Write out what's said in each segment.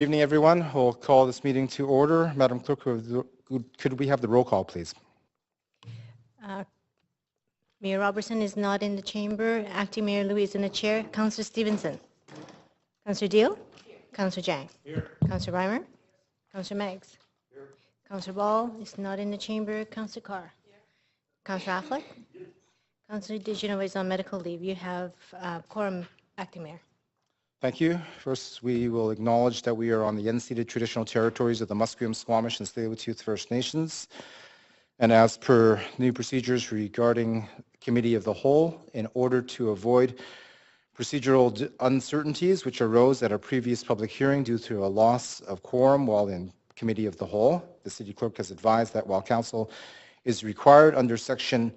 Good evening, everyone. We'll call this meeting to order. Madam Clerk, could we have the roll call, please? Mayor Robertson is not in the chamber. Acting Mayor Louis is in the chair. Councillor Stevenson. Councillor Deal. Councillor Jang. Here. Councillor Reimer. Councillor Meggs. Here. Councillor Ball is not in the chamber. Councillor Carr. Here. Councillor Affleck. Here. Councillor Deschanel is on medical leave. You have quorum, Acting Mayor. Thank you. First, we will acknowledge that we are on the unceded traditional territories of the Musqueam, Squamish, and Tsleil-Waututh First Nations. And as per new procedures regarding Committee of the Whole, in order to avoid procedural uncertainties which arose at a previous public hearing due to a loss of quorum while in Committee of the Whole, the City Clerk has advised that while Council is required under Section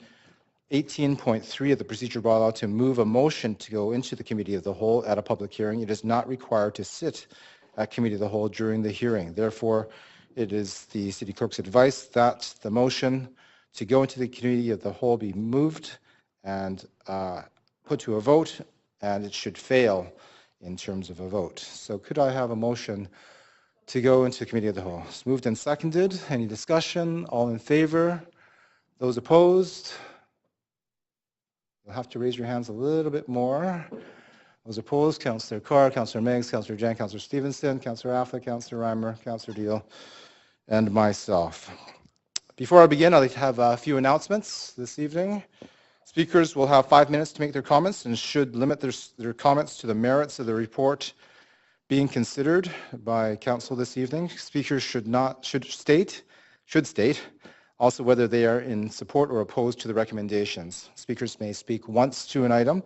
18.3 of the procedure bylaw to move a motion to go into the Committee of the Whole at a public hearing, it is not required to sit at Committee of the Whole during the hearing. Therefore, it is the City Clerk's advice that the motion to go into the Committee of the Whole be moved and put to a vote, and it should fail in terms of a vote. So could I have a motion to go into the Committee of the Whole? It's moved and seconded. Any discussion? All in favor? Those opposed? You'll have to raise your hands a little bit more. Those opposed, Councillor Carr, Councillor Meggs, Councillor Jang, Councillor Stevenson, Councillor Affleck, Councillor Reimer, Councillor Deal, and myself. Before I begin, I'd like to have a few announcements this evening. Speakers will have 5 minutes to make their comments and should limit their comments to the merits of the report being considered by Council this evening. Speakers should state also whether they are in support or opposed to the recommendations. Speakers may speak once to an item.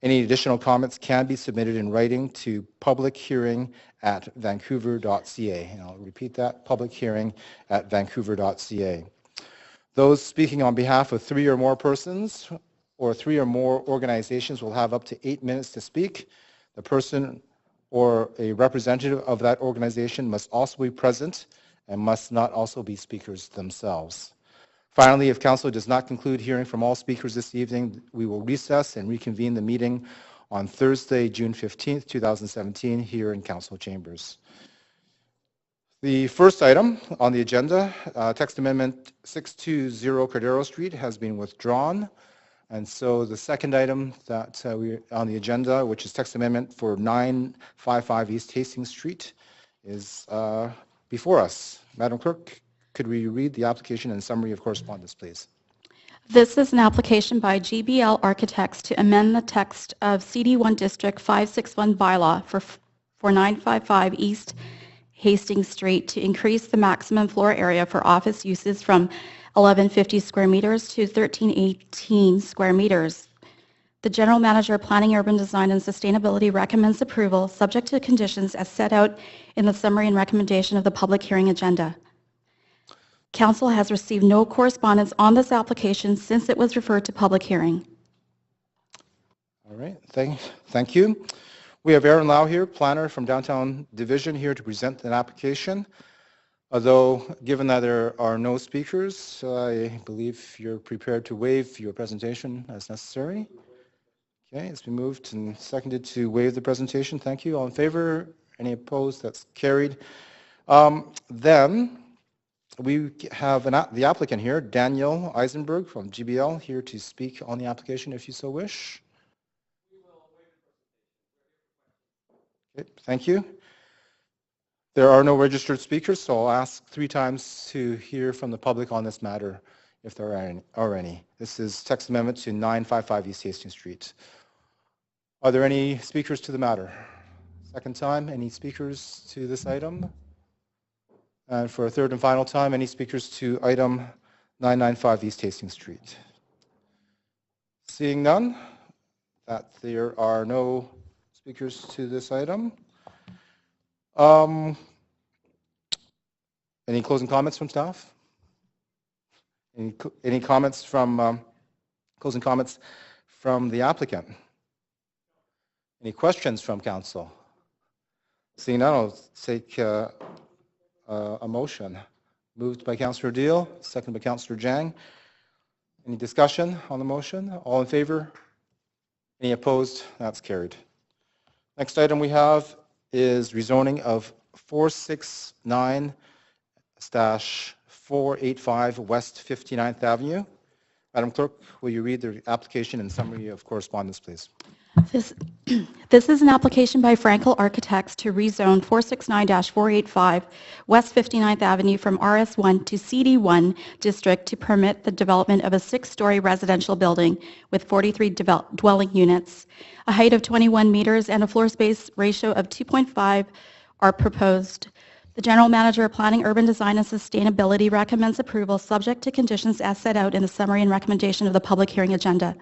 Any additional comments can be submitted in writing to publichearing@vancouver.ca. And I'll repeat that, publichearing@vancouver.ca. Those speaking on behalf of 3 or more persons or 3 or more organizations will have up to 8 minutes to speak. The person or a representative of that organization must also be present and must not also be speakers themselves. Finally, if Council does not conclude hearing from all speakers this evening, we will recess and reconvene the meeting on Thursday, June 15th, 2017, here in Council Chambers. The first item on the agenda, Text Amendment 620 Cordero Street, has been withdrawn. And so the second item that we on the agenda, which is Text Amendment for 955 East Hastings Street, is before us. Madam Clerk, could we read the application and summary of correspondence, please? This is an application by GBL Architects to amend the text of CD1 District 561 bylaw for 955 East Hastings Street to increase the maximum floor area for office uses from 1150 square meters to 1318 square meters. The General Manager of Planning, Urban Design and Sustainability recommends approval subject to conditions as set out in the summary and recommendation of the public hearing agenda. Council has received no correspondence on this application since it was referred to public hearing. All right, thank you. We have Aaron Lau here, planner from Downtown Division, here to present an application. Although, given that there are no speakers, I believe you're prepared to waive your presentation as necessary. Okay, it's been moved and seconded to waive the presentation. Thank you. All in favor? Any opposed? That's carried. Then we have the applicant here, Daniel Eisenberg from GBL, here to speak on the application if you so wish. Okay, thank you. There are no registered speakers, so I'll ask 3 times to hear from the public on this matter if there are any. This is text amendment to 955 East Hastings Street. Are there any speakers to the matter? Second time, any speakers to this item? And for a third and final time, any speakers to item 995 East Hastings Street? Seeing none, that there are no speakers to this item. Any closing comments from staff? Any comments from closing comments from the applicant? Any questions from council? Seeing none, I'll take a motion. Moved by Councillor Deal, seconded by Councillor Jang. Any discussion on the motion? All in favor? Any opposed? That's carried. Next item we have is rezoning of 469-485 West 59th Avenue. Madam Clerk, will you read the application and summary of correspondence, please? This, this is an application by Frankel Architects to rezone 469-485 West 59th Avenue from RS1 to CD1 district to permit the development of a 6-story residential building with 43 dwelling units. A height of 21 meters and a floor space ratio of 2.5 are proposed. The General Manager of Planning, Urban Design and Sustainability recommends approval subject to conditions as set out in the summary and recommendation of the public hearing agenda.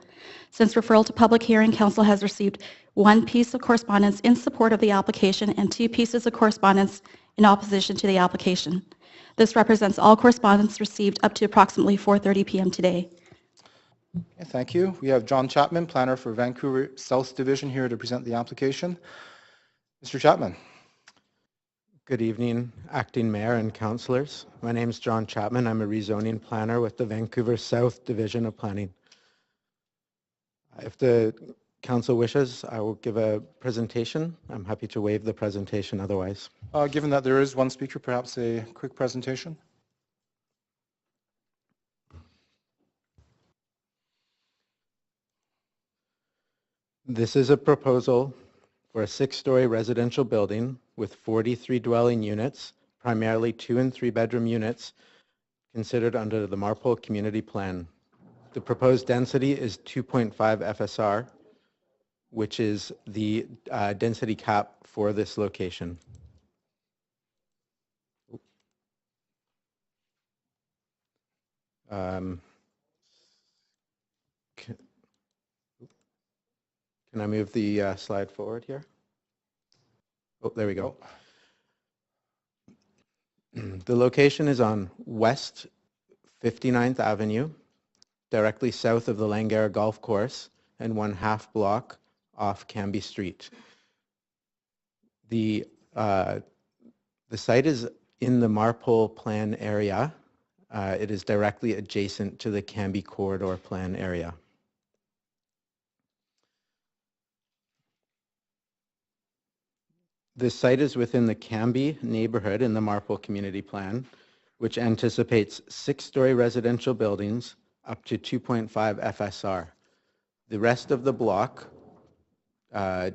Since referral to public hearing, Council has received 1 piece of correspondence in support of the application and 2 pieces of correspondence in opposition to the application. This represents all correspondence received up to approximately 4:30 p.m. today. Okay, thank you. We have John Chapman, planner for Vancouver South Division, here to present the application. Mr. Chapman. Good evening, Acting Mayor and Councillors. My name is John Chapman. I'm a rezoning planner with the Vancouver South Division of Planning. If the Council wishes, I will give a presentation. I'm happy to waive the presentation otherwise. Given that there is one speaker, perhaps a quick presentation? This is a proposal for a 6-story residential building with 43 dwelling units, primarily 2- and 3-bedroom units, considered under the Marpole Community Plan. The proposed density is 2.5 FSR, which is the density cap for this location. Can I move the slide forward here? Oh, there we go. The location is on West 59th Avenue, directly south of the Langara Golf Course, and 1/2 block off Cambie Street. The site is in the Marpole Plan area. It is directly adjacent to the Cambie Corridor Plan area. This site is within the Cambie neighborhood in the Marpole Community Plan, which anticipates 6-story residential buildings up to 2.5 FSR. The rest of the block to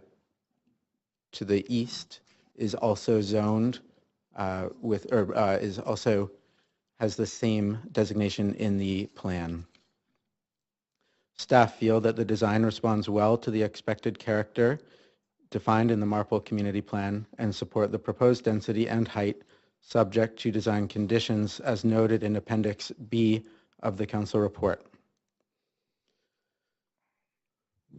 the east is also zoned has the same designation in the plan. Staff feel that the design responds well to the expected character defined in the Marpole Community Plan and support the proposed density and height subject to design conditions as noted in Appendix B of the Council report.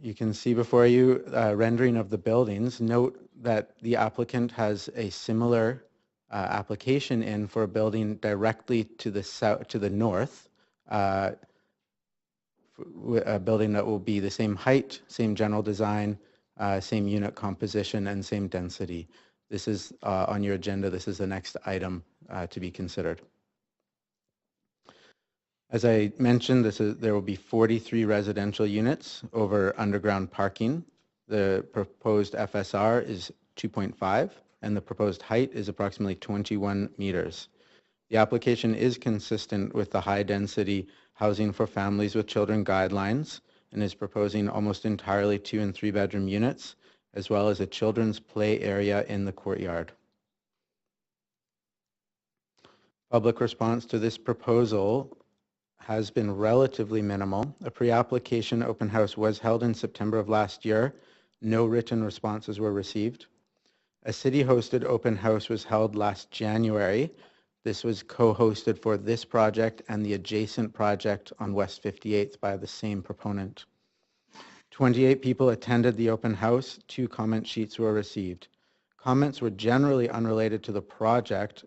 You can see before you a rendering of the buildings. Note that the applicant has a similar application in for a building directly to the south, to the north, a building that will be the same height, same general design, same unit composition, and same density. This is on your agenda. This is the next item to be considered. As I mentioned, there will be 43 residential units over underground parking. The proposed FSR is 2.5, and the proposed height is approximately 21 meters. The application is consistent with the high-density housing for families with children guidelines and is proposing almost entirely 2- and 3-bedroom units, as well as a children's play area in the courtyard. Public response to this proposal has been relatively minimal. A pre-application open house was held in September of last year. No written responses were received. A city-hosted open house was held last January. This was co-hosted for this project and the adjacent project on West 58th by the same proponent. 28 people attended the open house. 2 comment sheets were received. Comments were generally unrelated to the project,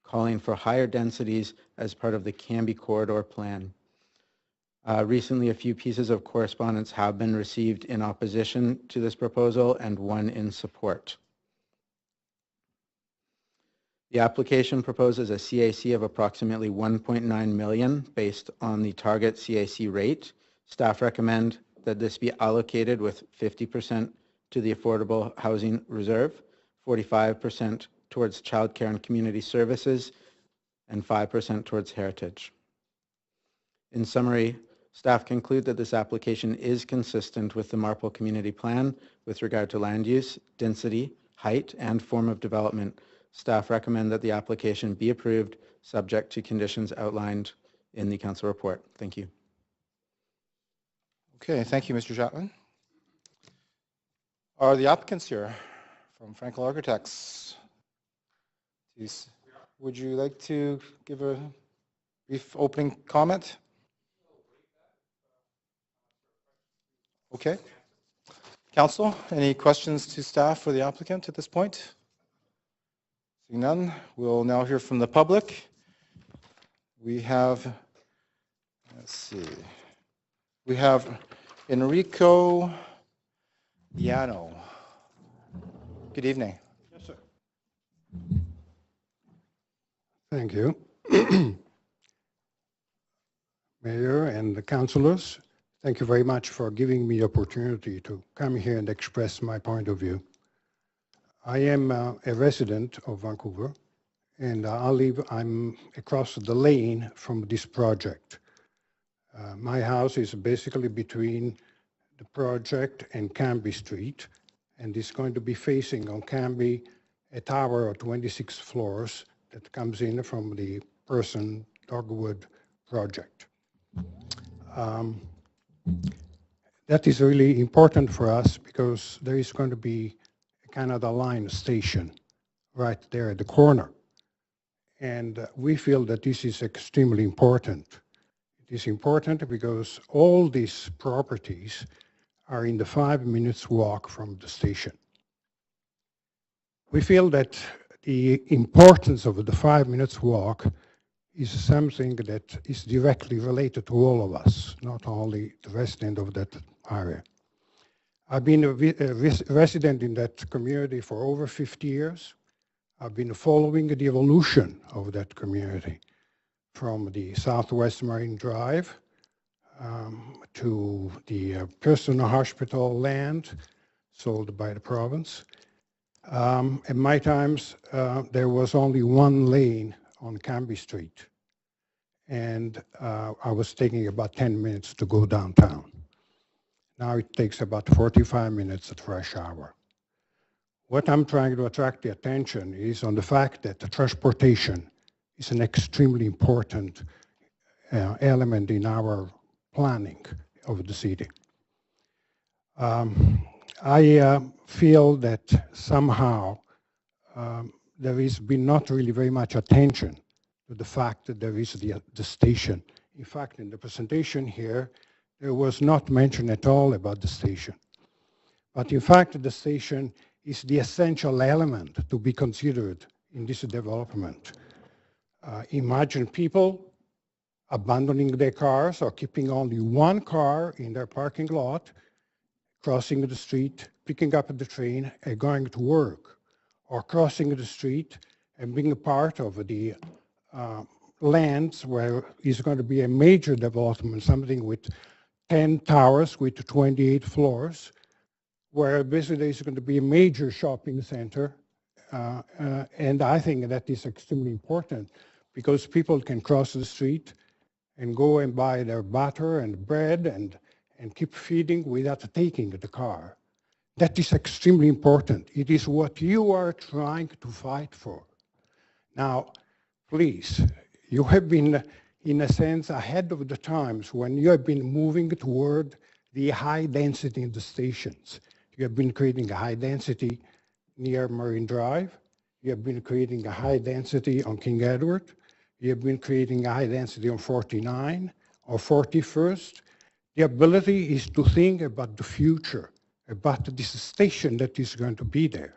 calling for higher densities as part of the Cambie Corridor Plan. Recently, a few pieces of correspondence have been received in opposition to this proposal and 1 in support. The application proposes a CAC of approximately 1.9 million based on the target CAC rate. Staff recommend that this be allocated with 50% to the Affordable Housing Reserve, 45% towards childcare and community services, and 5% towards heritage. In summary, staff conclude that this application is consistent with the Marpole Community Plan with regard to land use, density, height, and form of development. Staff recommend that the application be approved subject to conditions outlined in the council report. Thank you. Okay, thank you, Mr. Chapman. Are the applicants here from Frankel Architects? Please, would you like to give a brief opening comment? Okay. Council, any questions to staff or the applicant at this point? Seeing none, we'll now hear from the public. We have, let's see, we have Enrico Iano. Good evening. Yes, sir. Thank you. Mayor and the councilors, thank you very much for giving me the opportunity to come here and express my point of view. I am a resident of Vancouver, and I'm across the lane from this project. My house is basically between the project and Cambie Street, and it's going to be facing on Cambie a tower of 26 floors that comes in from the Person Dogwood project. That is really important for us because there is going to be a Canada Line station right there at the corner. And we feel that this is extremely important. It is important because all these properties are in the 5 minutes walk from the station. We feel that the importance of the 5 minutes walk is something that is directly related to all of us, not only the resident of that area. I've been a resident in that community for over 50 years. I've been following the evolution of that community from the Southwest Marine Drive to the personal hospital land sold by the province. In my times, there was only one lane on Cambie Street, and I was taking about 10 minutes to go downtown. Now it takes about 45 minutes at rush hour. What I'm trying to attract the attention is on the fact that the transportation is an extremely important element in our planning of the city. I feel that somehow there has been not really very much attention to the fact that there is the station. In fact, in the presentation here, there was not mention at all about the station. But in fact, the station is the essential element to be considered in this development. Imagine people abandoning their cars or keeping only one car in their parking lot, crossing the street, picking up the train and going to work, or crossing the street and being a part of the lands where is going to be a major development, something with 10 towers with 28 floors, where basically there's going to be a major shopping center. And I think that is extremely important because people can cross the street and go and buy their butter and bread and keep feeding without taking the car. That is extremely important. It is what you are trying to fight for. Now, please, you have been, in a sense, ahead of the times when you have been moving toward the high density in the stations. You have been creating a high density near Marine Drive. You have been creating a high density on King Edward. You have been creating a high density on 49 or 41st. The ability is to think about the future, about this station that is going to be there.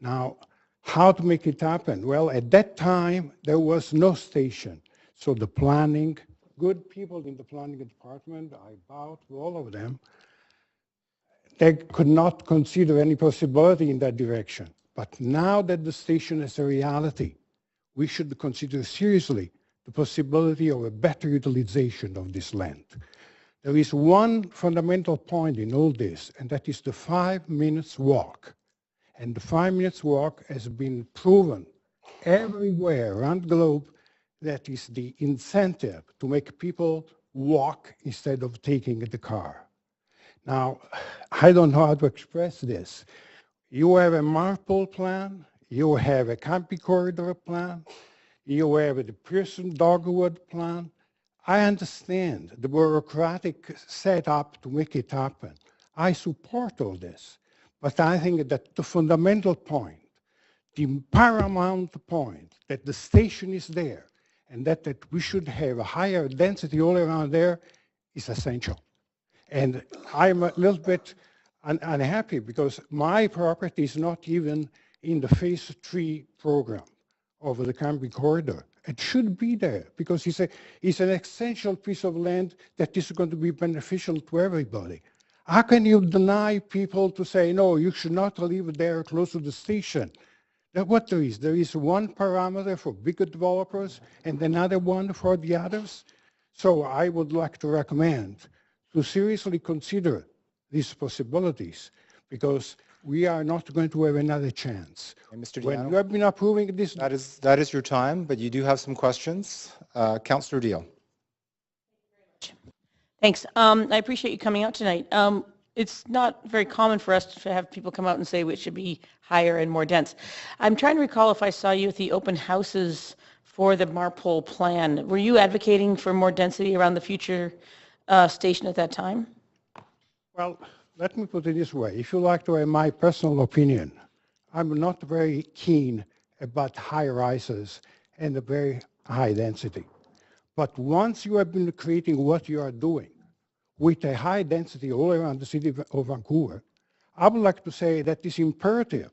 Now, how to make it happen? Well, at that time, there was no station. So the planning, good people in the planning department, I bow to all of them, they could not consider any possibility in that direction. But now that the station is a reality, we should consider seriously the possibility of a better utilization of this land. There is one fundamental point in all this, and that is the 5 minutes walk. And the 5 minutes walk has been proven everywhere around the globe that is the incentive to make people walk instead of taking the car. Now, I don't know how to express this. You have a Marpole plan, you have a Cambie corridor plan, you have the Pearson Dogwood plan. I understand the bureaucratic setup to make it happen. I support all this. But I think that the fundamental point, the paramount point, that the station is there and that we should have a higher density all around there is essential. And I'm a little bit unhappy because my property is not even in the phase 3 program of the Cambie corridor. It should be there because it's an essential piece of land that is going to be beneficial to everybody. How can you deny people to say, no, you should not live there close to the station? That's what there is. There is one parameter for bigger developers and another one for the others. So I would like to recommend to seriously consider these possibilities because we are not going to have another chance. And Mr. When Diano, you have been approving this... that is your time, but you do have some questions. Councillor Deal. Thanks. I appreciate you coming out tonight. It's not very common for us to have people come out and say it should be higher and more dense. I'm trying to recall if I saw you at the open houses for the Marpole plan. Were you advocating for more density around the future station at that time? Well, let me put it this way. If you like to have my personal opinion, I'm not very keen about high rises and a very high density. But once you have been creating what you are doing with a high density all around the city of Vancouver, I would like to say that it's imperative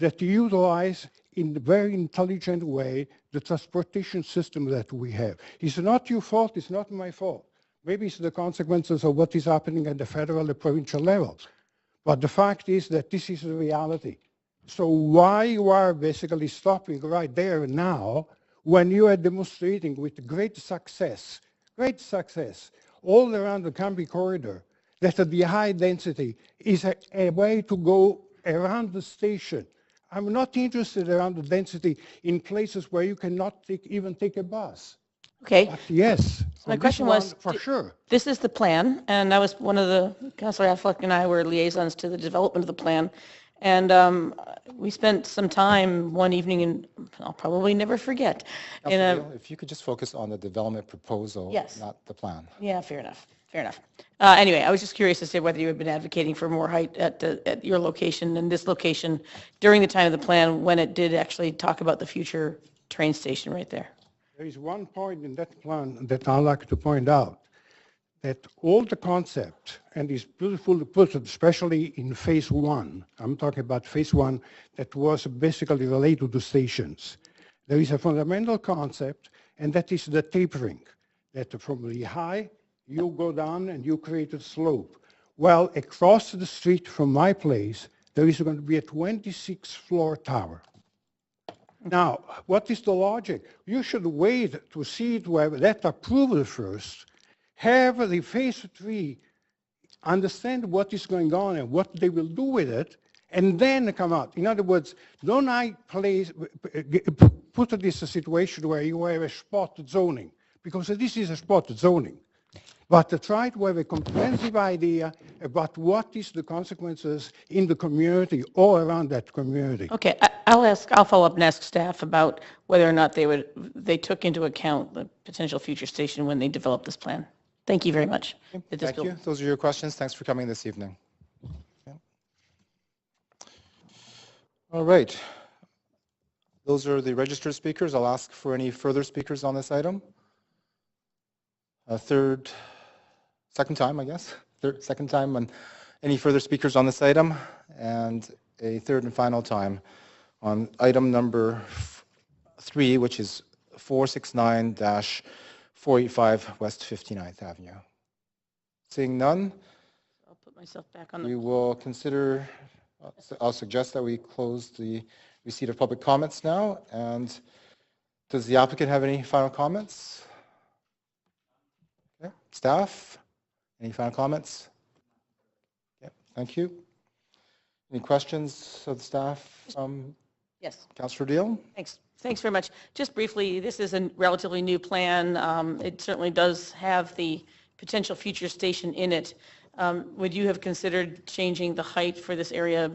that you utilize in a very intelligent way the transportation system that we have. It's not your fault, it's not my fault. Maybe it's the consequences of what is happening at the federal and provincial levels. But the fact is that this is the reality. So why you are basically stopping right there now when you are demonstrating with great success, all around the Cambie corridor, that the high density is a way to go around the station. I'm not interested around the density in places where you cannot even take a bus. Okay. But yes. My question was, for sure. This is the plan, and I was one of the, Councillor Affleck and I were liaisons to the development of the plan. And we spent some time one evening, and I'll probably never forget. If you could just focus on the development proposal, Yes. not the plan. Yeah, fair enough. Anyway, I was just curious to say whether you had been advocating for more height at your location and this location during the time of the plan when it did actually talk about the future train station right there. There is one point in that plan that I'd like to point out, that all the concept, and it's beautifully put, especially in phase 1, I'm talking about phase 1 that was basically related to stations. There is a fundamental concept, and that is the tapering, that from the high, you go down and you create a slope. Well, across the street from my place, there is going to be a 26-floor tower. Now, what is the logic? You should wait to see to have that approval first, have the phase 3, understand what is going on and what they will do with it, and then come out. In other words, don't I put this a situation where you have a spot zoning, because this is a spot zoning. But to try to have a comprehensive idea about what is the consequences in the community, all around that community. Okay, I'll follow up and ask staff about whether or not they took into account the potential future station when they developed this plan. Thank you very much. Thank you. Those are your questions. Thanks for coming this evening. Okay. All right. Those are the registered speakers. I'll ask for any further speakers on this item. Second time on any further speakers on this item, and a third and final time on item number 3, which is 469-485 West 59th Avenue. Seeing none, I'll put myself back on we will consider, I'll suggest that we close the receipt of public comments now. And does the applicant have any final comments? Okay. Staff, any final comments? Okay. Thank you. Any questions of the staff? Yes. Councillor Deal? Thanks. Thanks very much. Just briefly, this is a relatively new plan. It certainly does have the potential future station in it. Would you have considered changing the height for this area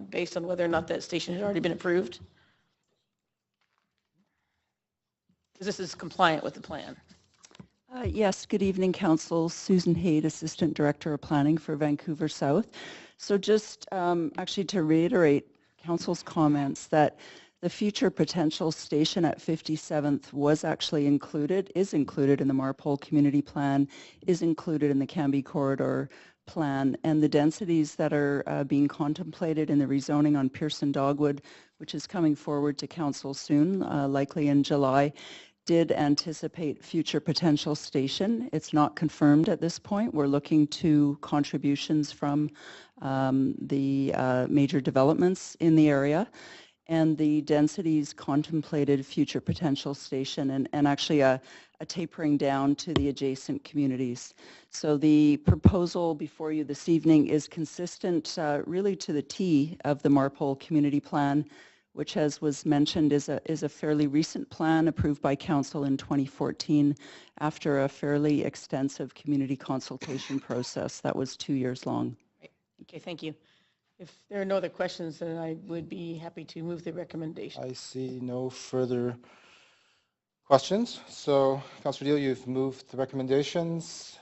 based on whether or not that station had already been approved? Because this is compliant with the plan. Yes, good evening, Council. Susan Haid, Assistant Director of Planning for Vancouver South. So just actually to reiterate Council's comments that the future potential station at 57th was actually is included in the Marpole Community Plan, is included in the Cambie Corridor Plan, and the densities that are being contemplated in the rezoning on Pearson Dogwood, which is coming forward to Council soon, likely in July, did anticipate future potential station. It's not confirmed at this point. We're looking to contributions from the major developments in the area, and the densities contemplated future potential station and actually a tapering down to the adjacent communities. So the proposal before you this evening is consistent really to the T of the Marpole Community Plan, which, as was mentioned, is a fairly recent plan approved by Council in 2014 after a fairly extensive community consultation process that was 2 years long. Okay, thank you. If there are no other questions, then I would be happy to move the recommendation. I see no further questions. So, Councillor Deal, you've moved the recommendations.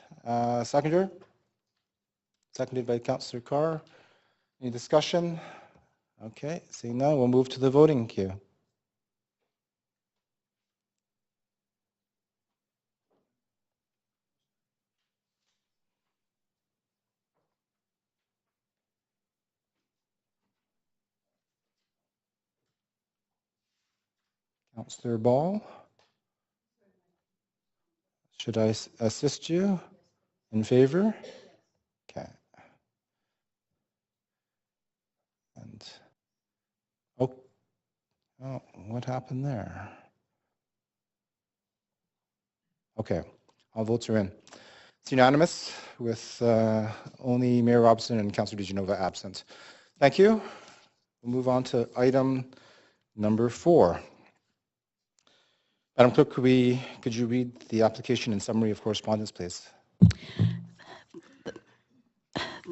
Seconder? Seconded by Councillor Carr. Any discussion? Okay, seeing none, we'll move to the voting queue. Councillor Ball? Should I assist you? In favor? Okay. And oh, what happened there? Okay, all votes are in. It's unanimous with only Mayor Robson and Councillor DeGenova absent. Thank you. We'll move on to item number 4. Madam Clerk, could you read the application and summary of correspondence, please?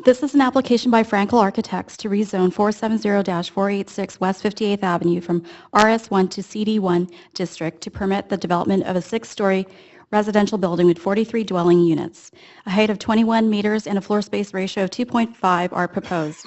This is an application by Frankel Architects to rezone 470-486 West 58th Avenue from RS1 to CD1 district to permit the development of a 6-story residential building with 43 dwelling units. A height of 21 meters and a floor space ratio of 2.5 are proposed.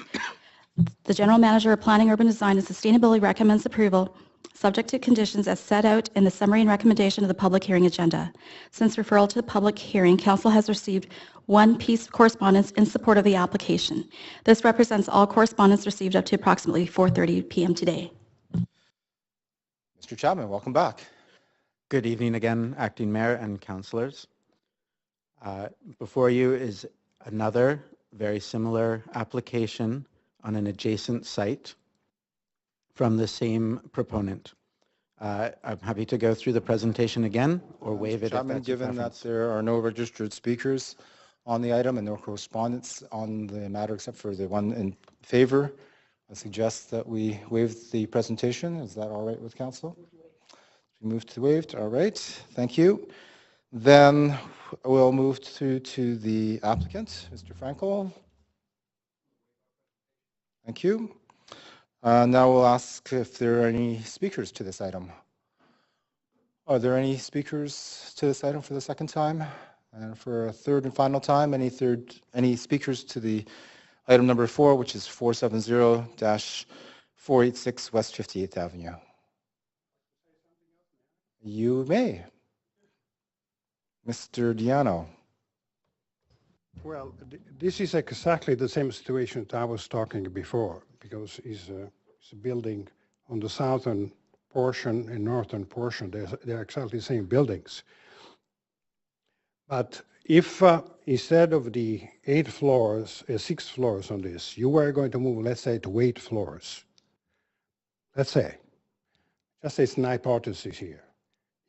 The General Manager of Planning, Urban Design and Sustainability recommends approval, subject to conditions as set out in the summary and recommendation of the public hearing agenda. Since referral to the public hearing, Council has received 1 piece of correspondence in support of the application. This represents all correspondence received up to approximately 4:30 p.m. today. Mr. Chapman, welcome back. Good evening again, Acting Mayor and Councillors. Before you is another very similar application on an adjacent site from the same proponent. I'm happy to go through the presentation again or waive it if Chapman, that's your given that preference. there are no registered speakers on the item and no correspondence on the matter except for the one in favor, I suggest that we waive the presentation. Is that all right with Council? We move to waived. All right. Thank you. Then we'll move to the applicant, Mr. Frankel. Thank you. Now we'll ask if there are any speakers to this item. Are there any speakers to this item for the second time? And for a third and final time, any speakers to the item number 4, which is 470-486 West 58th Avenue? You may. Mr. Diano. Well, this is exactly the same situation that I was talking before, because it's a building on the southern portion and northern portion. They're exactly the same buildings. But if instead of the 8 floors, 6 floors on this, you were going to move, let's say, to 8 floors. Let's say, just it's an hypothesis here.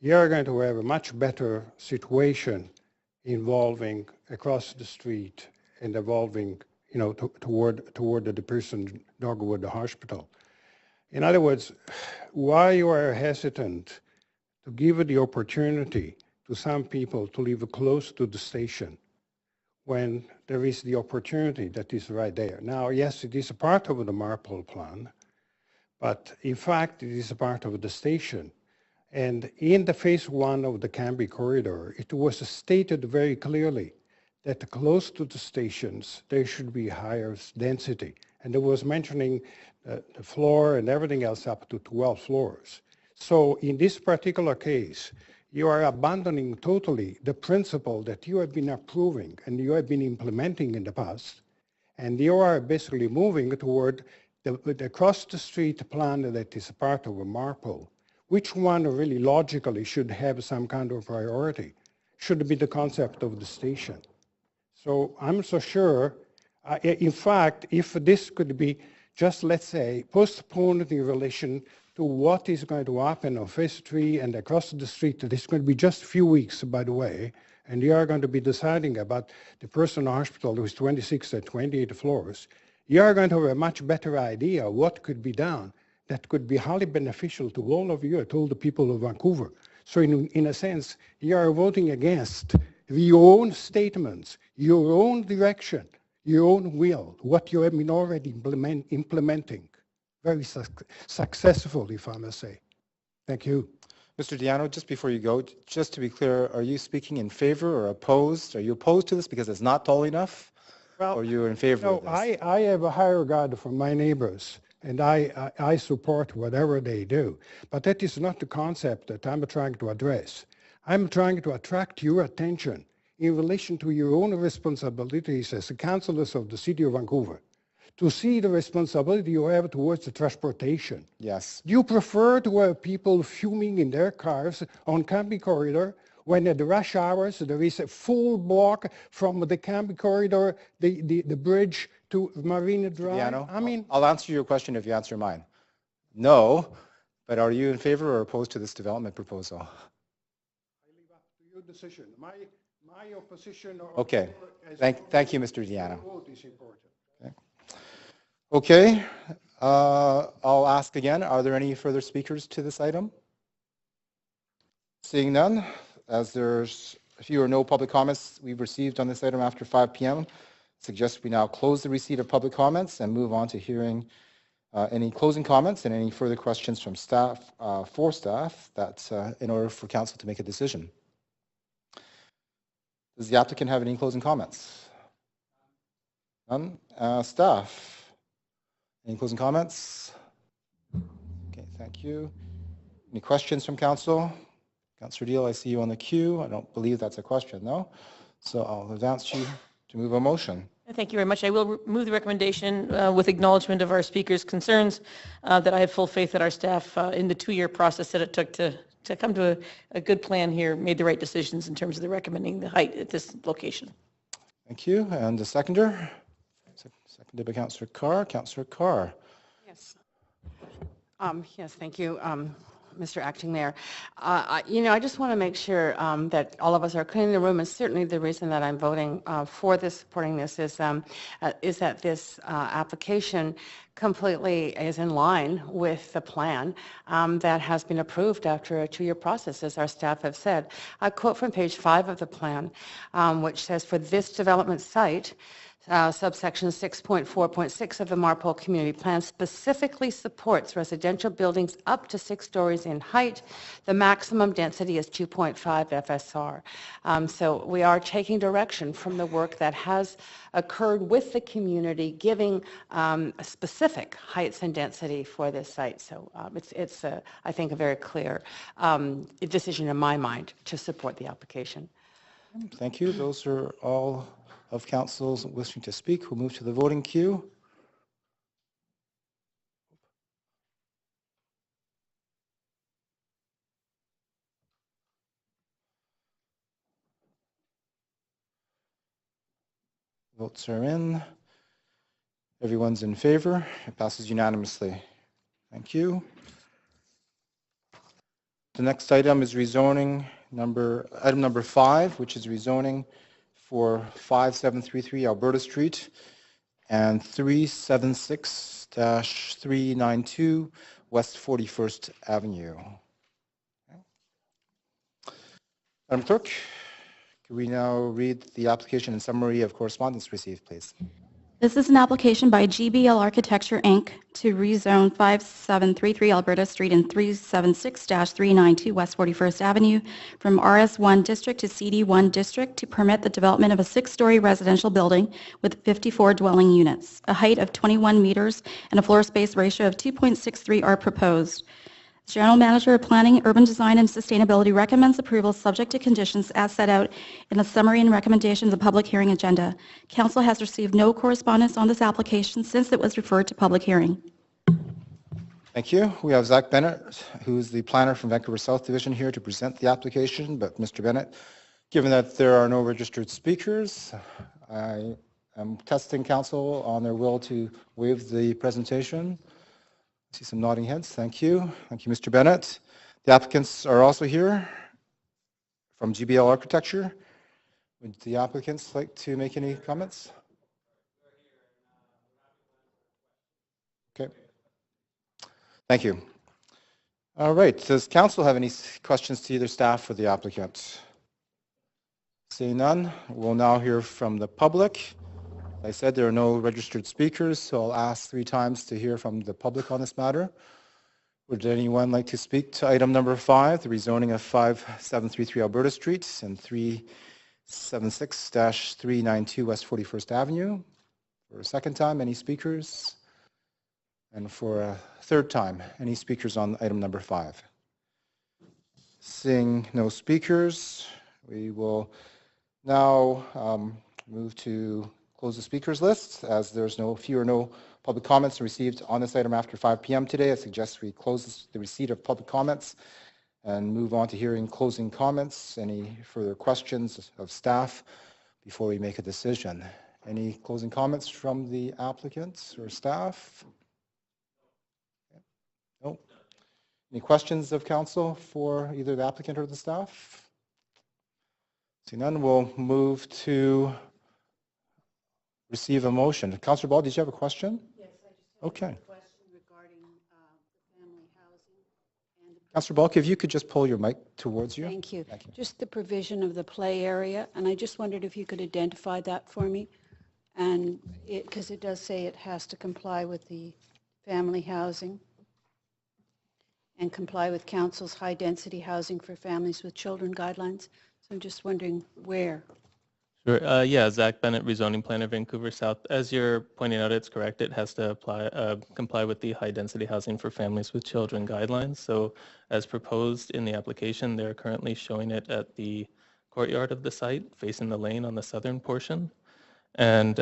You're going to have a much better situation involving across the street and involving toward the Pearson Dogwood Hospital. In other words, why you are hesitant to give the opportunity to some people to live close to the station when there is the opportunity that is right there. Now, yes, it is a part of the Marpole plan, but in fact, it is a part of the station. And in the phase one of the Cambie corridor, it was stated very clearly that close to the stations, there should be higher density. And it was mentioning the floor and everything else up to 12 floors. So in this particular case, you are abandoning totally the principle that you have been approving and you have been implementing in the past. And you are basically moving toward the across the street plan that is a part of a Marpole. Which one really logically should have some kind of priority? Should be the concept of the station. So I'm so sure, in fact, if this could be just, let's say, postponed in relation to what is going to happen on phase 3 and across the street, this is going to be just a few weeks, by the way, and you are going to be deciding about the Pearson Hospital with 26 and 28 floors. You are going to have a much better idea of what could be done that could be highly beneficial to all of you, to all the people of Vancouver. So in a sense, you are voting against your own statements, your own direction, your own will, what you have been already implementing. Very successful, if I must say. Thank you. Mr. Diano, just before you go, just to be clear, are you speaking in favor or opposed? Are you opposed to this because it's not tall enough? Well, or are you in favor of this? I have a high regard for my neighbors, and I support whatever they do. But that is not the concept that I'm trying to address. I'm trying to attract your attention in relation to your own responsibilities as councillors of the City of Vancouver, to see the responsibility you have towards the transportation. Yes. Do you prefer to have people fuming in their cars on Cambie corridor when at the rush hours there is a full block from the Cambie corridor, the bridge to Marina Drive? Diano, I mean, I'll answer your question if you answer mine. No, but are you in favor or opposed to this development proposal? I leave up to your decision. My opposition. Okay. Thank you, Mr. Diano. Vote is important. Okay. I'll ask again, are there any further speakers to this item? Seeing none, as there's few or no public comments we've received on this item after 5 p.m., suggest we now close the receipt of public comments and move on to hearing any closing comments and any further questions from staff, for staff, that's in order for council to make a decision. Does the applicant have any closing comments? None? Staff, any closing comments? Okay, thank you. Any questions from council? Councillor Deal, I see you on the queue. I don't believe that's a question, no? So I'll advance you to move a motion. Thank you very much. I will move the recommendation with acknowledgement of our speaker's concerns, that I have full faith that our staff in the 2-year process that it took to come to a good plan here made the right decisions in terms of the recommending the height at this location. Thank you. And the seconder? Seconded by Councillor Carr. Councillor Carr. Yes. Yes, thank you, Mr. Acting Mayor. I just want to make sure that all of us are clear in the room, and certainly the reason that I'm voting for this, supporting this, is that this application completely is in line with the plan that has been approved after a 2-year process, as our staff have said. I quote from page 5 of the plan, which says, for this development site, subsection 6.4.6 of the Marpole Community Plan specifically supports residential buildings up to 6 stories in height. The maximum density is 2.5 FSR. So we are taking direction from the work that has occurred with the community, giving specific heights and density for this site. So it's I think, a very clear decision in my mind to support the application. Thank you. Those are all of councils wishing to speak. We'll move to the voting queue. Votes are in. Everyone's in favor. It passes unanimously. Thank you. The next item is rezoning item number 5, which is rezoning for 5733 Alberta Street and 376-392 West 41st Avenue. Madam Clerk, can we now read the application and summary of correspondence received, please? This is an application by GBL Architecture, Inc. to rezone 5733 Alberta Street and 376-392 West 41st Avenue from RS1 District to CD1 District to permit the development of a 6-story residential building with 54 dwelling units. A height of 21 meters and a floor space ratio of 2.63 are proposed. The General Manager of Planning, Urban Design and Sustainability recommends approval subject to conditions as set out in the summary and recommendation of the public hearing agenda. Council has received no correspondence on this application since it was referred to public hearing. Thank you. We have Zach Bennett, who is the planner from Vancouver South Division, here to present the application. But Mr. Bennett, given that there are no registered speakers, I am testing council on their will to waive the presentation. I see some nodding heads. Thank you. Thank you, Mr. Bennett. The applicants are also here from GBL Architecture. Would the applicants like to make any comments? Okay. Thank you. All right. Does council have any questions to either staff or the applicant? Seeing none, we'll now hear from the public. I said there are no registered speakers, so I'll ask 3 times to hear from the public on this matter. Would anyone like to speak to item number 5, the rezoning of 5733 Alberta Street and 376-392 West 41st Avenue? For a second time, any speakers? And for a third time, any speakers on item number 5? Seeing no speakers, we will now move to close the speakers list. As there's no public comments received on this item after 5 p.m. today, I suggest we close the receipt of public comments and move on to hearing closing comments. Any further questions of staff before we make a decision? Any closing comments from the applicants or staff? No. Any questions of council for either the applicant or the staff? Seeing none, we'll move to receive a motion. Councillor Ball, did you have a question? Yes, I just have okay. a question regarding the family housing. Councillor Ball, if you could just pull your mic towards you. Thank you. Thank you. Just the provision of the play area, and I just wondered if you could identify that for me. And because it does say it has to comply with the family housing and comply with council's high-density housing for families with children guidelines. So I'm just wondering where. Sure. Yeah, Zach Bennett, rezoning planner, Vancouver South. As you're pointing out, it's correct. It has to comply with the high-density housing for families with children guidelines. So as proposed in the application, they're currently showing it at the courtyard of the site, facing the lane on the southern portion. And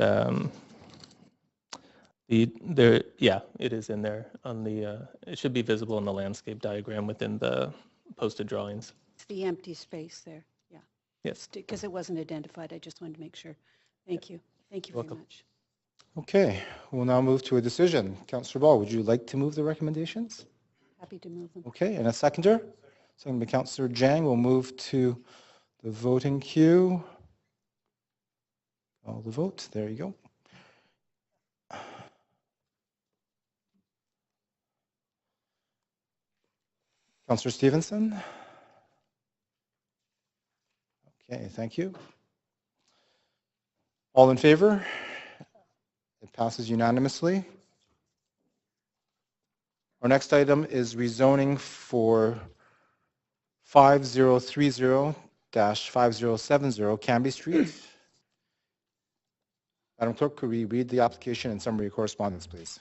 yeah, it is in there on the, it should be visible in the landscape diagram within the posted drawings. It's the empty space there. Yeah. Yes. Because it wasn't identified. I just wanted to make sure. Thank you. Thank you very much. Okay, we'll now move to a decision. Councillor Ball, would you like to move the recommendations? Happy to move them. Okay, and a seconder? Second by Councillor Jang. We'll move to the voting queue. Call the vote. There you go. Councillor Stevenson? Okay, thank you. All in favor? It passes unanimously. Our next item is rezoning for 5030-5070 Cambie Street. Madam Clerk, could we read the application and summary correspondence, please?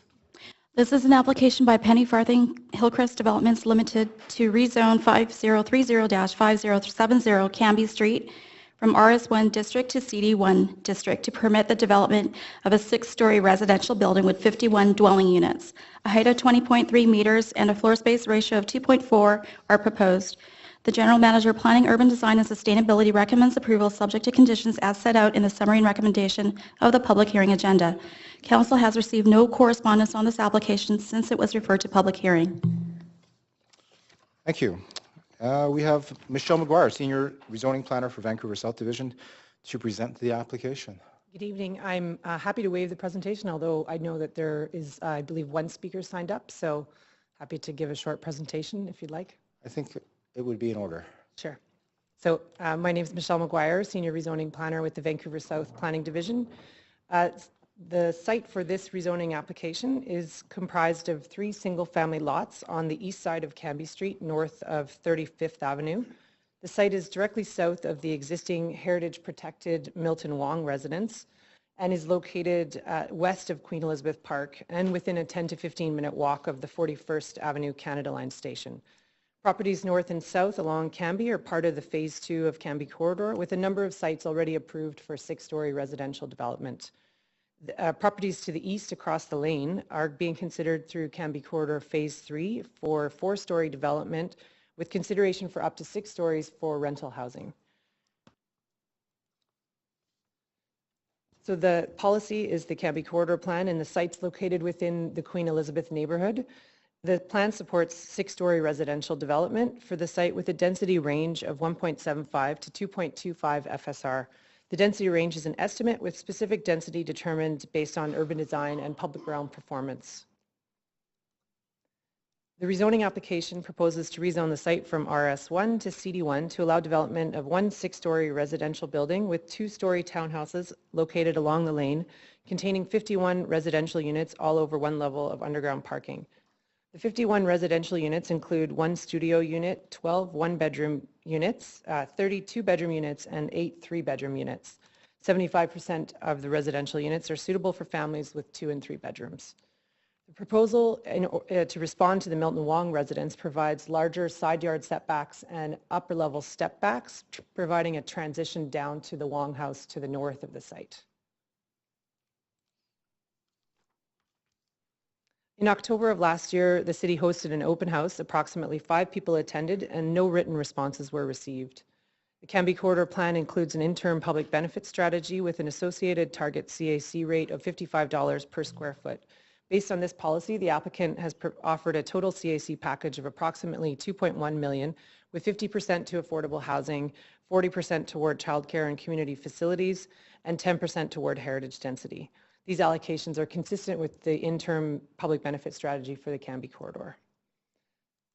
This is an application by Penny Farthing Hillcrest Developments Limited to rezone 5030-5070 Cambie Street from RS1 District to CD1 District to permit the development of a 6-story residential building with 51 dwelling units. A height of 20.3 meters and a floor space ratio of 2.4 are proposed. The General Manager of Planning, Urban Design and Sustainability recommends approval subject to conditions as set out in the summary and recommendation of the public hearing agenda. Council has received no correspondence on this application since it was referred to public hearing. Thank you. We have Michelle McGuire, Senior Rezoning Planner for Vancouver South Division, to present the application. Good evening. I'm happy to waive the presentation, although I know that there is, I believe, one speaker signed up, so happy to give a short presentation if you'd like. I think it would be in order. Sure. So my name is Michelle McGuire, Senior Rezoning Planner with the Vancouver South Planning Division. The site for this rezoning application is comprised of 3 single-family lots on the east side of Cambie Street, north of 35th Avenue. The site is directly south of the existing heritage-protected Milton Wong residence and is located west of Queen Elizabeth Park and within a 10 to 15-minute walk of the 41st Avenue Canada Line station. Properties north and south along Cambie are part of the Phase 2 of Cambie Corridor, with a number of sites already approved for 6-story residential development. Properties to the east across the lane are being considered through Cambie Corridor Phase 3 for 4-story development, with consideration for up to 6 stories for rental housing. So the policy is the Cambie Corridor Plan, and the site's located within the Queen Elizabeth neighborhood. The plan supports 6-story residential development for the site with a density range of 1.75 to 2.25 FSR. The density range is an estimate with specific density determined based on urban design and public realm performance. The rezoning application proposes to rezone the site from RS1 to CD1 to allow development of 1 6-story residential building with 2-story townhouses located along the lane, containing 51 residential units all over 1 level of underground parking. The 51 residential units include 1 studio unit, 12 one-bedroom units, 32 bedroom units, and 8 3-bedroom units. 75% of the residential units are suitable for families with 2 and 3 bedrooms. The proposal to respond to the Milton Wong residence provides larger side yard setbacks and upper level step backs, providing a transition down to the Wong house to the north of the site. In October of last year, the city hosted an open house. Approximately 5 people attended and no written responses were received. The Cambie Corridor Plan includes an interim public benefit strategy with an associated target CAC rate of $55 per square foot. Based on this policy, the applicant has offered a total CAC package of approximately $2.1 million, with 50% to affordable housing, 40% toward childcare and community facilities, and 10% toward heritage density. These allocations are consistent with the interim public benefit strategy for the Cambie Corridor.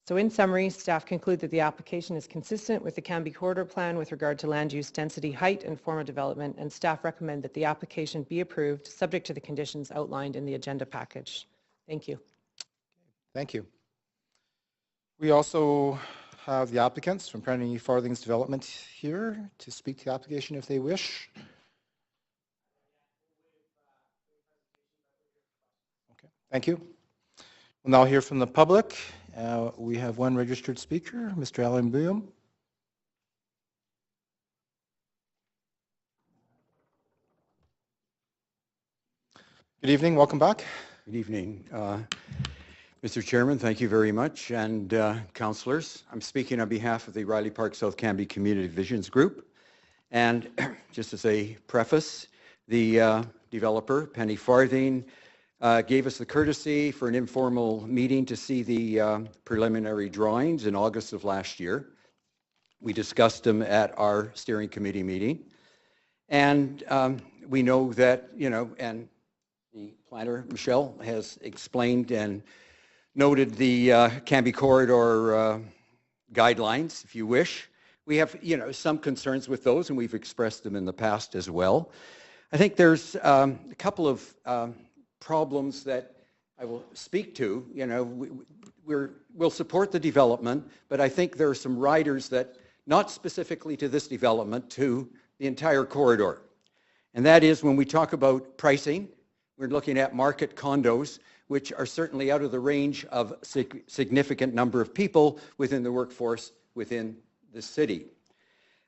So in summary, staff conclude that the application is consistent with the Cambie Corridor Plan with regard to land use density, height, and form of development, and staff recommend that the application be approved subject to the conditions outlined in the agenda package. Thank you. Thank you. We also have the applicants from Penny Farthing's Development here to speak to the application if they wish. Okay, thank you. We'll now hear from the public. We have 1 registered speaker, Mr. Alan Boom. Good evening, welcome back. Good evening. Mr. Chairman, thank you very much, and councillors. I'm speaking on behalf of the Riley Park South Cambie Community Visions Group. And just as a preface, the developer, Penny Farthing, gave us the courtesy for an informal meeting to see the preliminary drawings in August of last year. We discussed them at our steering committee meeting. And we know that, and the planner, Michelle, has explained and noted the Cambie Corridor guidelines, if you wish. We have, some concerns with those, and we've expressed them in the past as well. I think there's a couple of problems that I will speak to. We'll support the development, but I think there are some riders that, not specifically to this development, to the entire corridor. And that is when we talk about pricing, we're looking at market condos, which are certainly out of the range of significant number of people within the workforce within the city.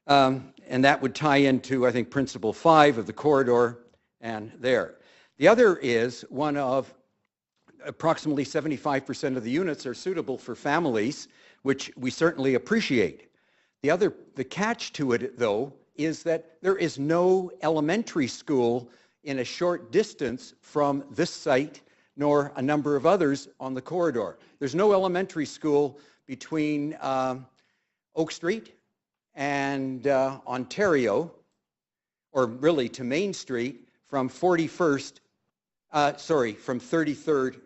And that would tie into, I think, Principle 5 of the corridor and there. The other is one of approximately 75% of the units are suitable for families, which we certainly appreciate. The catch to it, though, is that there is no elementary school in a short distance from this site, nor a number of others on the corridor. There's no elementary school between Oak Street and Ontario, or really to Main Street, from 41st, from 33rd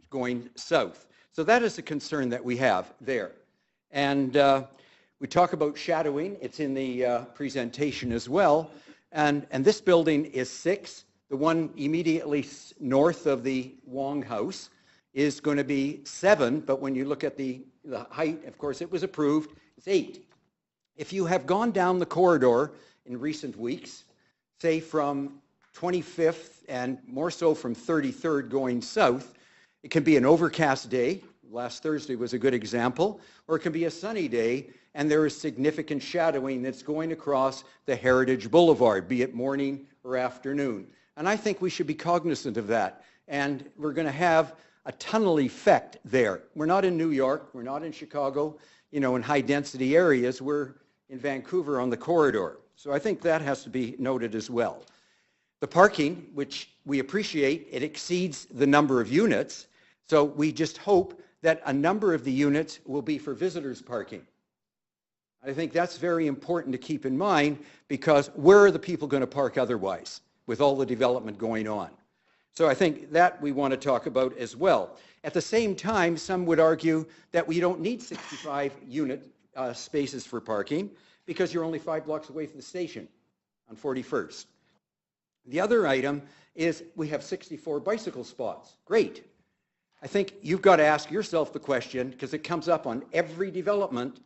going south. So that is a concern that we have there. And we talk about shadowing. It's in the presentation as well. And this building is 6. The one immediately north of the Wong House is going to be 7, but when you look at the height, of course, it was approved, it's 8. If you have gone down the corridor in recent weeks, say from 25th and more so from 33rd going south, it can be an overcast day. Last Thursday was a good example, or it can be a sunny day, and there is significant shadowing that's going across the Heritage Boulevard, be it morning or afternoon. And I think we should be cognizant of that. And we're going to have a tunnel effect there. We're not in New York, we're not in Chicago, in high density areas. We're in Vancouver on the corridor. So I think that has to be noted as well. The parking, which we appreciate, it exceeds the number of units. So we just hope that a number of the units will be for visitors parking. I think that's very important to keep in mind, because where are the people going to park otherwise with all the development going on? So I think that we want to talk about as well. At the same time, some would argue that we don't need 65 unit spaces for parking because you're only 5 blocks away from the station on 41st. The other item is we have 64 bicycle spots. Great. I think you've got to ask yourself the question, because it comes up on every development,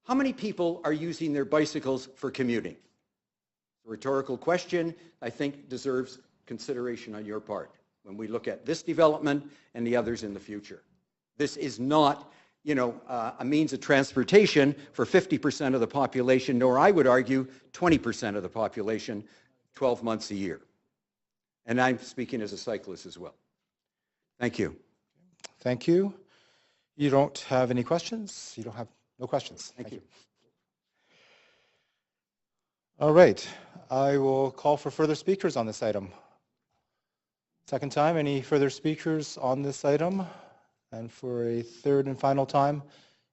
how many people are using their bicycles for commuting? A rhetorical question, I think, deserves consideration on your part when we look at this development and the others in the future. This is not, a means of transportation for 50% of the population, nor I would argue 20% of the population 12 months a year. And I'm speaking as a cyclist as well. Thank you. Thank you. You don't have any questions? You don't have no questions? Thank you. All right. I will call for further speakers on this item. Second time, any further speakers on this item? And for a third and final time,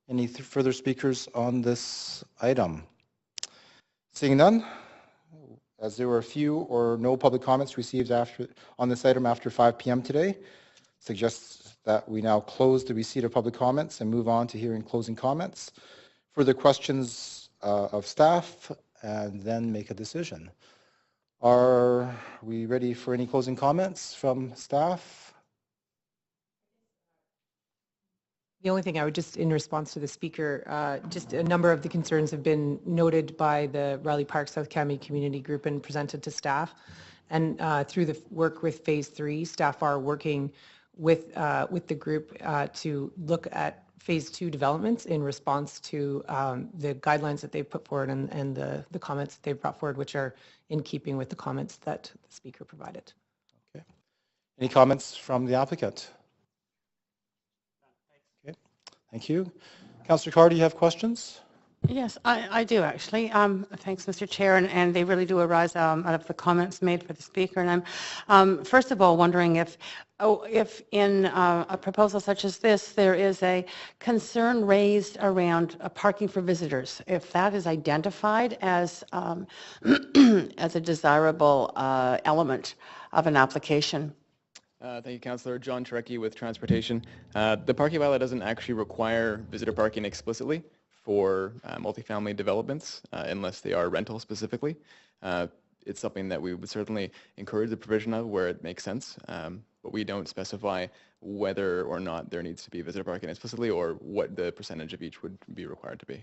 any further speakers on this item? Seeing none, as there were few or no public comments received on this item after 5 p.m. today, suggests that we now close the receipt of public comments and move on to hearing closing comments, further questions of staff, and then make a decision. Are we ready for any closing comments from staff? The only thing I would just, in response to the speaker, just a number of the concerns have been noted by the Riley Park South Cambie Community Group and presented to staff. And through the work with Phase 3, staff are working with the group to look at Phase 2 developments in response to the guidelines that they've put forward and the comments that they've brought forward, which are in keeping with the comments that the speaker provided. Okay. Any comments from the applicant? Okay. Thank you. Councillor Carr, do you have questions? Yes, I do actually. Thanks, Mr. Chair, and they really do arise out of the comments made for the speaker. And I'm first of all wondering if in a proposal such as this, there is a concern raised around parking for visitors, if that is identified as as a desirable element of an application. Thank you, Councillor. John Trecky with Transportation. The parking bylaw doesn't actually require visitor parking explicitly for multifamily developments unless they are rental specifically. It's something that we would certainly encourage the provision of where it makes sense, but we don't specify whether or not there needs to be visitor parking explicitly or what the percentage of each would be required to be.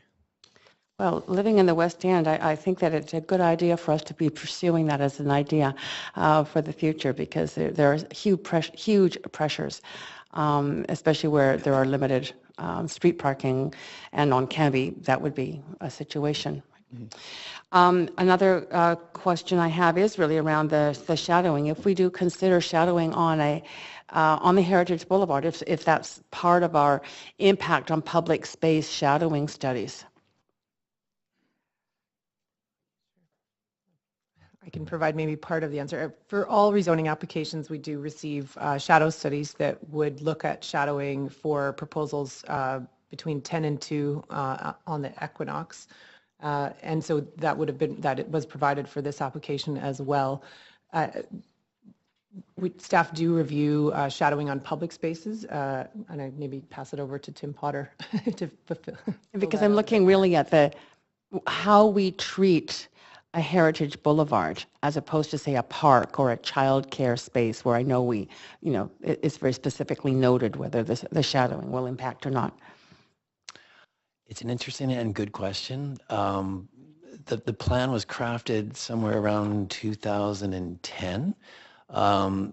Well, living in the West End, I think that it's a good idea for us to be pursuing that as an idea for the future, because there are huge pressures, especially where there are limited street parking, and on Cambie, that would be a situation. Mm-hmm. Another question I have is really around the shadowing. If we do consider shadowing on the Heritage Boulevard, if that's part of our impact on public space shadowing studies. I can provide maybe part of the answer. For all rezoning applications, we do receive shadow studies that would look at shadowing for proposals between 10 and 2 on the equinox. And so that would have been, that it was provided for this application as well. Staff do review shadowing on public spaces, and I maybe pass it over to Tim Potter to fulfill. Because I'm looking really at how we treat a heritage boulevard as opposed to, say, a park or a child care space where I know it's very specifically noted whether the shadowing will impact or not. It's an interesting and good question. The plan was crafted somewhere around 2010.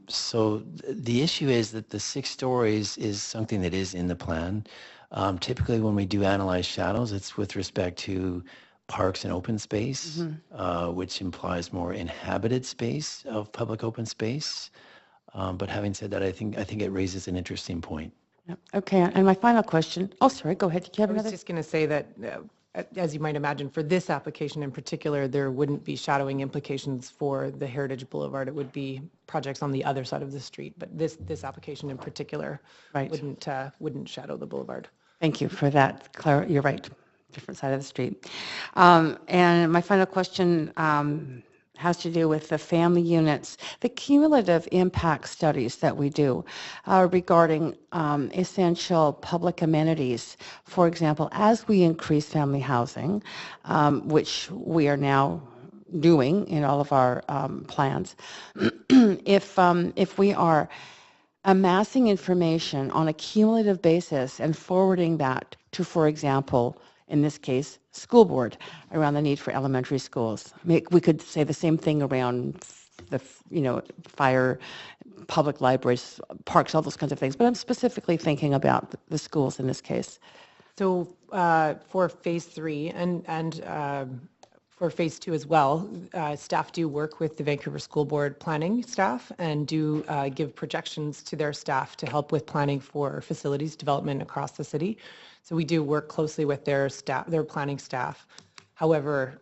So the issue is that the 6 stories is something that is in the plan. Typically when we do analyze shadows, it's with respect to parks and open space, which implies more inhabited space of public open space. But having said that, I think it raises an interesting point. Yep. Okay, and my final question. Oh, sorry, go ahead. Did you have another? I was just going to say that, as you might imagine, for this application in particular, there wouldn't be shadowing implications for the Heritage Boulevard. It would be projects on the other side of the street, but this application in particular wouldn't shadow the boulevard. Thank you for that. You're right, different side of the street. And my final question has to do with the family units. The cumulative impact studies that we do regarding essential public amenities, for example, as we increase family housing, which we are now doing in all of our plans, if we are amassing information on a cumulative basis and forwarding that to, for example, in this case, school board, around the need for elementary schools. We could say the same thing around the, fire, public libraries, parks, all those kinds of things. But I'm specifically thinking about the schools in this case. So for phase 3 and for phase 2 as well, staff do work with the Vancouver School Board planning staff and do give projections to their staff to help with planning for facilities development across the city. So we do work closely with their staff, their planning staff. However,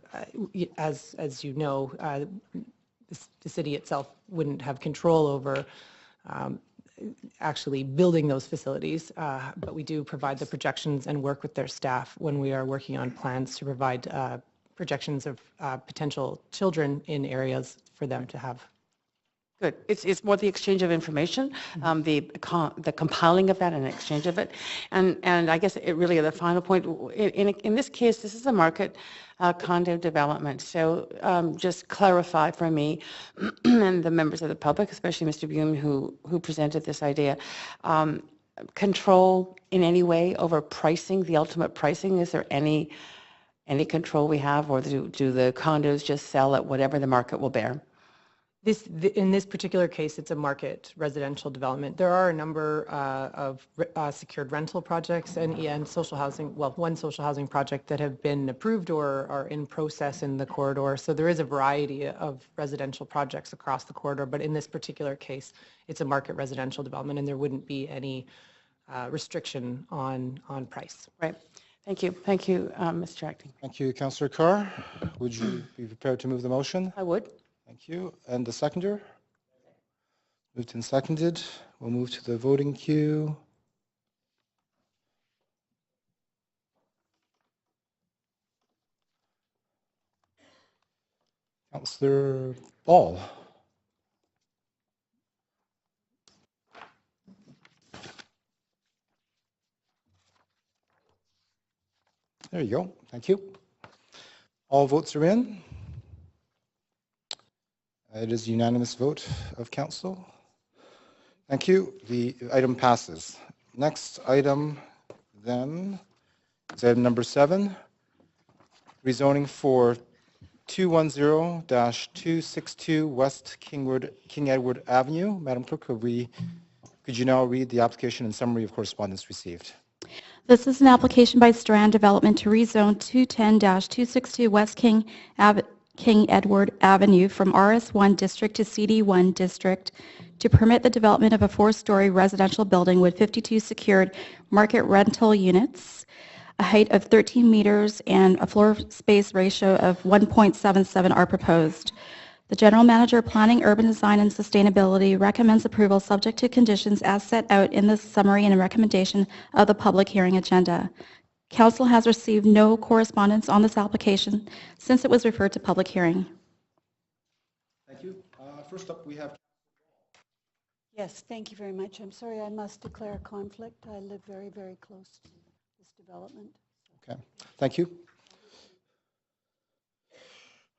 as you know, the city itself wouldn't have control over actually building those facilities, but we do provide the projections and work with their staff when we are working on plans to provide projections of potential children in areas for them to have. Good. It's more the exchange of information, the compiling of that and exchange of it. And I guess it really, the final point, in this case, this is a market condo development. So just clarify for me and the members of the public, especially Mr. Bume, who presented this idea, control in any way over pricing, the ultimate pricing? Is there any control we have, or do the condos just sell at whatever the market will bear? In this particular case, it's a market residential development. There are a number of secured rental projects and social housing, well, one social housing project that have been approved or are in process in the corridor. So there is a variety of residential projects across the corridor, but in this particular case, it's a market residential development and there wouldn't be any restriction on price. Right. Thank you. Thank you, Mr. Acting. Thank you, Councillor Carr. Would you be prepared to move the motion? I would. Thank you. And the seconder? Moved and seconded. We'll move to the voting queue. Councillor Ball. There you go. Thank you. All votes are in. It is a unanimous vote of council. Thank you. The item passes. Next item then is item number 7, rezoning for 210-262 West King Edward Avenue. Madam Clerk, could you now read the application and summary of correspondence received? This is an application by Strand Development to rezone 210-262 West King Edward Avenue from RS1 District to CD1 District to permit the development of a 4-story residential building with 52 secured market rental units, a height of 13 meters, and a floor space ratio of 1.77 are proposed. The General Manager of Planning, Urban Design and Sustainability recommends approval subject to conditions as set out in the summary and recommendation of the public hearing agenda. Council has received no correspondence on this application since it was referred to public hearing. Thank you. First up, we have... Yes, thank you very much. I'm sorry, I must declare a conflict. I live very, very close to this development. Okay, thank you.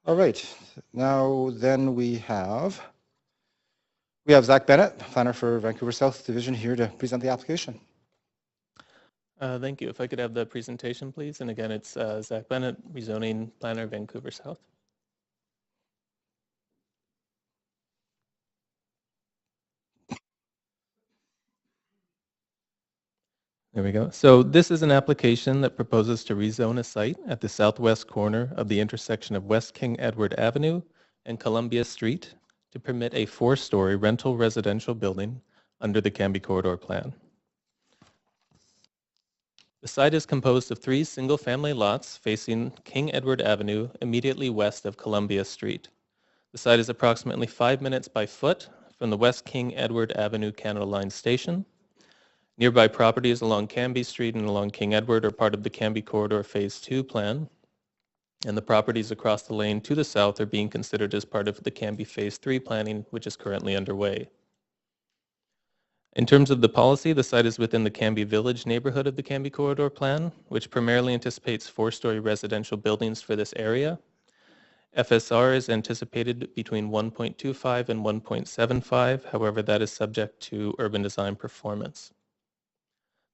All right, now then we have Zach Bennett, planner for Vancouver South Division, here to present the application. Thank you. If I could have the presentation, please. And again, it's Zach Bennett, rezoning planner, Vancouver South. There we go. So this is an application that proposes to rezone a site at the southwest corner of the intersection of West King Edward Avenue and Columbia Street to permit a 4-story rental residential building under the Cambie Corridor Plan. The site is composed of 3 single-family lots facing King Edward Avenue immediately west of Columbia Street. The site is approximately 5 minutes by foot from the West King Edward Avenue Canada Line station. Nearby properties along Cambie Street and along King Edward are part of the Cambie Corridor Phase 2 plan, and the properties across the lane to the south are being considered as part of the Cambie Phase 3 planning, which is currently underway. In terms of the policy, the site is within the Cambie Village neighborhood of the Cambie Corridor Plan, which primarily anticipates 4-story residential buildings for this area. FSR is anticipated between 1.25 and 1.75, however, that is subject to urban design performance.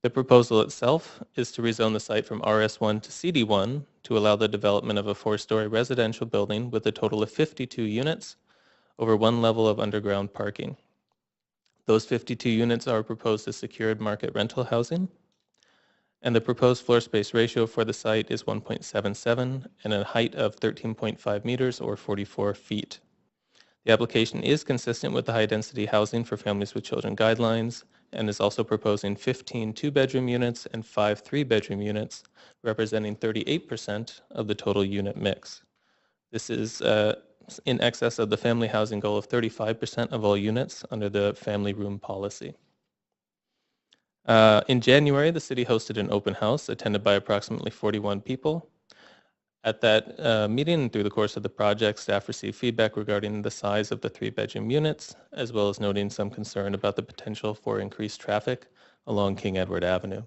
The proposal itself is to rezone the site from RS1 to CD1 to allow the development of a 4-story residential building with a total of 52 units over 1 level of underground parking. Those 52 units are proposed as secured market rental housing, and the proposed floor space ratio for the site is 1.77 and a height of 13.5 meters or 44 feet. The application is consistent with the high-density housing for families with children guidelines and is also proposing 15 2-bedroom units and 5 3-bedroom units, representing 38% of the total unit mix. This is in excess of the family housing goal of 35% of all units under the family room policy. In January, the city hosted an open house attended by approximately 41 people. At that meeting, through the course of the project, staff received feedback regarding the size of the 3-bedroom units, as well as noting some concern about the potential for increased traffic along King Edward Avenue.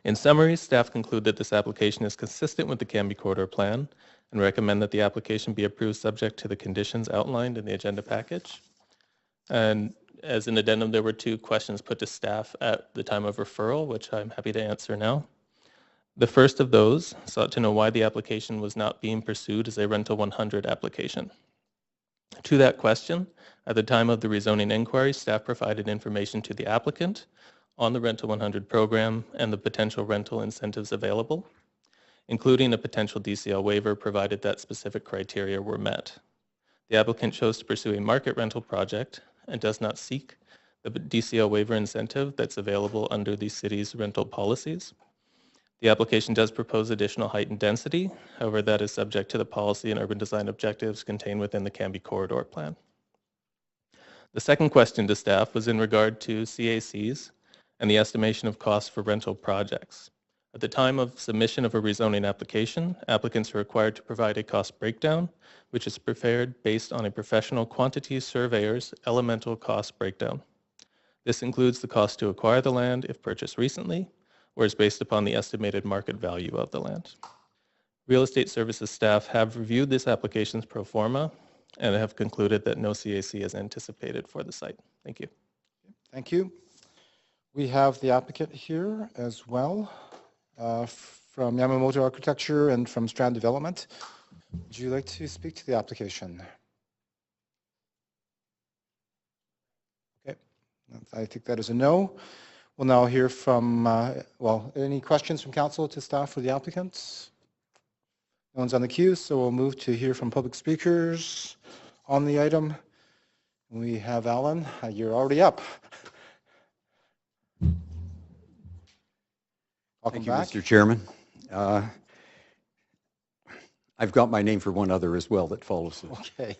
In summary, staff conclude that this application is consistent with the Cambie Corridor Plan and recommend that the application be approved subject to the conditions outlined in the agenda package. And as an addendum, there were 2 questions put to staff at the time of referral, which I'm happy to answer now. The first of those sought to know why the application was not being pursued as a Rental 100 application. To that question, at the time of the rezoning inquiry, staff provided information to the applicant on the Rental 100 program and the potential rental incentives available, including a potential DCL waiver provided that specific criteria were met. The applicant chose to pursue a market rental project and does not seek the DCL waiver incentive that's available under the city's rental policies. The application does propose additional height and density, however, that is subject to the policy and urban design objectives contained within the Cambie Corridor Plan. The second question to staff was in regard to CACs and the estimation of costs for rental projects. At the time of submission of a rezoning application, applicants are required to provide a cost breakdown, which is prepared based on a professional quantity surveyor's elemental cost breakdown. This includes the cost to acquire the land if purchased recently, or is based upon the estimated market value of the land. Real estate services staff have reviewed this application's pro forma and have concluded that no CAC is anticipated for the site. Thank you. Thank you. We have the applicant here as well from Yamamoto Architecture and from Strand Development. Would you like to speak to the application? Okay, I think that is a no. We'll now hear from, any questions from council to staff for the applicants? No one's on the queue, so we'll move to hear from public speakers on the item. We have Alan. You're already up. Welcome back. Thank you, Mr. Chairman. I've got my name for one other as well that follows it. Okay.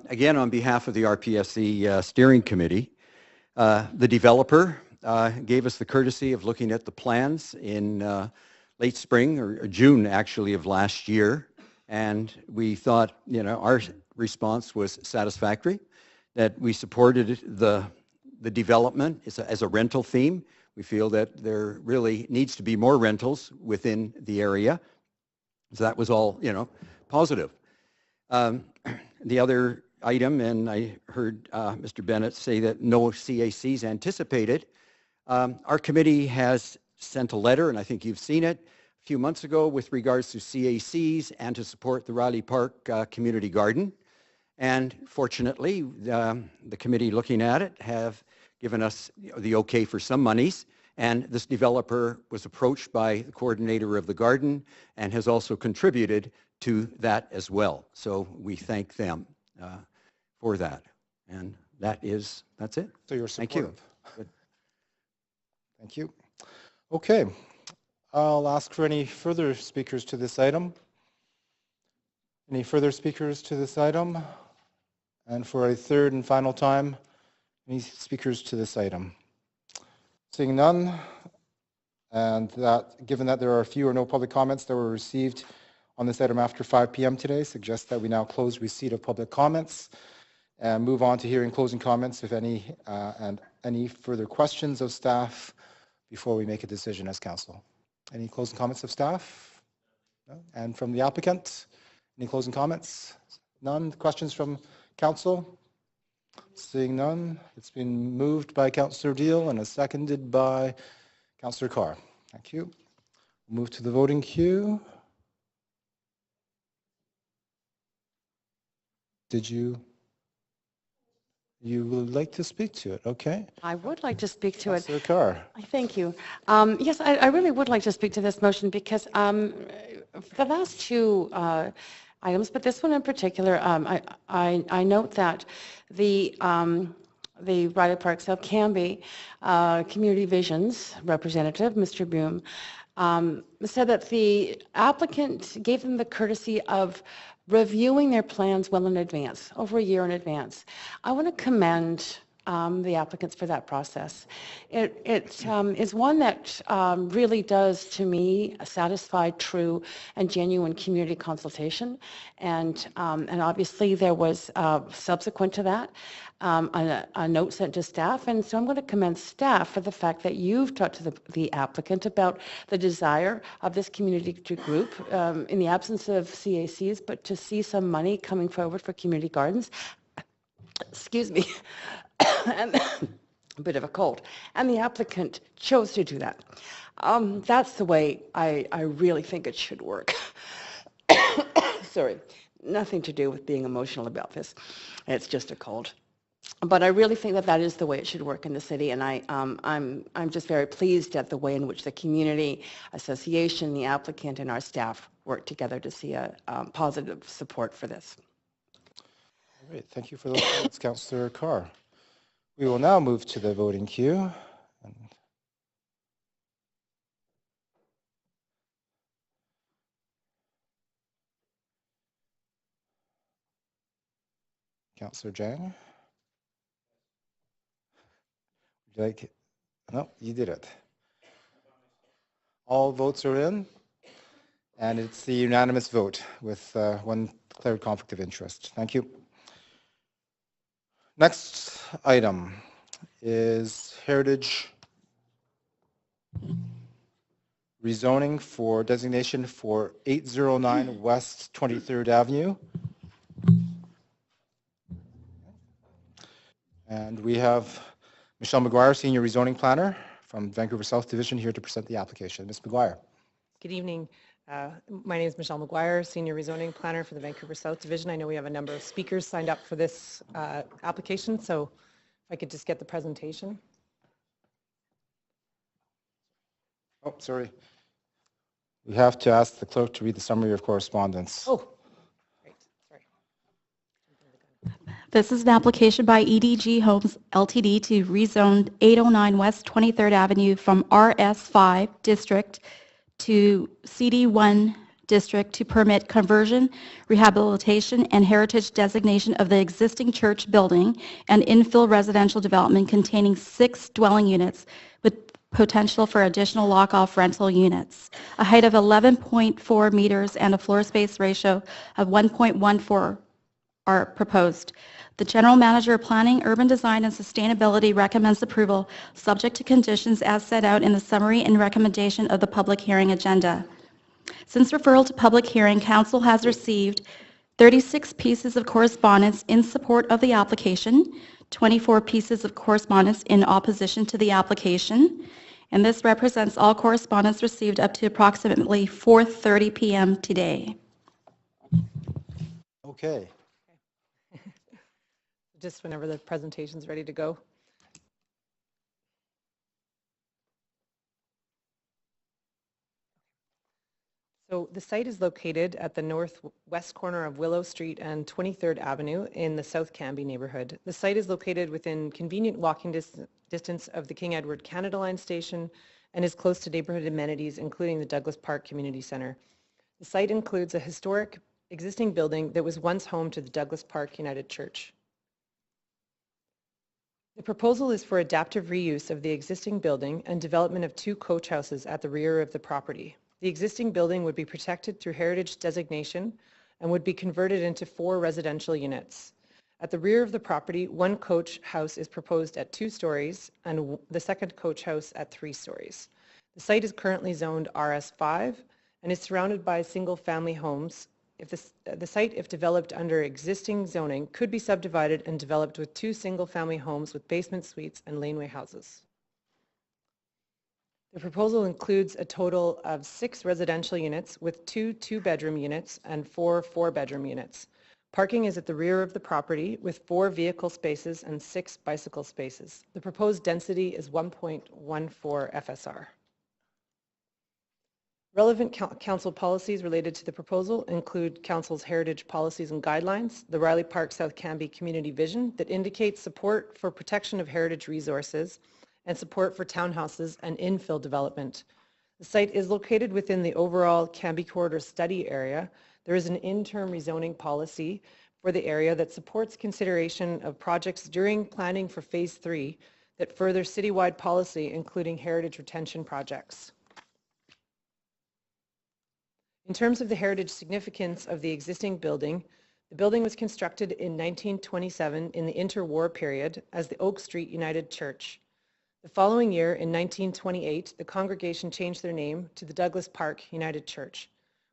Again, on behalf of the RPSC Steering Committee, the developer gave us the courtesy of looking at the plans in late spring or June actually of last year, and we thought, our response was satisfactory, that we supported the development as a rental theme. We feel that there really needs to be more rentals within the area. So that was all, positive. The other item, and I heard Mr. Bennett say that no CACs anticipated. Our committee has sent a letter, and I think you've seen it, a few months ago with regards to CACs and to support the Riley Park Community Garden. And fortunately, the committee looking at it have given us the okay for some monies. And this developer was approached by the coordinator of the garden and has also contributed to that as well. So we thank them for that. And that's it. So you're supportive. Thank you. Good. Thank you. Okay. I'll ask for any further speakers to this item. Any further speakers to this item? And for a third and final time, any speakers to this item? Seeing none, and given that there are few or no public comments that were received on this item after 5 p.m. today, suggests that we now close receipt of public comments and move on to hearing closing comments, if any, and any further questions of staff before we make a decision as council. Any closing comments of staff? No? And from the applicant, any closing comments? None. Questions from council? Seeing none, it's been moved by Councillor Deal and is seconded by Councillor Carr. Thank you. We'll move to the voting queue. Did you would like to speak to it? Okay. I would like to speak to it. Councillor Carr. Thank you. Yes, I really would like to speak to this motion because the last two items, but this one in particular, I note that the Riley Park South Cambie Community Visions representative, Mr. Boom, said that the applicant gave them the courtesy of reviewing their plans well in advance, over a year in advance. I want to commend the applicants for that process. It is one that really does, to me, satisfy true and genuine community consultation. And obviously there was, subsequent to that, a note sent to staff. And so I'm going to commend staff for the fact that you've talked to the applicant about the desire of this community group, in the absence of CACs, but to see some money coming forward for community gardens. Excuse me. And a bit of a cold, and the applicant chose to do that. That's the way I really think it should work. Sorry, nothing to do with being emotional about this. It's just a cold. But I really think that is the way it should work in the city, and I'm just very pleased at the way in which the community association, the applicant, and our staff work together to see a positive support for this. All right, thank you for those comments, Councillor Carr. We will now move to the voting queue. Councillor Jang? Would you like to? No, you did it. All votes are in, and it's the unanimous vote with one declared conflict of interest. Thank you. Next item is heritage rezoning for designation for 809 West 23rd Avenue. And we have Michelle McGuire, Senior Rezoning Planner from Vancouver South Division, here to present the application. Ms. McGuire. Good evening. My name is Michelle McGuire, Senior Rezoning Planner for the Vancouver South Division. I know we have a number of speakers signed up for this application, so if I could just get the presentation. Oh, sorry. We have to ask the clerk to read the summary of correspondence. Oh, great. Sorry. This is an application by EDG Homes Ltd. to rezone 809 West 23rd Avenue from RS5 District to CD1 District to permit conversion, rehabilitation, and heritage designation of the existing church building and infill residential development containing 6 dwelling units with potential for additional lock-off rental units, a height of 11.4 meters and a floor space ratio of 1.14 are proposed. The General Manager of Planning, Urban Design, and Sustainability recommends approval, subject to conditions as set out in the summary and recommendation of the public hearing agenda. Since referral to public hearing, Council has received 36 pieces of correspondence in support of the application, 24 pieces of correspondence in opposition to the application, and this represents all correspondence received up to approximately 4:30 p.m. today. Okay. Just whenever the presentation's ready to go. So the site is located at the northwest corner of Willow Street and 23rd Avenue in the South Cambie neighborhood. The site is located within convenient walking distance of the King Edward Canada Line station and is close to neighborhood amenities, including the Douglas Park Community Center. The site includes a historic existing building that was once home to the Douglas Park United Church. The proposal is for adaptive reuse of the existing building and development of 2 coach houses at the rear of the property. The existing building would be protected through heritage designation and would be converted into 4 residential units. At the rear of the property, 1 coach house is proposed at 2 stories and the second coach house at 3 stories. The site is currently zoned RS5 and is surrounded by single-family homes. The site, if developed under existing zoning, could be subdivided and developed with 2 single-family homes with basement suites and laneway houses. The proposal includes a total of 6 residential units with 2 2-bedroom units and 4 4-bedroom units. Parking is at the rear of the property with 4 vehicle spaces and 6 bicycle spaces. The proposed density is 1.14 FSR. Relevant council policies related to the proposal include council's heritage policies and guidelines, the Riley Park South Cambie community vision that indicates support for protection of heritage resources and support for townhouses and infill development. The site is located within the overall Cambie corridor study area. There is an interim rezoning policy for the area that supports consideration of projects during planning for phase 3 that further citywide policy, including heritage retention projects. In terms of the heritage significance of the existing building, the building was constructed in 1927 in the interwar period as the Oak Street United Church. The following year, in 1928, the congregation changed their name to the Douglas Park United Church,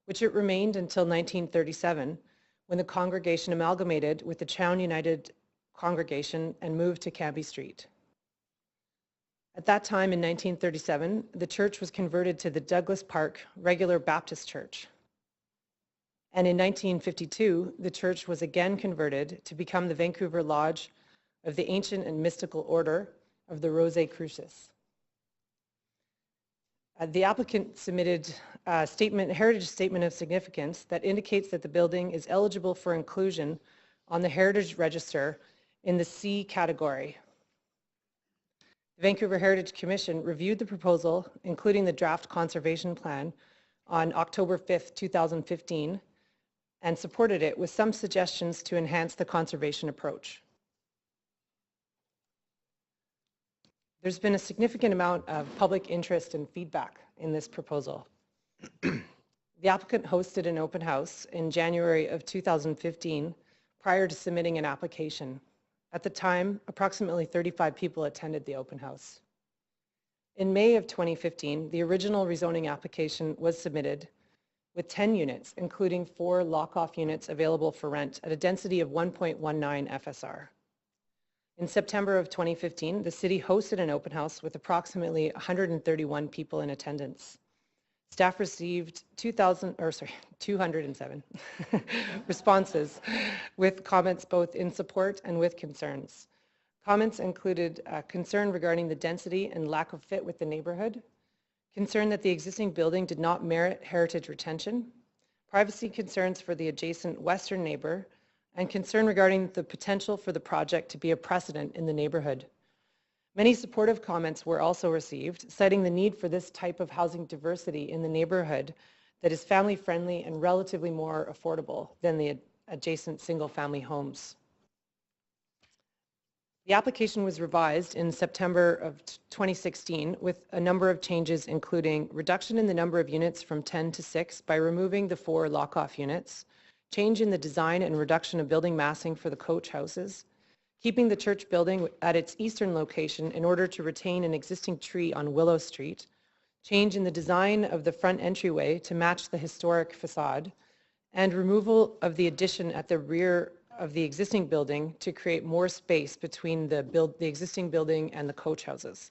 which it remained until 1937, when the congregation amalgamated with the Chown United congregation and moved to Cambie Street. At that time, in 1937, the church was converted to the Douglas Park Regular Baptist Church. And in 1952, the church was again converted to become the Vancouver Lodge of the Ancient and Mystical Order of the Rosicrucians. The applicant submitted a heritage statement of significance that indicates that the building is eligible for inclusion on the Heritage Register in the C category. The Vancouver Heritage Commission reviewed the proposal, including the draft conservation plan, on October 5th, 2015, and supported it with some suggestions to enhance the conservation approach. There's been a significant amount of public interest and feedback in this proposal. The applicant hosted an open house in January of 2015 prior to submitting an application. At the time, approximately 35 people attended the open house. In May of 2015, the original rezoning application was submitted with 10 units, including 4 lock-off units available for rent at a density of 1.19 FSR. In September of 2015, the city hosted an open house with approximately 131 people in attendance. Staff received 207 responses with comments both in support and with concerns. Comments included concern regarding the density and lack of fit with the neighborhood, concern that the existing building did not merit heritage retention, privacy concerns for the adjacent western neighbor, and concern regarding the potential for the project to be a precedent in the neighborhood. Many supportive comments were also received, citing the need for this type of housing diversity in the neighborhood that is family-friendly and relatively more affordable than the adjacent single-family homes. The application was revised in September of 2016 with a number of changes, including reduction in the number of units from 10 to 6 by removing the 4 lock-off units, change in the design and reduction of building massing for the coach houses, keeping the church building at its eastern location in order to retain an existing tree on Willow Street, change in the design of the front entryway to match the historic facade, and removal of the addition at the rear of the existing building to create more space between the existing building and the coach houses.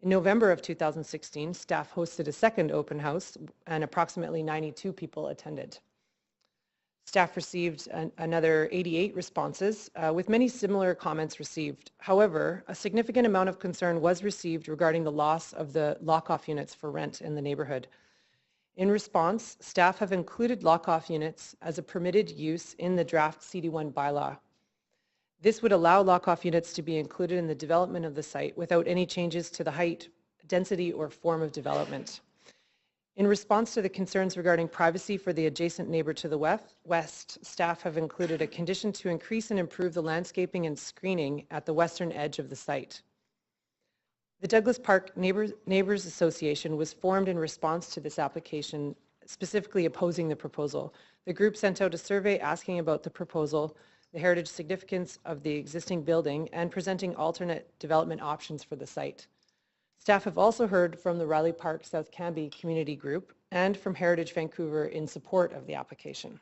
In November of 2016, staff hosted a second open house and approximately 92 people attended. Staff received another 88 responses, with many similar comments received. However, a significant amount of concern was received regarding the loss of the lock-off units for rent in the neighborhood. In response, staff have included lock-off units as a permitted use in the draft CD1 bylaw. This would allow lock-off units to be included in the development of the site without any changes to the height, density, or form of development. In response to the concerns regarding privacy for the adjacent neighbor to the west, staff have included a condition to increase and improve the landscaping and screening at the western edge of the site. The Douglas Park Neighbors Association was formed in response to this application, specifically opposing the proposal. The group sent out a survey asking about the proposal, the heritage significance of the existing building, and presenting alternate development options for the site. Staff have also heard from the Riley Park South Cambie Community Group and from Heritage Vancouver in support of the application.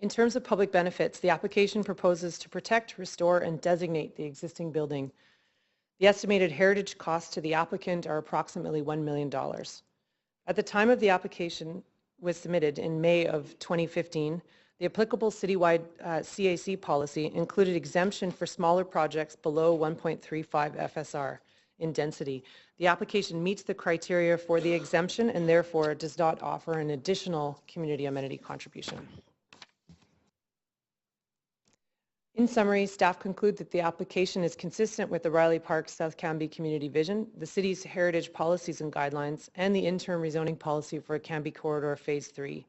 In terms of public benefits, the application proposes to protect, restore, and designate the existing building. The estimated heritage costs to the applicant are approximately $1 million. At the time of the application was submitted in May of 2015, the applicable citywide CAC policy included exemption for smaller projects below 1.35 FSR in density. The application meets the criteria for the exemption and therefore does not offer an additional community amenity contribution. In summary, staff conclude that the application is consistent with the Riley Park South Cambie Community Vision, the city's heritage policies and guidelines, and the interim rezoning policy for Cambie Corridor Phase 3.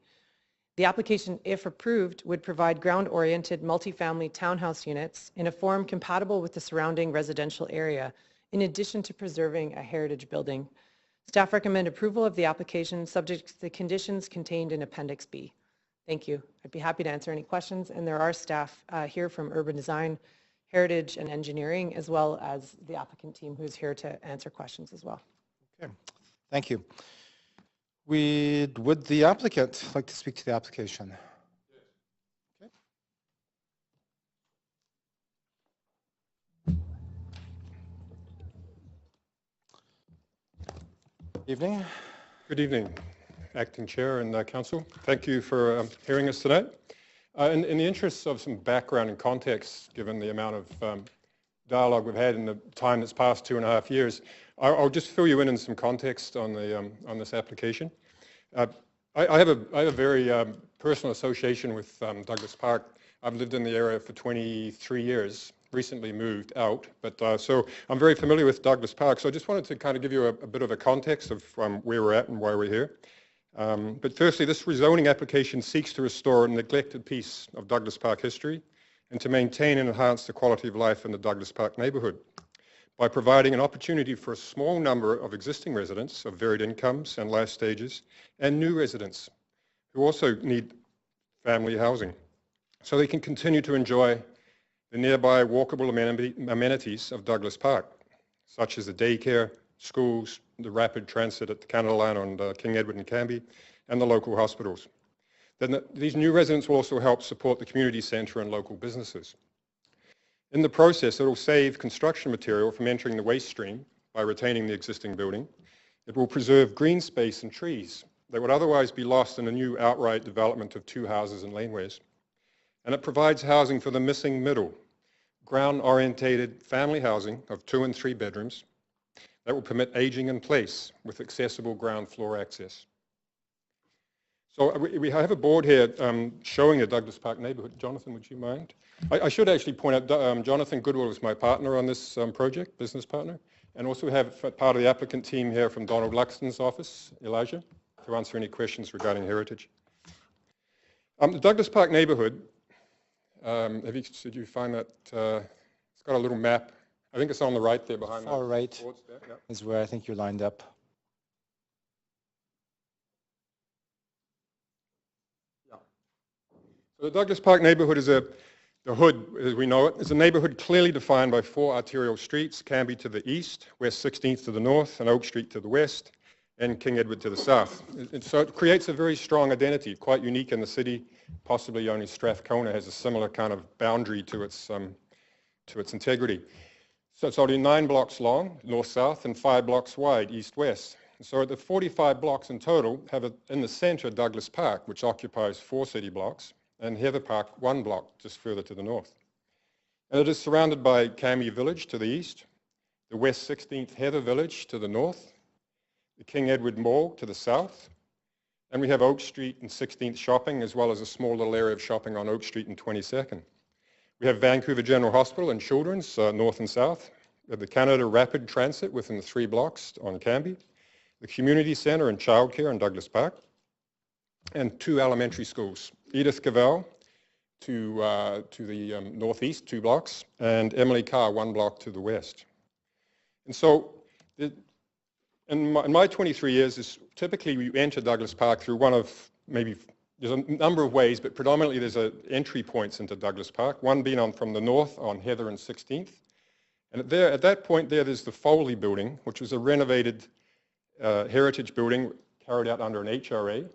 The application, if approved, would provide ground-oriented multifamily townhouse units in a form compatible with the surrounding residential area, in addition to preserving a heritage building. Staff recommend approval of the application subject to the conditions contained in Appendix B. Thank you. I'd be happy to answer any questions, and there are staff here from Urban Design, Heritage, and Engineering, as well as the applicant team who's here to answer questions as well. Okay, thank you. Would the applicant like to speak to the application? Okay. Evening. Good evening, Acting Chair and Council. Thank you for hearing us tonight. In the interests of some background and context, given the amount of dialogue we've had in the time that's passed 2.5 years, I'll just fill you in some context on this application. I have a very personal association with Douglas Park. I've lived in the area for 23 years, recently moved out, but so I'm very familiar with Douglas Park. So I just wanted to kind of give you a bit of a context of where we're at and why we're here. But firstly, this rezoning application seeks to restore a neglected piece of Douglas Park history and to maintain and enhance the quality of life in the Douglas Park neighborhood by providing an opportunity for a small number of existing residents of varied incomes and life stages and new residents who also need family housing so they can continue to enjoy the nearby walkable amenities of Douglas Park, such as the daycare, schools, the rapid transit at the Canada Line on King Edward and Cambie, and the local hospitals. Then these new residents will also help support the community centre and local businesses. In the process, it will save construction material from entering the waste stream by retaining the existing building. It will preserve green space and trees that would otherwise be lost in a new outright development of 2 houses and laneways. And it provides housing for the missing middle, ground-orientated family housing of 2 and 3 bedrooms that will permit aging in place with accessible ground floor access. So we have a board here showing the Douglas Park neighborhood. Jonathan, would you mind? I should actually point out, Jonathan Goodwill is my partner on this project, business partner, and also have part of the applicant team here from Donald Luxton's office, Elijah, to answer any questions regarding heritage. The Douglas Park neighborhood, did you find that? It's got a little map. I think it's on the right there behind that. Far right There. Yep. is where I think you're lined up. So the Douglas Park neighborhood is the hood, as we know it, is a neighborhood clearly defined by 4 arterial streets, Cambie to the east, West 16th to the north, and Oak Street to the west, and King Edward to the south. And so it creates a very strong identity, quite unique in the city. Possibly only Strathcona has a similar kind of boundary to its integrity. So it's only 9 blocks long, north-south, and 5 blocks wide, east-west. So the 45 blocks in total have in the center Douglas Park, which occupies 4 city blocks, and Heather Park 1 block just further to the north. And it is surrounded by Cambie Village to the east, the West 16th Heather Village to the north, the King Edward Mall to the south, and we have Oak Street and 16th shopping, as well as a small little area of shopping on Oak Street and 22nd. We have Vancouver General Hospital and Children's, north and south. We have the Canada Rapid Transit within the 3 blocks on Cambie, the Community Centre and Childcare in Douglas Park, and 2 elementary schools, Edith Cavell to the northeast, 2 blocks, and Emily Carr, 1 block to the west. And so in my 23 years, typically you enter Douglas Park through one of there's a number of ways, but predominantly there's entry points into Douglas Park, one being from the north on Heather and 16th. And at that point there's the Foley building, which was a renovated heritage building carried out under an HRA,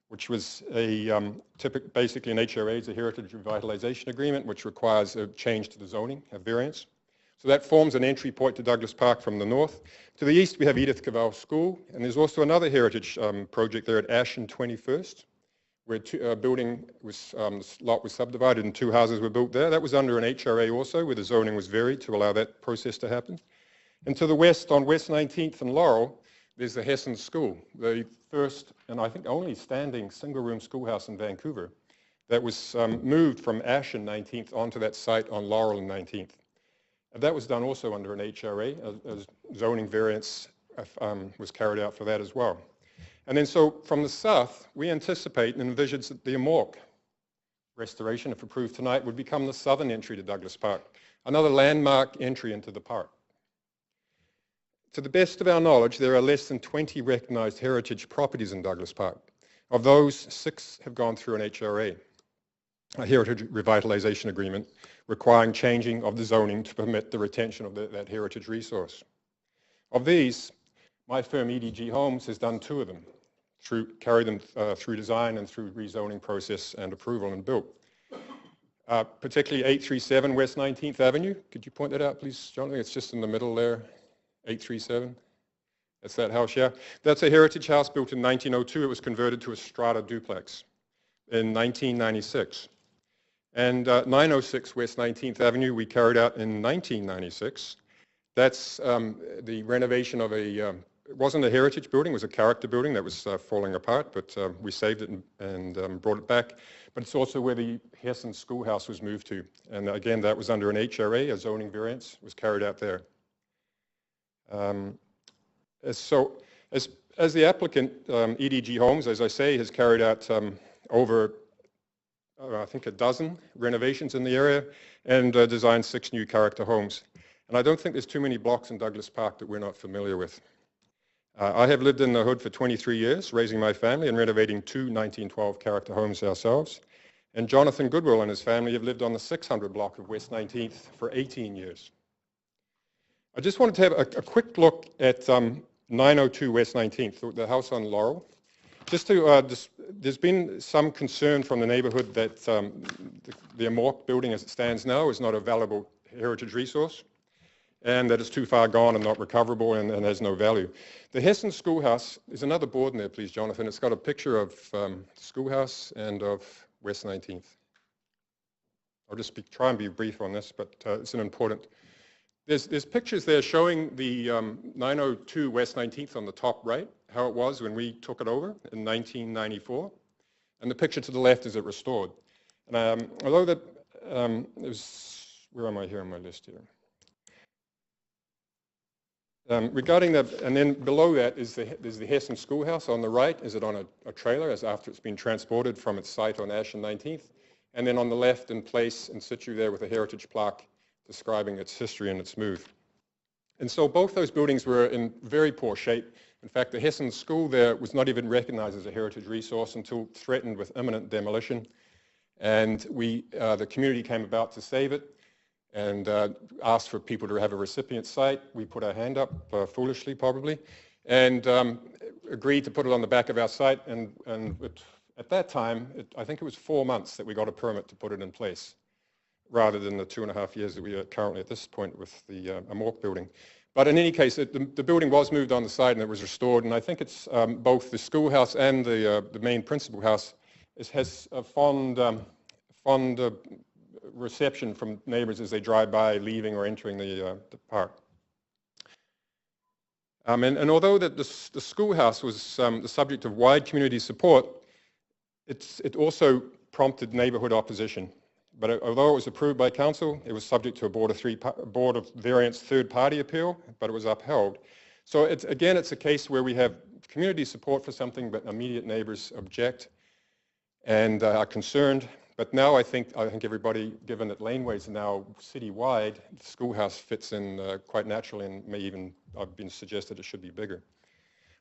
which was basically an HRA is a Heritage Revitalization Agreement, which requires a change to the zoning, a variance. So that forms an entry point to Douglas Park from the north. To the east, we have Edith Cavell School, and there's also another heritage project there at Ash and 21st, where a building was, this lot was subdivided and 2 houses were built there. That was under an HRA also, where the zoning was varied to allow that process to happen. And to the west, on West 19th and Laurel, there's the Hastings School, the first and I think only standing single-room schoolhouse in Vancouver that was moved from Ash and 19th onto that site on Laurel and 19th. And that was done also under an HRA, a zoning variance was carried out for that as well. And then so from the south, we anticipate and envisage that the Amorc restoration, if approved tonight, would become the southern entry to Douglas Park, another landmark entry into the park. To the best of our knowledge, there are less than 20 recognized heritage properties in Douglas Park. Of those, 6 have gone through an HRA, a Heritage Revitalization Agreement, requiring changing of the zoning to permit the retention of that heritage resource. Of these, my firm EDG Homes has done 2 of them, carried them through design and through rezoning process and approval and built. Particularly 837 West 19th Avenue. Could you point that out, please, John? I think it's just in the middle there. 837. That's that house, yeah. That's a heritage house built in 1902. It was converted to a strata duplex in 1996. And 906 West 19th Avenue we carried out in 1996. That's the renovation of it wasn't a heritage building, it was a character building that was falling apart, but we saved it and brought it back. But it's also where the Hastings Schoolhouse was moved to. And again, that was under an HRA, a zoning variance was carried out there. So as the applicant, EDG Homes, as I say, has carried out over, I think, a dozen renovations in the area and designed 6 new character homes. And I don't think there's too many blocks in Douglas Park that we're not familiar with. I have lived in the hood for 23 years, raising my family and renovating 2 1912 character homes ourselves. And Jonathan Goodwill and his family have lived on the 600 block of West 19th for 18 years. I just wanted to have a quick look at 902 West 19th, the house on Laurel. Just to, there's been some concern from the neighborhood that the Amorc building as it stands now is not a valuable heritage resource and that it's too far gone and not recoverable and has no value. The Hastings Schoolhouse, there's another board in there, please, Jonathan. It's got a picture of the schoolhouse and of West 19th. I'll just try and be brief on this, but it's an important. There's pictures there showing the 902 West 19th on the top right, how it was when we took it over in 1994. And the picture to the left is it restored. And although that, where am I here on my list here? Regarding that, and then below that is the Hastings Schoolhouse on the right. Is it on a trailer as after it's been transported from its site on Ash and 19th? And then on the left in place in situ there with a heritage plaque describing its history and its move. And so both those buildings were in very poor shape. In fact, the Hastings School there was not even recognized as a heritage resource until threatened with imminent demolition. And the community came about to save it and asked for people to have a recipient site. We put our hand up, foolishly probably, and agreed to put it on the back of our site. And at that time, I think it was 4 months that we got a permit to put it in place, rather than the 2.5 years that we are currently at this point with the Amorc building. But in any case, the building was moved on the side and it was restored. And I think it's both the schoolhouse and the main principal house has a fond reception from neighbors as they drive by, leaving or entering the park. And although the schoolhouse was the subject of wide community support, it also prompted neighborhood opposition. But although it was approved by council, it was subject to a Board of Variance third-party appeal, but it was upheld. So again, it's a case where we have community support for something, but immediate neighbors object and are concerned. But now I think everybody, given that laneways are now city-wide, the schoolhouse fits in quite naturally, and may even, I've been suggested it should be bigger.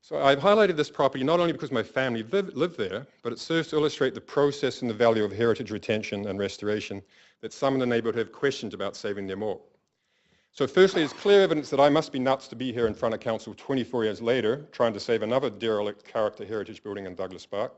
So I've highlighted this property not only because my family live there, but it serves to illustrate the process and the value of heritage retention and restoration that some in the neighborhood have questioned about saving their Amorc. So firstly, it's clear evidence that I must be nuts to be here in front of council 24 years later, trying to save another derelict character heritage building in Douglas Park.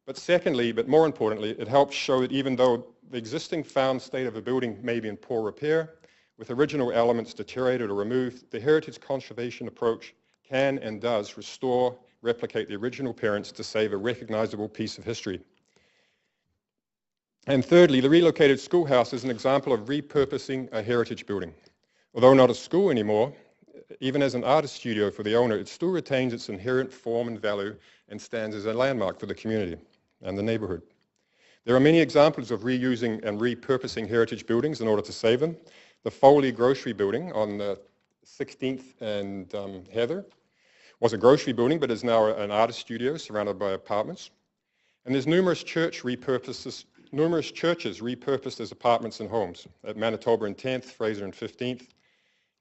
But secondly, but more importantly, it helps show that even though the existing found state of a building may be in poor repair, with original elements deteriorated or removed, the heritage conservation approach can and does restore, replicate the original appearance to save a recognizable piece of history. And thirdly, the relocated schoolhouse is an example of repurposing a heritage building. Although not a school anymore, even as an artist studio for the owner, it still retains its inherent form and value and stands as a landmark for the community and the neighborhood. There are many examples of reusing and repurposing heritage buildings in order to save them. The Foley Grocery Building on 16th and Heather was a grocery building, but is now an artist studio surrounded by apartments. And there's numerous churches repurposed as apartments and homes at Manitoba and 10th, Fraser and 15th.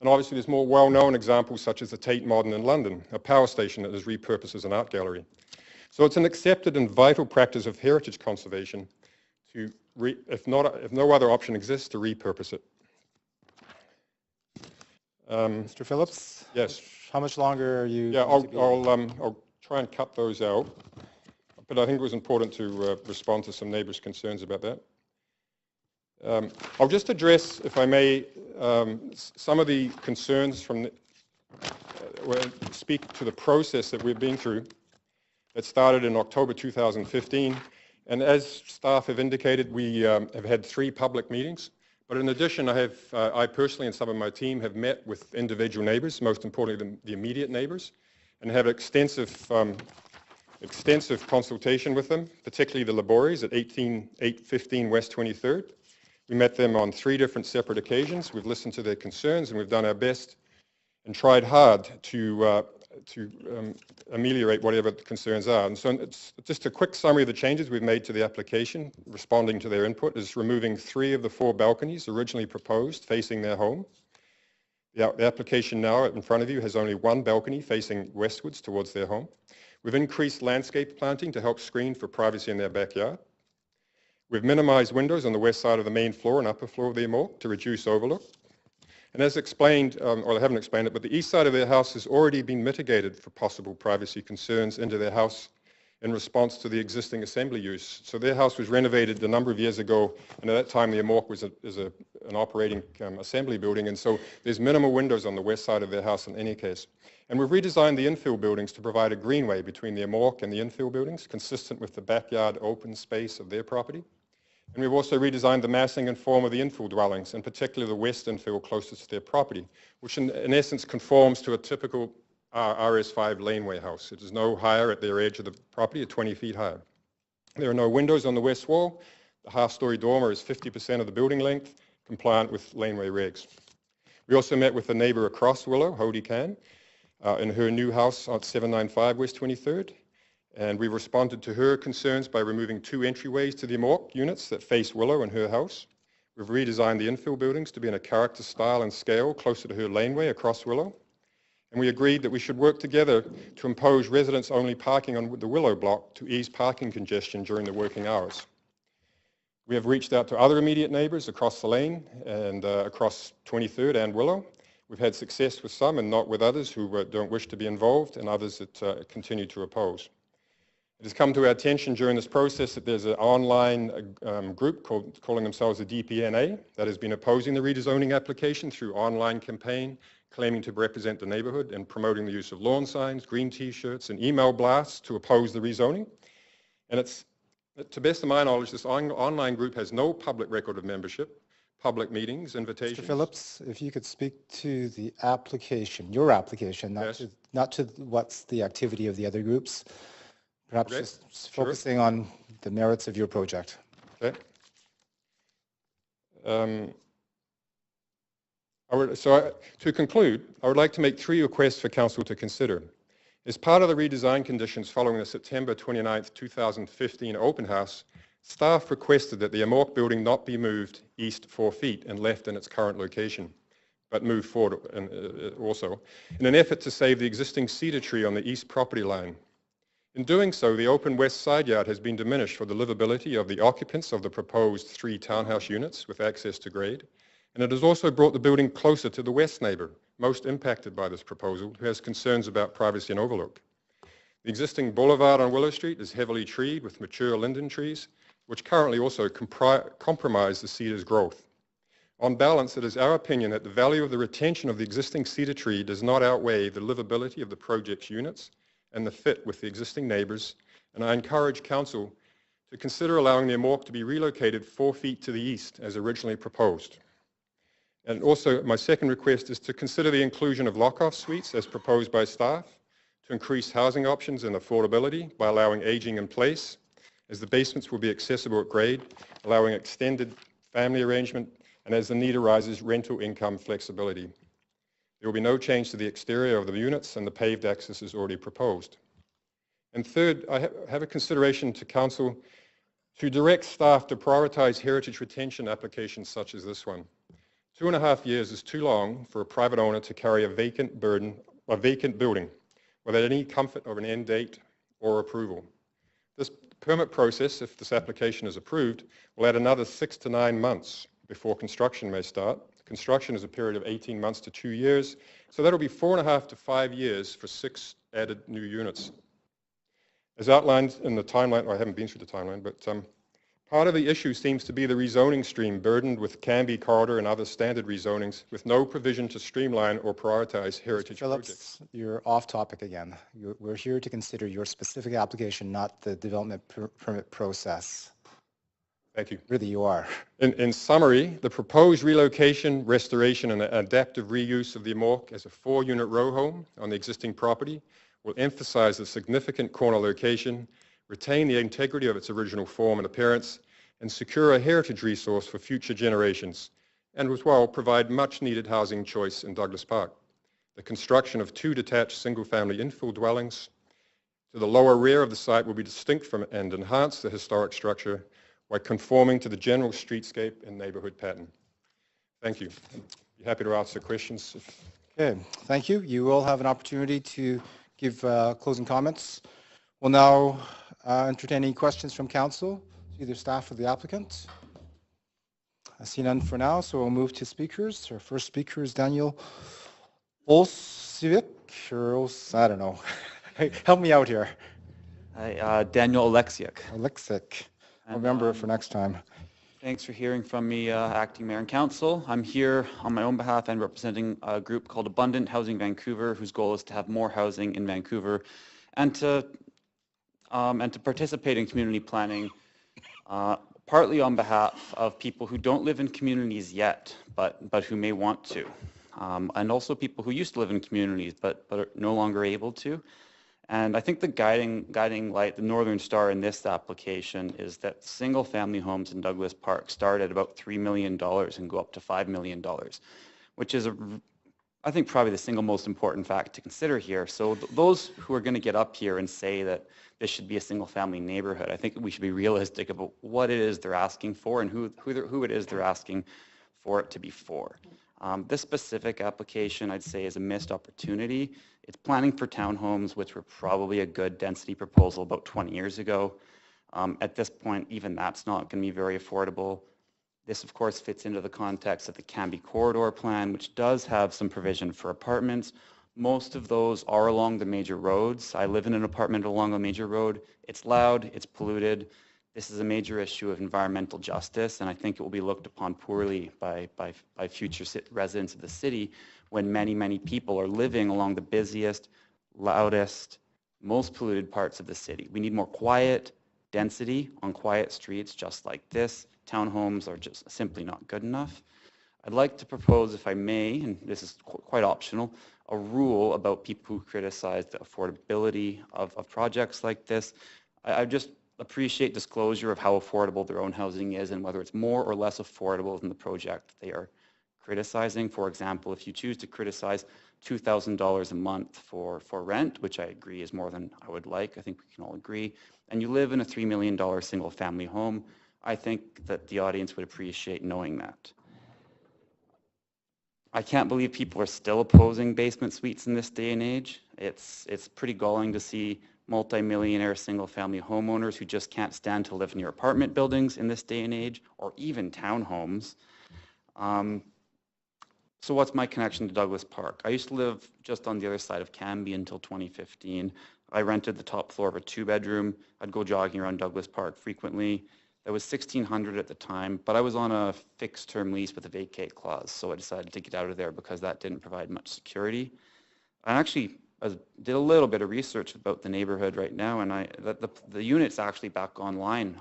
And obviously there's more well-known examples such as the Tate Modern in London, a power station that is repurposed as an art gallery. So it's an accepted and vital practice of heritage conservation to, if no other option exists, to repurpose it. Mr. Phillips? Yes. How much longer are you? Yeah, I'll try and cut those out, but I think it was important to respond to some neighbors' concerns about that. I'll just address, if I may, some of the concerns from, speak to the process that we've been through. It started in October 2015, and as staff have indicated, we have had 3 public meetings. But in addition, I personally and some of my team have met with individual neighbors, most importantly the immediate neighbors, and have extensive consultation with them, particularly the Labories at 815 West 23rd. We met them on 3 different separate occasions. We've listened to their concerns, and we've done our best and tried hard to ameliorate whatever the concerns are. And so it's just a quick summary of the changes we've made to the application, responding to their input, is removing 3 of the 4 balconies originally proposed facing their home. The application now in front of you has only 1 balcony facing westwards towards their home. We've increased landscape planting to help screen for privacy in their backyard. We've minimized windows on the west side of the main floor and upper floor of the Amorc to reduce overlook. And as explained, or I haven't explained it, but the east side of their house has already been mitigated for possible privacy concerns into their house in response to the existing assembly use. So their house was renovated a number of years ago, and at that time the Amorc was an operating assembly building, and so there's minimal windows on the west side of their house in any case. And we've redesigned the infill buildings to provide a greenway between the Amorc and the infill buildings, consistent with the backyard open space of their property. And we've also redesigned the massing and form of the infill dwellings, in particular the west infill closest to their property, which in essence conforms to a typical RS5 laneway house. It is no higher at their edge of the property, at 20 feet higher. There are no windows on the west wall. The half-story dormer is 50% of the building length, compliant with laneway regs. We also met with the neighbor across Willow, Hody Khan, in her new house on 795 West 23rd. And we responded to her concerns by removing 2 entryways to the Amorc units that face Willow and her house. We've redesigned the infill buildings to be in a character style and scale closer to her laneway across Willow. And we agreed that we should work together to impose residents-only parking on the Willow block to ease parking congestion during the working hours. We have reached out to other immediate neighbours across the lane and across 23rd and Willow. We've had success with some and not with others who don't wish to be involved, and others that continue to oppose. It has come to our attention during this process that there's an online group calling themselves the DPNA that has been opposing the redesigning application through online campaign, claiming to represent the neighbourhood and promoting the use of lawn signs, green t-shirts and email blasts to oppose the rezoning. And it's, to best of my knowledge, this online group has no public record of membership, public meetings, invitations. Mr. Phillips, if you could speak to the application, your application, not to what's the activity of the other groups. Perhaps just focusing on the merits of your project. Okay. To conclude, I would like to make 3 requests for Council to consider. As part of the redesign conditions following the September 29th, 2015 open house, staff requested that the Amorc building not be moved east 4 feet and left in its current location, but moved forward also, in an effort to save the existing cedar tree on the east property line. In doing so, the open west side yard has been diminished for the livability of the occupants of the proposed 3 townhouse units with access to grade, and it has also brought the building closer to the west neighbour, most impacted by this proposal, who has concerns about privacy and overlook. The existing boulevard on Willow Street is heavily treed with mature linden trees, which currently also compromise the cedar's growth. On balance, it is our opinion that the value of the retention of the existing cedar tree does not outweigh the livability of the project's units and the fit with the existing neighbours, and I encourage Council to consider allowing the Amorc to be relocated 4 feet to the east as originally proposed. And also, my second request is to consider the inclusion of lock-off suites as proposed by staff to increase housing options and affordability by allowing aging in place, as the basements will be accessible at grade, allowing extended family arrangement, and as the need arises, rental income flexibility. There will be no change to the exterior of the units, and the paved access is already proposed. And third, I have a consideration to Council to direct staff to prioritise heritage retention applications such as this one. 2.5 years is too long for a private owner to carry a vacant building without any comfort of an end date or approval. This permit process, if this application is approved, will add another 6 to 9 months before construction may start. Construction is a period of 18 months to 2 years, so that'll be 4.5 to 5 years for 6 added new units. As outlined in the timeline, I haven't been through the timeline, but part of the issue seems to be the rezoning stream burdened with Cambie corridor and other standard rezonings with no provision to streamline or prioritize heritage projects. You're off topic again. We're here to consider your specific application, not the development permit process. Thank you. Really, you are. In summary, the proposed relocation, restoration, and adaptive reuse of the Amorc as a 4-unit row home on the existing property will emphasize the significant corner location, retain the integrity of its original form and appearance, and secure a heritage resource for future generations, and as well provide much-needed housing choice in Douglas Park. The construction of 2 detached single-family infill dwellings to the lower rear of the site will be distinct from and enhance the historic structure while conforming to the general streetscape and neighbourhood pattern. Thank you. I'd be happy to answer questions. Okay, thank you. You will have an opportunity to give closing comments. We'll now entertain any questions from Council, either staff or the applicant. I see none for now, so we'll move to speakers. Our first speaker is Daniel Olsiewicz, or I don't know. Help me out here. Hi, Daniel Oleksiak. I'll remember it for next time. Thanks for hearing from me, Acting Mayor and Council. I'm here on my own behalf and representing a group called Abundant Housing Vancouver, whose goal is to have more housing in Vancouver and to participate in community planning, partly on behalf of people who don't live in communities yet, but who may want to, and also people who used to live in communities but are no longer able to. And I think the guiding light, the Northern Star in this application is that single-family homes in Douglas Park start at about $3 million and go up to $5 million, which is, I think, probably the single most important fact to consider here. So those who are going to get up here and say that this should be a single-family neighborhood, I think we should be realistic about what it is they're asking for and who it is they're asking for it to be for. This specific application, I'd say, is a missed opportunity. It's planning for townhomes, which were probably a good density proposal about 20 years ago. At this point, even that's not going to be very affordable. This, of course, fits into the context of the Cambie corridor plan, which does have some provision for apartments. Most of those are along the major roads. I live in an apartment along a major road. It's loud, it's polluted. This is a major issue of environmental justice, and I think it will be looked upon poorly by future residents of the city when many, many people are living along the busiest, loudest, most polluted parts of the city. We need more quiet density on quiet streets just like this. Townhomes are just simply not good enough. I'd like to propose, if I may, and this is quite optional, a rule about people who criticize the affordability of projects like this. I just appreciate disclosure of how affordable their own housing is and whether it's more or less affordable than the project they are criticizing. For example, if you choose to criticize $2,000 a month for rent, which I agree is more than I would like, I think we can all agree, and you live in a $3 million single family home, I think that the audience would appreciate knowing that. I can't believe people are still opposing basement suites in this day and age. It's pretty galling to see multi-millionaire single-family homeowners who just can't stand to live near apartment buildings in this day and age, or even townhomes. So what's my connection to Douglas Park? I used to live just on the other side of Cambie until 2015. I rented the top floor of a 2-bedroom. I'd go jogging around Douglas Park frequently. It was $1,600 at the time, but I was on a fixed term lease with a vacate clause, so I decided to get out of there because that didn't provide much security. I actually did a little bit of research about the neighborhood right now, and the unit's actually back online.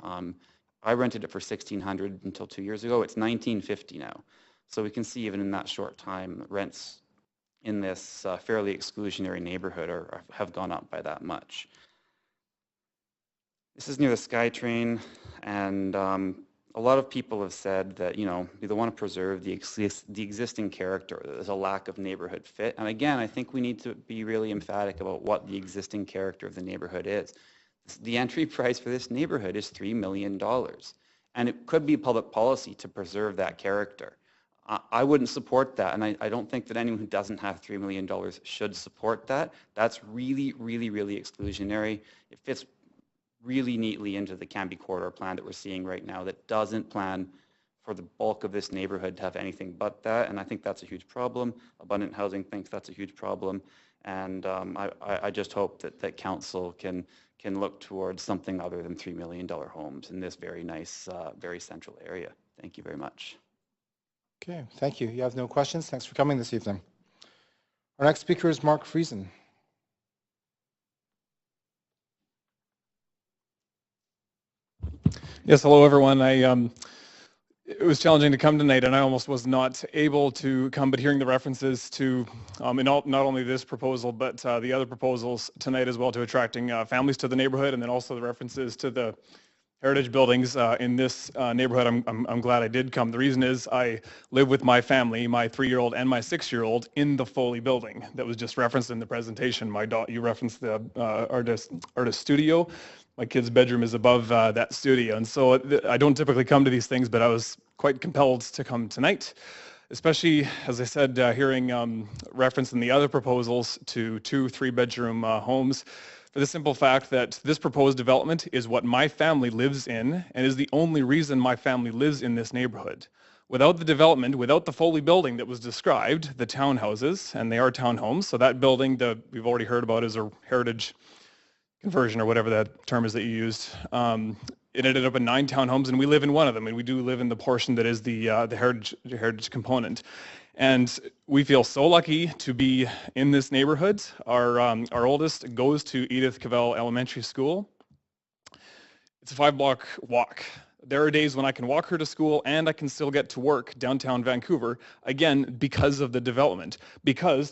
I rented it for $1,600 until 2 years ago. It's $1,950 now. So we can see even in that short time, rents in this fairly exclusionary neighborhood have gone up by that much. This is near the SkyTrain, and a lot of people have said that, you know, they want to preserve the existing character. There's a lack of neighborhood fit. And again, I think we need to be really emphatic about what the existing character of the neighborhood is. The entry price for this neighborhood is $3 million. And it could be public policy to preserve that character. I wouldn't support that, and I don't think that anyone who doesn't have $3 million should support that. That's really, really, really exclusionary. It fits really neatly into the Cambie corridor plan that we're seeing right now that doesn't plan for the bulk of this neighborhood to have anything but that, and I think that's a huge problem. Abundant Housing thinks that's a huge problem, and I just hope that council can look towards something other than $3 million homes in this very nice, very central area. Thank you very much. Okay, thank you. You have no questions. Thanks for coming this evening. Our next speaker is Mark Friesen. Yes, hello everyone. It was challenging to come tonight, and I almost was not able to come, but hearing the references to not only this proposal, but the other proposals tonight as well, to attracting families to the neighborhood, and then also the references to the heritage buildings in this neighborhood, I'm glad I did come. The reason is I live with my family, my 3-year-old and my 6-year-old, in the Foley building that was just referenced in the presentation. You referenced the artist studio. My kid's bedroom is above that studio, and so I don't typically come to these things, but I was quite compelled to come tonight, especially, as I said, hearing reference in the other proposals to 2 3-bedroom homes, for the simple fact that this proposed development is what my family lives in and is the only reason my family lives in this neighborhood. Without the development, without the Foley building that was described, the townhouses, and they are townhomes, so that building that we've already heard about is a heritage conversion or whatever that term is that you used. It ended up in 9 townhomes, and we live in one of them, and we do live in the portion that is the heritage component. And we feel so lucky to be in this neighborhood. Our oldest goes to Edith Cavell Elementary School. It's a 5-block walk. There are days when I can walk her to school and I can still get to work downtown Vancouver, again, because of the development. Because,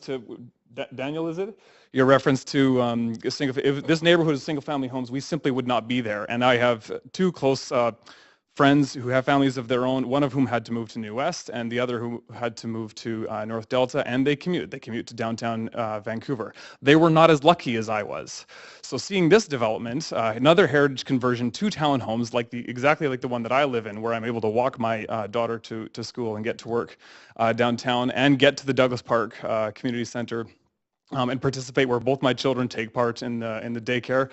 Daniel, is it? Your reference to if this neighborhood is single-family homes, we simply would not be there. And I have 2 close friends who have families of their own, one of whom had to move to New West and the other who had to move to North Delta, and they commute to downtown Vancouver. They were not as lucky as I was. So seeing this development, another heritage conversion, 2 townhomes, exactly like the one that I live in, where I'm able to walk my daughter to school and get to work downtown and get to the Douglas Park Community Center and participate where both my children take part in the daycare.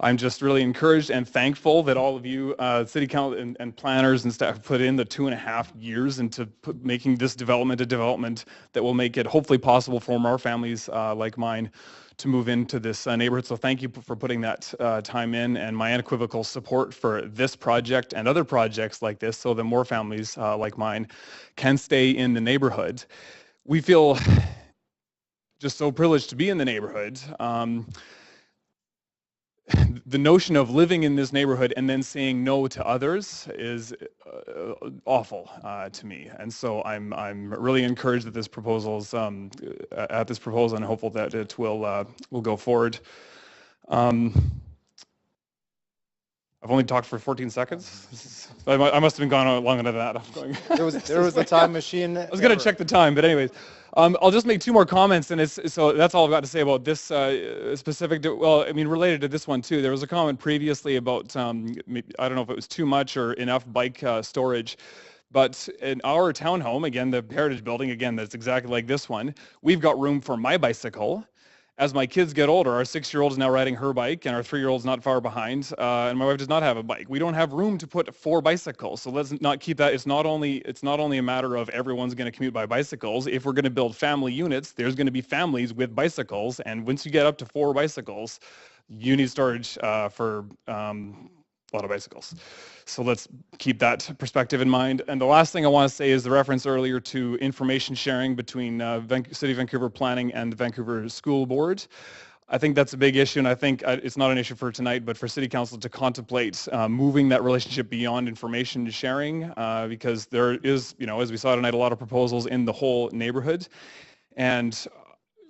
I'm just really encouraged and thankful that all of you, city council and planners and staff, put in the 2.5 years into making this development a development that will make it hopefully possible for more families like mine to move into this neighborhood. So thank you for putting that time in, and my unequivocal support for this project and other projects like this so that more families like mine can stay in the neighborhood. We feel just so privileged to be in the neighborhood. The notion of living in this neighborhood and then saying no to others is awful to me, and so I'm really encouraged that this proposal's at this proposal, and hopeful that it will go forward. I've only talked for 14 seconds. I must have been gone on longer than that. There was a time machine. I was going to check the time, but anyways, I'll just make 2 more comments, and so that's all I've got to say about this specific. Well, I mean, related to this one too. There was a comment previously about I don't know if it was too much or enough bike storage. But in our townhome, again, the Heritage Building, again, that's exactly like this one. We've got room for my bicycle. As my kids get older, our 6-year-old is now riding her bike, and our 3-year-old's not far behind, and my wife does not have a bike. We don't have room to put 4 bicycles, so let's not keep that. It's not only a matter of everyone's going to commute by bicycles. If we're going to build family units, there's going to be families with bicycles, and once you get up to 4 bicycles, you need storage for a lot of bicycles. So let's keep that perspective in mind. And the last thing I want to say is the reference earlier to information sharing between City of Vancouver Planning and the Vancouver School Board. I think that's a big issue, and I think it's not an issue for tonight, but for City Council to contemplate moving that relationship beyond information sharing, because there is, as we saw tonight, a lot of proposals in the whole neighborhood. And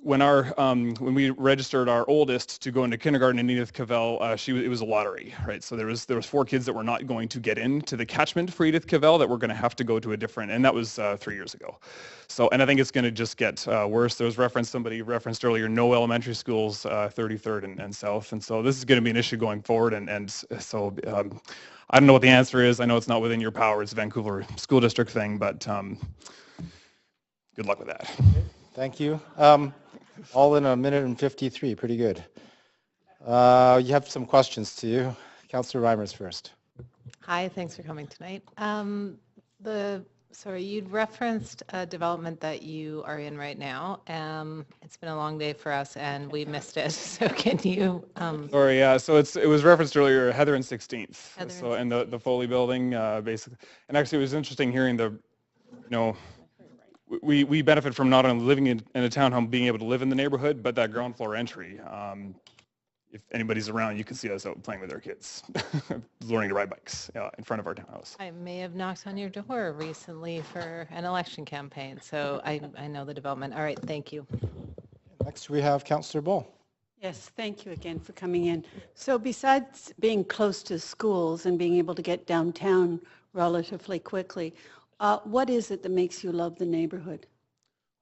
when we registered our oldest to go into kindergarten in Edith Cavell, it was a lottery, right? So there was 4 kids that were not going to get into the catchment for Edith Cavell, that were going to have to go to a different, and that was 3 years ago. So, and I think it's going to just get worse. There was somebody referenced earlier, no elementary schools, 33rd and South, and so this is going to be an issue going forward, and so I don't know what the answer is. I know it's not within your power. It's a Vancouver School District thing, but good luck with that. Thank you. All in 1:53, pretty good. You have some questions to you. Councillor Reimers first. Hi, thanks for coming tonight. Sorry, you'd referenced a development that you are in right now. It's been a long day for us and we missed it. So can you? Sorry, yeah. So it was referenced earlier, Heather and 16th. And the Foley building, basically. And actually, it was interesting hearing we benefit from not only living in a townhome, being able to live in the neighborhood, but that ground floor entry. If anybody's around, you can see us out playing with our kids, learning to ride bikes in front of our townhouse. I may have knocked on your door recently for an election campaign, so I know the development. All right, thank you. Next, we have Councillor Bull. Yes, thank you again for coming in. So besides being close to schools and being able to get downtown relatively quickly, what is it that makes you love the neighborhood?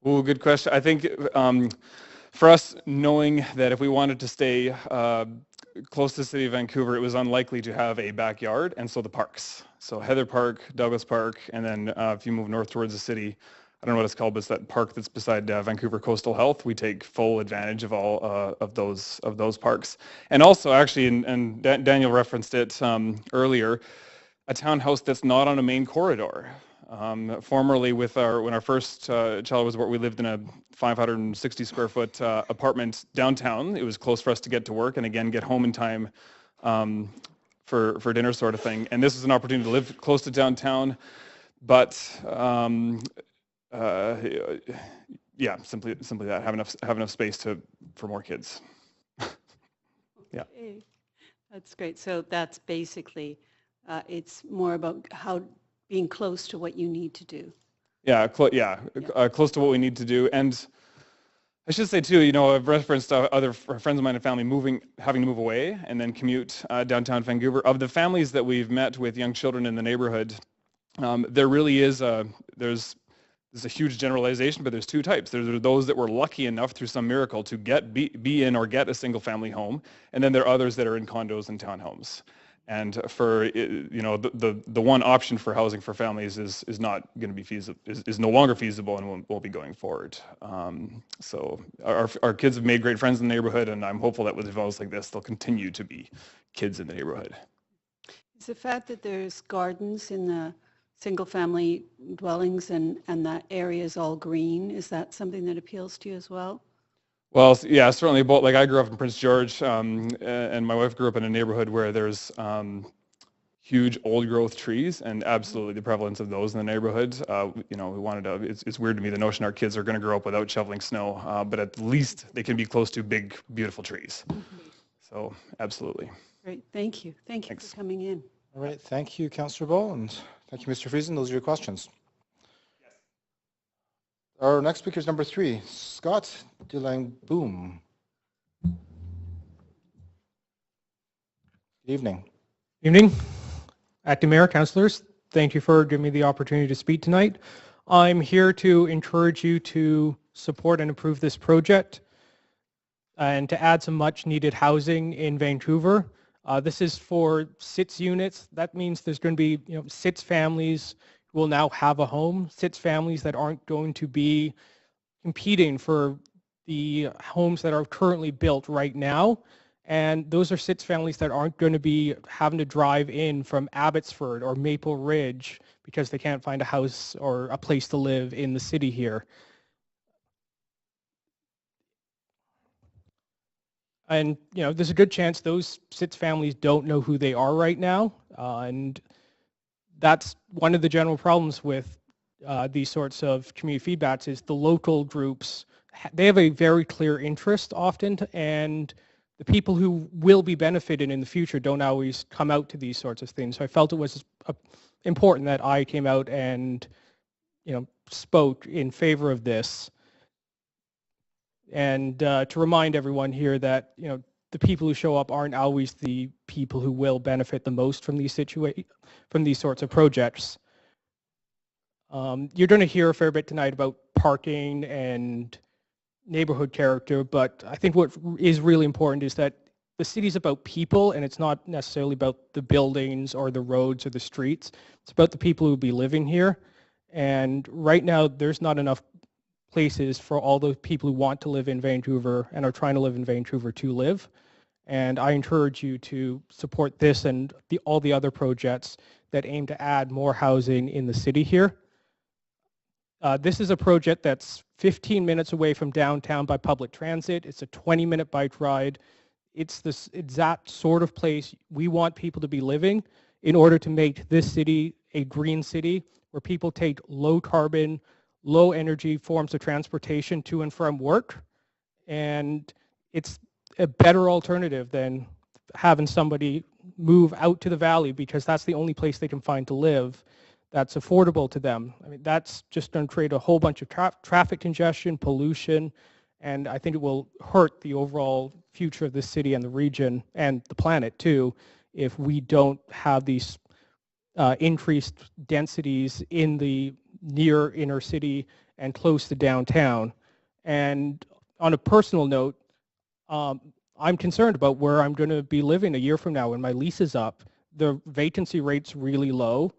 Oh, good question. I think for us, knowing that if we wanted to stay close to the City of Vancouver, it was unlikely to have a backyard, and so the parks. So Heather Park, Douglas Park, and then if you move north towards the city, I don't know what it's called, but it's that park that's beside Vancouver Coastal Health. We take full advantage of all of those parks. And also, actually, and Daniel referenced it earlier, a townhouse that's not on a main corridor. Formerly, when our first child was born, we lived in a 560 square foot apartment downtown. It was close for us to get to work and again get home in time for dinner, sort of thing. And this is an opportunity to live close to downtown, but yeah, simply that, have enough space for more kids. Yeah. Okay. That's great. So that's basically it's more about being close to what you need to do. Yeah, close to what we need to do. And I should say too, I've referenced other friends of mine and family having to move away and then commute downtown Vancouver. Of the families that we've met with young children in the neighborhood, there really is there's a huge generalization, but there's 2 types. There's those that were lucky enough through some miracle to be in or get a single family home, and then there are others that are in condos and townhomes. And for, you know, the one option for housing for families is not going to be feasible, is no longer feasible and won't be going forward. So our kids have made great friends in the neighborhood, and I'm hopeful that with developments like this, they'll continue to be kids in the neighborhood. Is the fact that there's gardens in the single-family dwellings and that area is all green, is that something that appeals to you as well? Well, yeah, certainly. Both, like I grew up in Prince George, and my wife grew up in a neighborhood where there's huge old growth trees, and absolutely the prevalence of those in the neighborhood. You know, we wanted to. It's weird to me the notion our kids are going to grow up without shoveling snow, but at least they can be close to big, beautiful trees. So, absolutely. Great, thank you. Thank you for coming in. All right, thank you, Councillor Ball, and thank you, Mr. Friesen. Those are your questions. Our next speaker is number 3, Scott DeLangboom. Good evening. Evening. Acting Mayor, Councillors, thank you for giving me the opportunity to speak tonight. I'm here to encourage you to support and approve this project and to add some much needed housing in Vancouver. This is for SITS units. That means there's going to be, you know, SITS families who will now have a home, SITS families that aren't going to be competing for the homes that are currently built right now. And those are SITS families that aren't going to be having to drive in from Abbotsford or Maple Ridge because they can't find a house or a place to live in the city here. And, you know, there's a good chance those SITS families don't know who they are right now. And that's one of the general problems with these sorts of community feedbacks is the local groups, they have a very clear interest often, and the people who will be benefited in the future don't always come out to these sorts of things. So I felt it was important that I came out and, you know, spoke in favor of this. And to remind everyone here that, you know, the people who show up aren't always the people who will benefit the most from these sorts of projects. You're going to hear a fair bit tonight about parking and neighborhood character, but I think what is really important is that the city's about people, and it's not necessarily about the buildings or the roads or the streets. It's about the people who will be living here. And right now, there's not enough places for all those people who want to live in Vancouver and are trying to live in Vancouver to live. And I encourage you to support this and all the other projects that aim to add more housing in the city here. This is a project that's 15 minutes away from downtown by public transit. It's a 20-minute bike ride. It's this exact sort of place we want people to be living in order to make this city a green city where people take low carbon, low energy forms of transportation to and from work. And it's a better alternative than having somebody move out to the valley because that's the only place they can find to live that's affordable to them. I mean, that's just going to create a whole bunch of traffic congestion, pollution, and I think it will hurt the overall future of this city and the region and the planet too if we don't have these increased densities in the near inner city and close to downtown. And on a personal note, I'm concerned about where I'm going to be living a year from now when my lease is up. The vacancy rate's really low.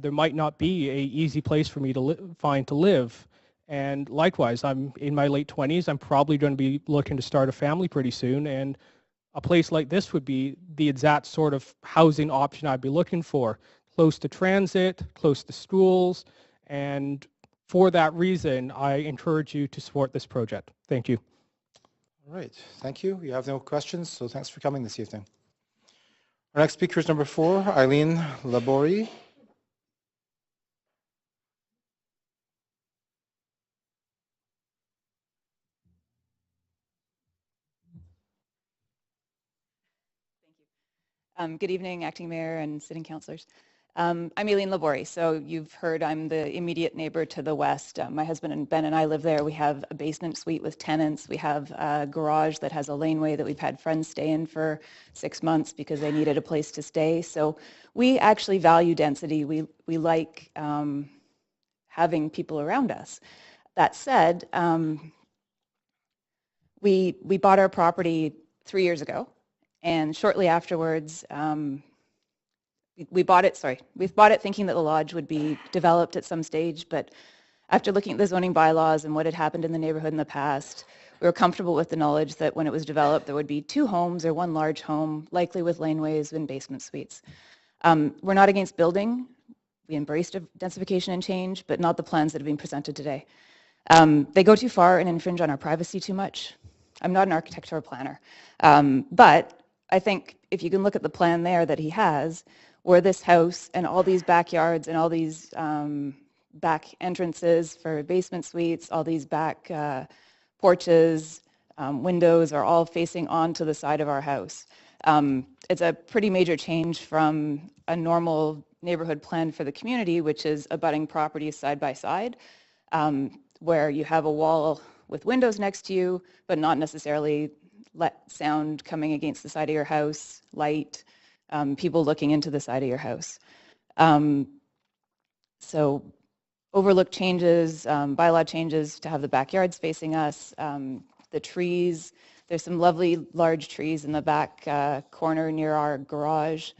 There might not be an easy place for me to find to live. And likewise, I'm in my late 20s. I'm probably going to be looking to start a family pretty soon. And a place like this would be the exact sort of housing option I'd be looking for. Close to transit, close to schools. And for that reason, I encourage you to support this project. Thank you. All right, thank you. You have no questions, so thanks for coming this evening. Our next speaker is number 4, Eileen Labori. Good evening, Acting Mayor and sitting councillors. I'm Eileen Labori, so you've heard I'm the immediate neighbor to the west. My husband and Ben and I live there. We have a basement suite with tenants. We have a garage that has a laneway that we've had friends stay in for 6 months because they needed a place to stay. So we actually value density. We like having people around us. That said, we bought our property 3 years ago. And shortly afterwards, we bought it, sorry, we bought it thinking that the lodge would be developed at some stage, but after looking at the zoning bylaws and what had happened in the neighborhood in the past, we were comfortable with the knowledge that when it was developed, there would be 2 homes or 1 large home, likely with laneways and basement suites. We're not against building. We embraced densification and change, but not the plans that have been presented today. They go too far and infringe on our privacy too much. I'm not an architect or a planner, but I think if you can look at the plan there that he has, where this house and all these backyards and all these back entrances for basement suites, all these back porches, windows are all facing onto the side of our house. It's a pretty major change from a normal neighborhood plan for the community, which is abutting properties side by side, where you have a wall with windows next to you, but not necessarily sound coming against the side of your house, light, people looking into the side of your house. So overlook changes, bylaw changes to have the backyards facing us, the trees. There's some lovely large trees in the back corner near our garage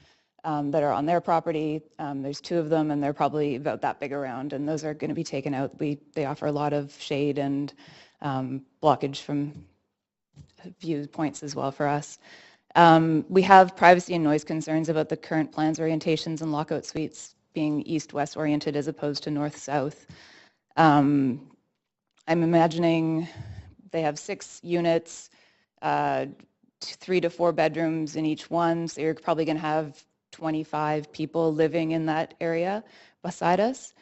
that are on their property. There's 2 of them, and they're probably about that big around, and those are going to be taken out. They offer a lot of shade and blockage from viewpoints as well for us. We have privacy and noise concerns about the current plans, orientations, and lockout suites being east-west oriented as opposed to north-south. I'm imagining they have 6 units, 3 to 4 bedrooms in each one, so you're probably going to have 25 people living in that area beside us.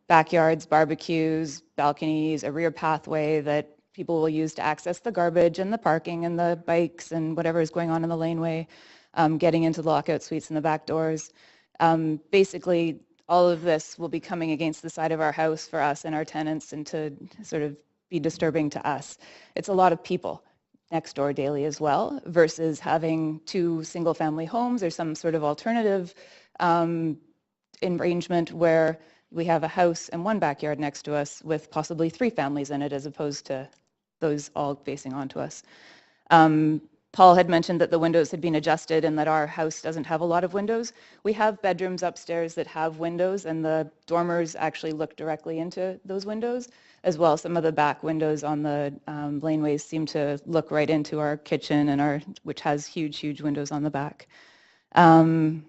Backyards, barbecues, balconies, a rear pathway that people will use to access the garbage and the parking and the bikes and whatever is going on in the laneway, getting into the lockout suites and the back doors. Basically, all of this will be coming against the side of our house for us and our tenants, and to sort of be disturbing to us. It's a lot of people next door daily as well, versus having 2 single-family homes or some sort of alternative arrangement where we have a house and 1 backyard next to us with possibly 3 families in it, as opposed to those all facing onto us. Paul had mentioned that the windows had been adjusted and that our house doesn't have a lot of windows. We have bedrooms upstairs that have windows, and the dormers actually look directly into those windows as well. Some of the back windows on the laneways seem to look right into our kitchen, and which has huge windows on the back. I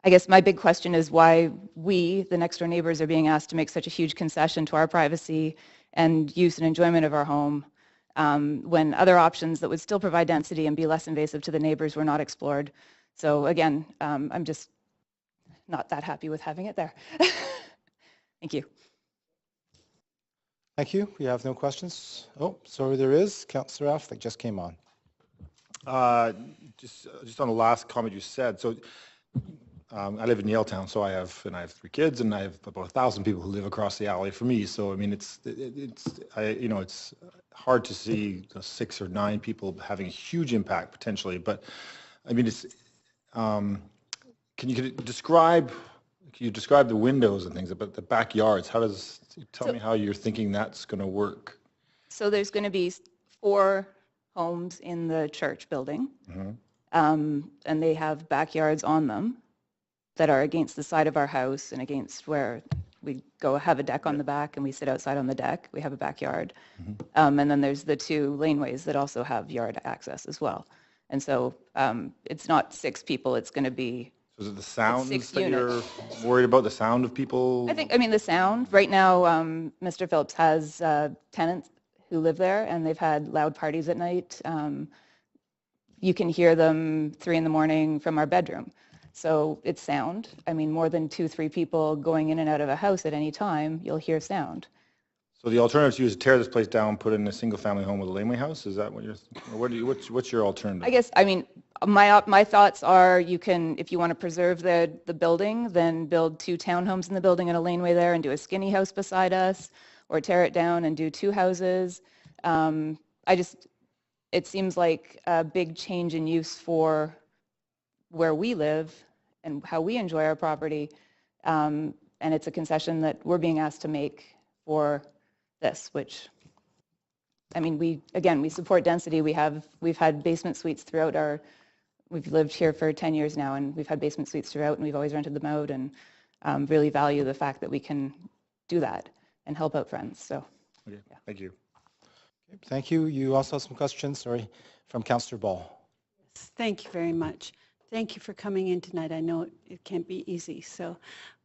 guess my big question is why we, the next door neighbors, are being asked to make such a huge concession to our privacy and use and enjoyment of our home, when other options that would still provide density and be less invasive to the neighbors were not explored. So again, I'm just not that happy with having it there. Thank you. Thank you. We have no questions. Oh, sorry, there is. Councillor Affleck just came on. Just on the last comment you said. So I live in Yaletown, so I have 3 kids, and I have about 1,000 people who live across the alley from me. So I mean, it's hard to see 6 or 9 people having a huge impact potentially. But I mean, can you describe the windows and things, but the backyards? Tell me how you're thinking that's going to work. So there's going to be 4 homes in the church building, and they have backyards on them that are against the side of our house and against where we go have a deck on the back and we sit outside on the deck. We have a backyard. And then there's the 2 laneways that also have yard access as well. And so it's not 6 people, it's going to be So is it the sound that units. you're worried about, the sound of people? I mean, the sound. Right now, Mr. Phillips has tenants who live there, and they've had loud parties at night. You can hear them 3 in the morning from our bedroom. So it's sound. I mean, more than 2-3 people going in and out of a house at any time, you'll hear sound. So the alternative to you is to tear this place down, put in a single-family home with a laneway house? Is that what you're thinking? What's your alternative? I guess, I mean, my thoughts are you can, if you want to preserve the building, then build 2 townhomes in the building and a laneway there and do a skinny house beside us, or tear it down and do 2 houses. It seems like a big change in use for where we live and how we enjoy our property. And it's a concession that we're being asked to make for this, which, I mean, we support density. We've had basement suites throughout our we've lived here for 10 years now, and we've had basement suites throughout, and we've always rented them out, and really value the fact that we can do that and help out friends. So, okay. Yeah. Thank you. Okay, thank you. You also have some questions, sorry, from Councillor Ball. Thank you very much. Thank you for coming in tonight. I know it can't be easy. So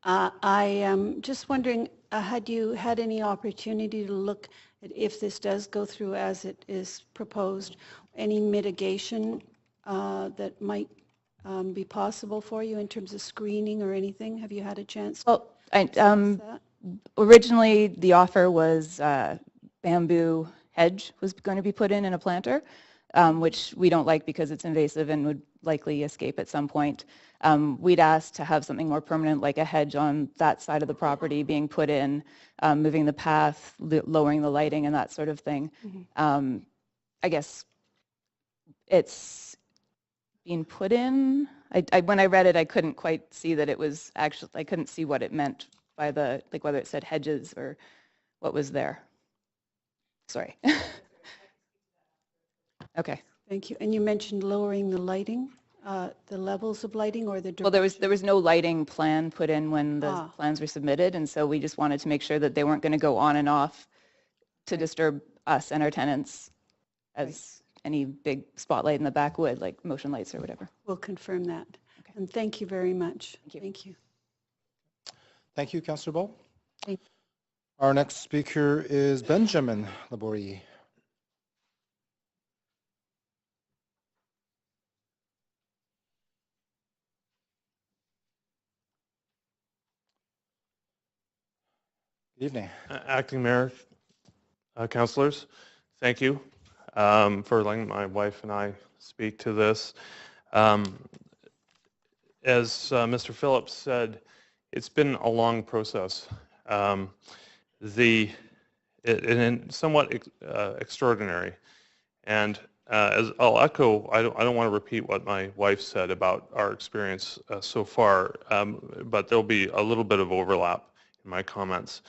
I am just wondering, had you had any opportunity to look at, if this does go through as it is proposed, any mitigation that might be possible for you in terms of screening or anything? Have you had a chance to discuss that? Originally the offer was bamboo hedge was going to be put in a planter, which we don't like because it's invasive and would likely escape at some point. We'd asked to have something more permanent, like a hedge on that side of the property being put in, moving the path, lowering the lighting and that sort of thing. I guess it's being put in. When I read it, I couldn't quite see that it was actually, I couldn't see what it meant by the, like whether it said hedges or what was there. Sorry. Okay. Thank you. And you mentioned lowering the lighting, the levels of lighting or the direction? Well, there was no lighting plan put in when the plans were submitted, and so we just wanted to make sure that they weren't going to go on and off to disturb us and our tenants as any big spotlight in the back would, like motion lights or whatever. We'll confirm that. Okay. And thank you very much. Thank you. Thank you. Thank you, Councillor Ball. Thank you. Our next speaker is Benjamin Laborie. Good evening. Acting Mayor, councillors, thank you for letting my wife and I speak to this. As Mr. Phillips said, it's been a long process. Somewhat extraordinary. And as I'll echo, I don't want to repeat what my wife said about our experience so far, but there'll be a little bit of overlap in my comments.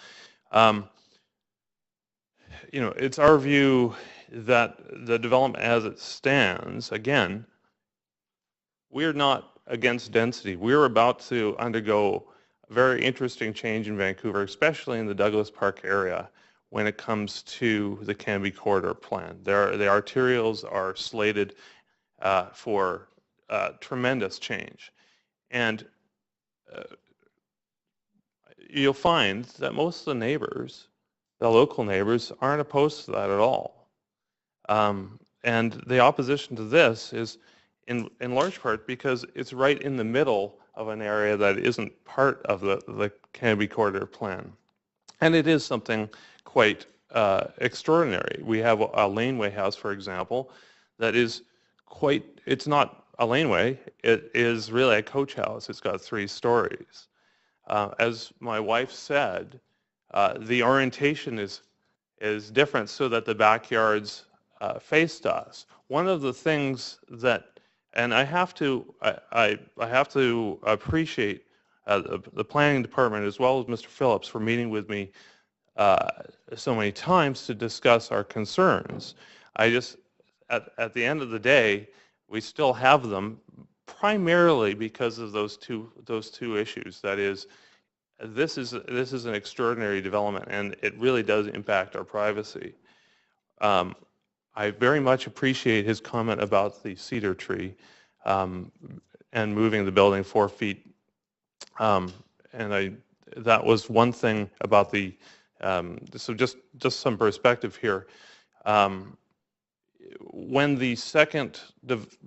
It's our view that the development as it stands, again, we're not against density. We're about to undergo a very interesting change in Vancouver, especially in the Douglas Park area when it comes to the Cambie corridor plan. The arterials are slated for tremendous change. And you'll find that most of the neighbors, the local neighbors, aren't opposed to that at all. And the opposition to this is in large part because it's right in the middle of an area that isn't part of the Cambie corridor plan. And it is something quite extraordinary. We have a laneway house, for example, that is it's not a laneway, it is really a coach house. It's got 3 stories. As my wife said, the orientation is different so that the backyards faced us. One of the things that, and I have to appreciate the planning department as well as Mr. Phillips for meeting with me so many times to discuss our concerns. At the end of the day, we still have them primarily because of those two issues. That is, this is an extraordinary development, and it really does impact our privacy. I very much appreciate his comment about the cedar tree and moving the building 4 feet. That was one thing about the. So just some perspective here. When the second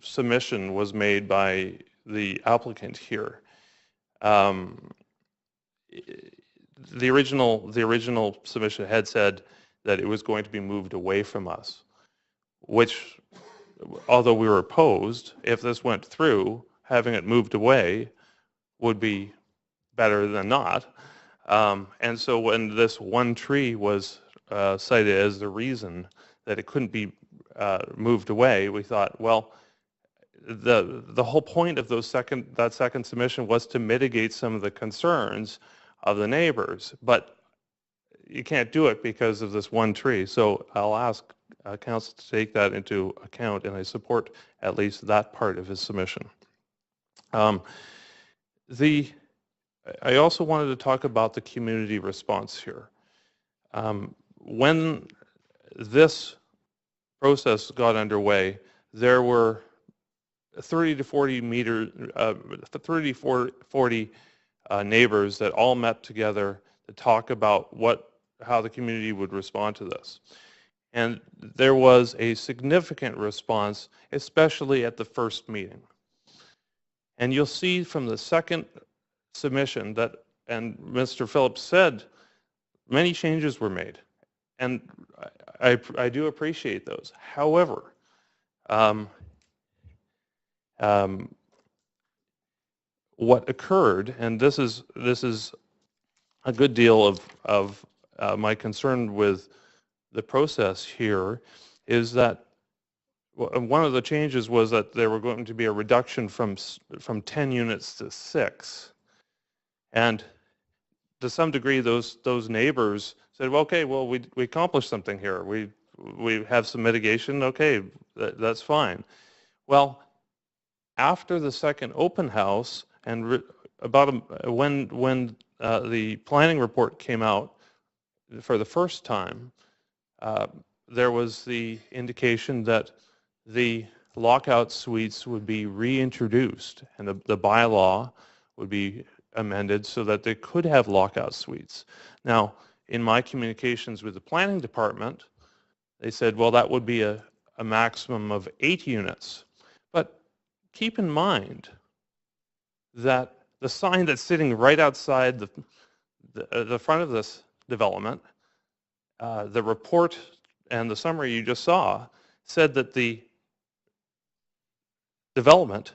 submission was made by the applicant here, the original submission had said that it was going to be moved away from us, which, although we were opposed, if this went through, having it moved away would be better than not. And so when this one tree was cited as the reason that it couldn't be moved away, we thought, well, the whole point of that second submission was to mitigate some of the concerns of the neighbors. But you can't do it because of this one tree. So I'll ask council to take that into account, and I support at least that part of his submission. I also wanted to talk about the community response here. When this process got underway, there were 30 to 40 neighbors that all met together to talk about how the community would respond to this. And there was a significant response, especially at the first meeting. And you'll see from the second submission that, and Mr. Phillips said, many changes were made. And I do appreciate those. However, what occurred, and this is a good deal of my concern with the process here, is that one of the changes was that there were going to be a reduction from 10 units to 6. And to some degree, those neighbors said, well, okay, well, we accomplished something here. We have some mitigation. Okay, that's fine. Well, after the second open house, and when the planning report came out for the first time, there was the indication that the lockout suites would be reintroduced, and the bylaw would be amended so that they could have lockout suites. Now, in my communications with the planning department, they said, well, that would be a maximum of 8 units. But keep in mind that the sign that's sitting right outside the front of this development, the report and the summary you just saw said that the development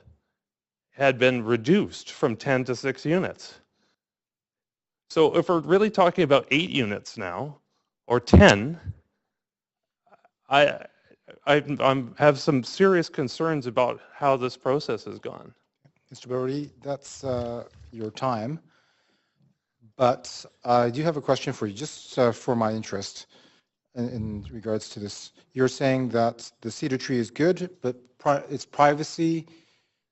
had been reduced from 10 to 6 units. So if we're really talking about 8 units now, or 10, I have some serious concerns about how this process has gone. Mr. Brody, that's your time. But I do have a question for you, just for my interest in regards to this. You're saying that the cedar tree is good, but its privacy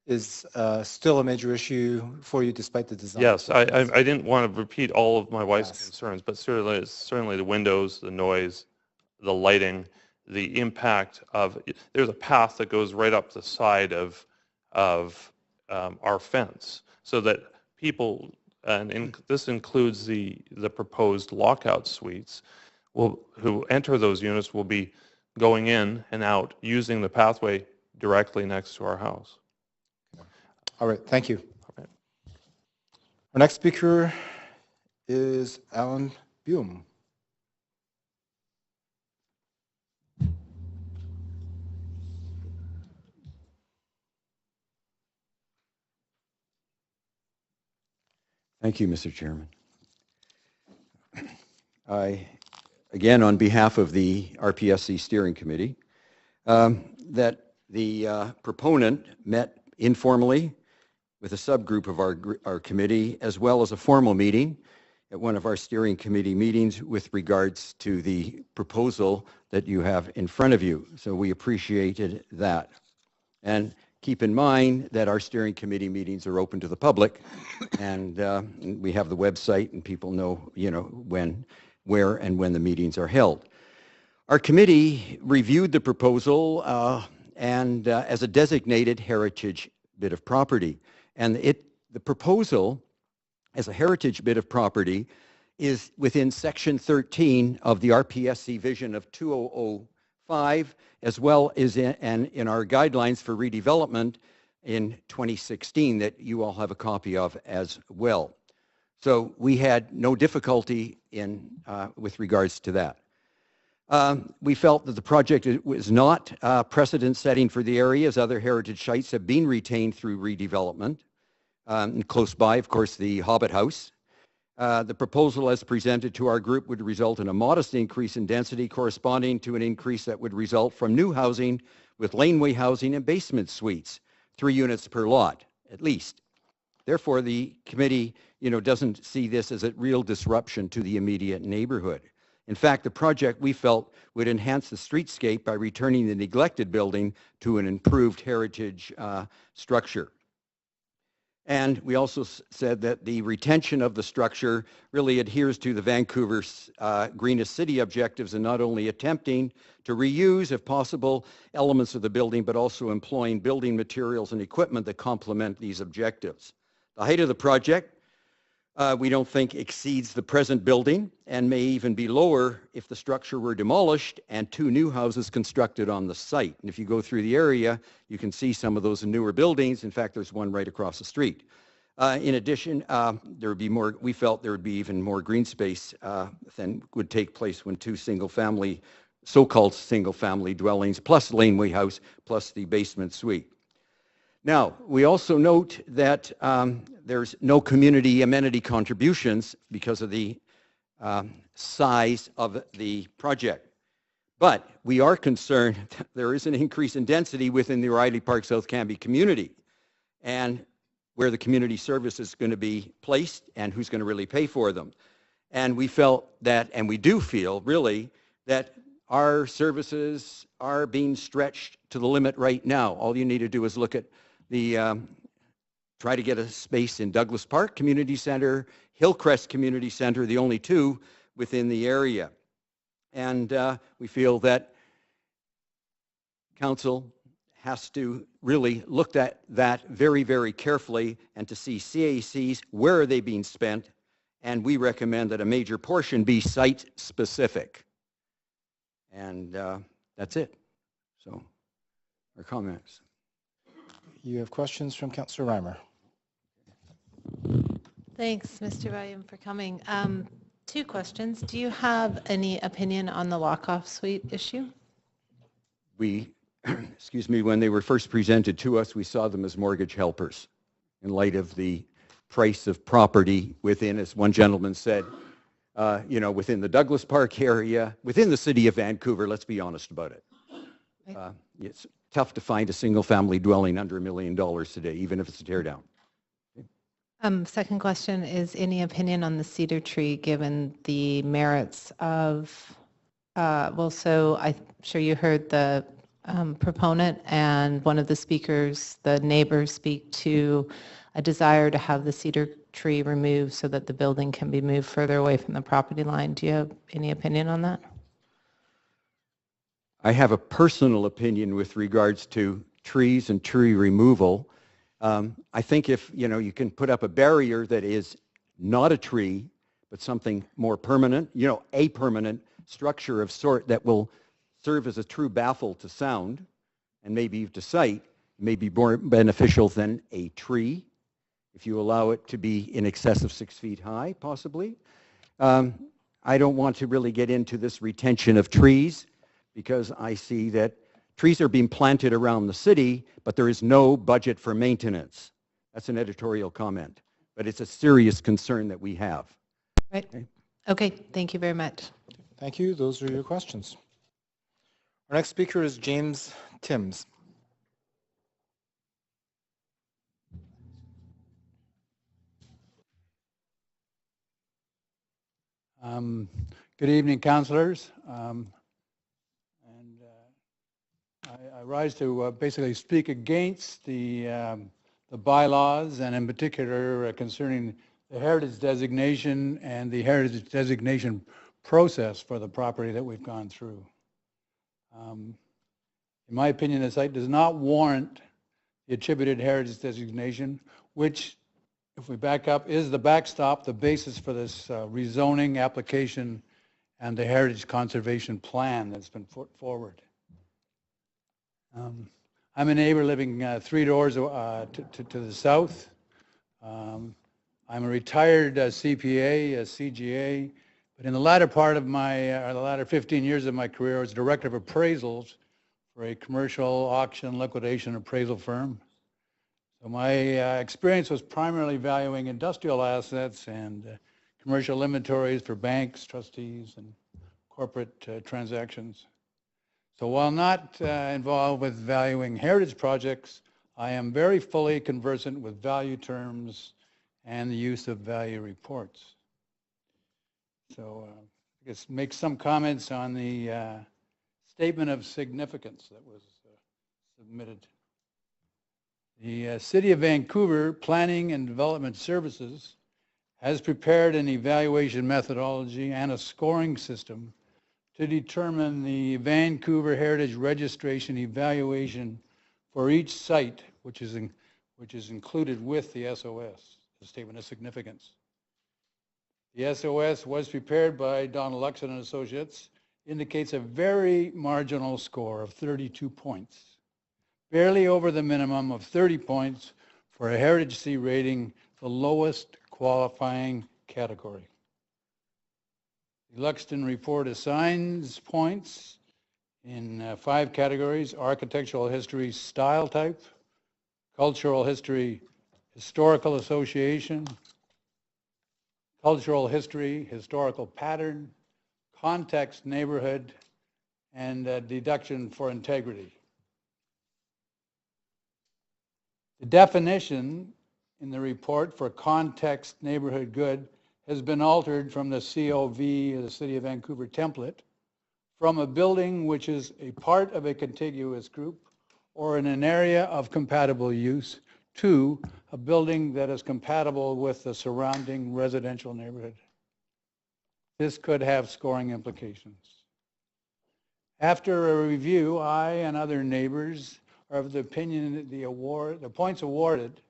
is still a major issue for you despite the design? Yes, I didn't want to repeat all of my wife's concerns, but certainly the windows, the noise, the lighting, the impact of, there's a path that goes right up the side of our fence, so that people, and this includes the proposed lockout suites, who enter those units will be going in and out using the pathway directly next to our house. All right, thank you. Our next speaker is Alan Buum. Thank you, Mr. Chairman. Again, on behalf of the RPSC Steering Committee, that the proponent met informally with a subgroup of our committee, as well as a formal meeting at one of our steering committee meetings with regards to the proposal that you have in front of you. So we appreciated that. And keep in mind that our steering committee meetings are open to the public, and we have the website, and people know, when, where, and when the meetings are held. Our committee reviewed the proposal and as a designated heritage bit of property, and the proposal as a heritage bit of property is within Section 13 of the RPSC Vision of 2005, as well as in our guidelines for redevelopment in 2016 that you all have a copy of as well. So we had no difficulty with regards to that. We felt that the project was not precedent-setting for the area, as other heritage sites have been retained through redevelopment. And close by, of course, the Hobbit House. The proposal as presented to our group would result in a modest increase in density corresponding to an increase that would result from new housing with laneway housing and basement suites, 3 units per lot, at least. Therefore, the committee, doesn't see this as a real disruption to the immediate neighborhood. In fact, the project, we felt, would enhance the streetscape by returning the neglected building to an improved heritage structure. And we also said that the retention of the structure really adheres to the Vancouver's greenest city objectives, and not only attempting to reuse, if possible, elements of the building, but also employing building materials and equipment that complement these objectives. The height of the project, we don't think exceeds the present building, and may even be lower if the structure were demolished and 2 new houses constructed on the site. And if you go through the area, you can see some of those newer buildings. In fact, there's one right across the street. In addition, there would be more, we felt there would be even more green space than would take place when 2 single-family, so-called single-family dwellings, plus laneway house, plus the basement suite. Now, we also note that there's no community amenity contributions because of the size of the project. But we are concerned that there is an increase in density within the Riley Park South Cambie community, and where the community service is going to be placed and who's going to really pay for them. And we felt that, and we do feel really, that our services are being stretched to the limit right now. All you need to do is look at the, try to get a space in Douglas Park Community Center, Hillcrest Community Center, the only 2 within the area. And we feel that council has to really look at that very, very carefully, and to see CACs, where are they being spent, and we recommend that a major portion be site-specific. And that's it. So, our comments. You have questions from Councillor Reimer. Thanks, Mr. William, for coming. 2 questions. Do you have any opinion on the walk-off suite issue? We, excuse me, when they were first presented to us, we saw them as mortgage helpers in light of the price of property within, as one gentleman said, you know, within the Douglas Park area, within the city of Vancouver, let's be honest about it. It's tough to find a single-family dwelling under $1 million today, even if it's a tear down. Second question is, any opinion on the cedar tree, given the merits of, well, so I'm sure you heard the proponent and one of the speakers, the neighbors, speak to a desire to have the cedar tree removed so that the building can be moved further away from the property line. Do you have any opinion on that? I have a personal opinion with regards to trees and tree removal. I think if, you know, you can put up a barrier that is not a tree, but something more permanent, you know, a permanent structure of sort that will serve as a true baffle to sound and maybe to sight, may be more beneficial than a tree, if you allow it to be in excess of 6 feet high, possibly. I don't want to really get into this retention of trees, because I see that trees are being planted around the city, but there is no budget for maintenance. That's an editorial comment, but it's a serious concern that we have. Right. Okay, thank you very much. Thank you. Those are your questions. Our next speaker is James Timms. Good evening, councillors. I rise to basically speak against the bylaws, and in particular concerning the heritage designation and the heritage designation process for the property that we've gone through. In my opinion, the site does not warrant the attributed heritage designation, which, if we back up, is the backstop, the basis for this rezoning application and the heritage conservation plan that's been put forward. I'm a neighbor living 3 doors to the south. I'm a retired CPA, a CGA, but in the latter part of my, the latter 15 years of my career, I was director of appraisals for a commercial auction liquidation appraisal firm. So my experience was primarily valuing industrial assets and commercial inventories for banks, trustees, and corporate transactions. So while not involved with valuing heritage projects, I am very fully conversant with value terms and the use of value reports. So I guess, make some comments on the statement of significance that was submitted. The City of Vancouver Planning and Development Services has prepared an evaluation methodology and a scoring system to determine the Vancouver Heritage Registration evaluation for each site, which is included with the SOS, the Statement of Significance. The SOS was prepared by Donald Luxon and Associates, indicates a very marginal score of 32 points, barely over the minimum of 30 points for a Heritage C rating, the lowest qualifying category. The Luxton report assigns points in 5 categories: architectural history, style type; cultural history, historical association; cultural history, historical pattern; context, neighborhood; and deduction for integrity. The definition in the report for context, neighborhood, good has been altered from the COV, the City of Vancouver template, from a building which is a part of a contiguous group or in an area of compatible use to a building that is compatible with the surrounding residential neighborhood. This could have scoring implications. After a review, I and other neighbors are of the opinion that the points awarded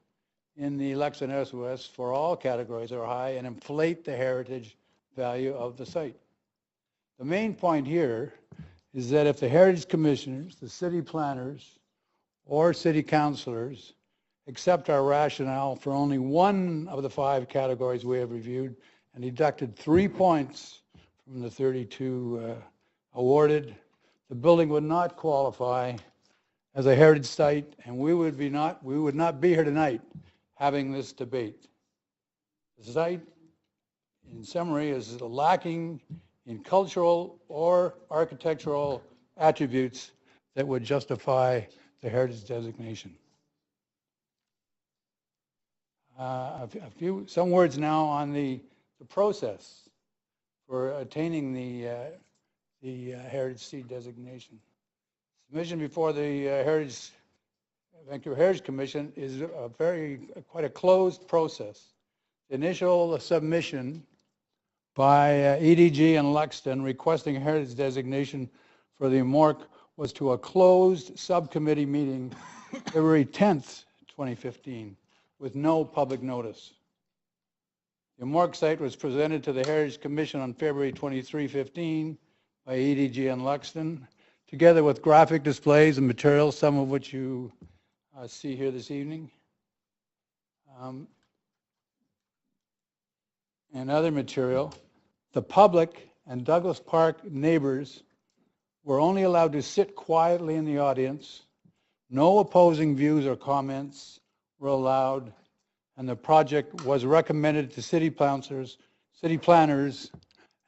in the Luxon SOS for all categories are high and inflate the heritage value of the site. The main point here is that if the heritage commissioners, the city planners, or city councilors accept our rationale for only one of the 5 categories we have reviewed and deducted 3 points from the 32 awarded, the building would not qualify as a heritage site, and we would not be here tonight having this debate. The site, in summary, is lacking in cultural or architectural attributes that would justify the heritage designation. Some words now on the process for attaining the Heritage C designation. Submission before the Vancouver Heritage Commission is quite a closed process. The initial submission by EDG and Luxton requesting a heritage designation for the MORC was to a closed subcommittee meeting February 10th, 2015, with no public notice. The MORC site was presented to the Heritage Commission on February 23, 15 by EDG and Luxton, together with graphic displays and materials, some of which you see here this evening, and other material. The public and Douglas Park neighbors were only allowed to sit quietly in the audience. No opposing views or comments were allowed, and the project was recommended to city planners,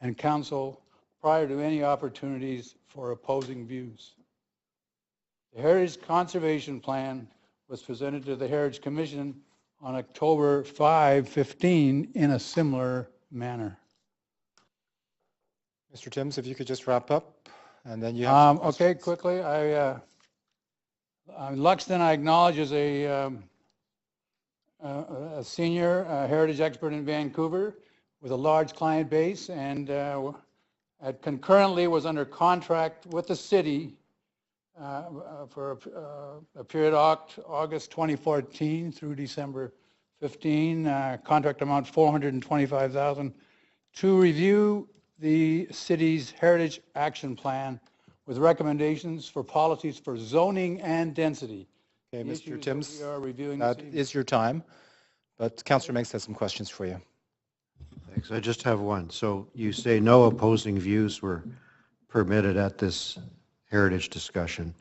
and council prior to any opportunities for opposing views. The Heritage Conservation Plan was presented to the Heritage Commission on October 5, 15 in a similar manner. Mr. Timms, if you could just wrap up, and then you have okay, quickly. Luxton, I acknowledge, is a senior heritage expert in Vancouver with a large client base, and concurrently was under contract with the city for a period August 2014 through December 15, contract amount $425,000, to review the city's Heritage Action Plan with recommendations for policies for zoning and density. Okay, Mr. Timms, that is your time, but Councillor Meigs has some questions for you. Thanks. I just have one. So you say no opposing views were permitted at this heritage discussion.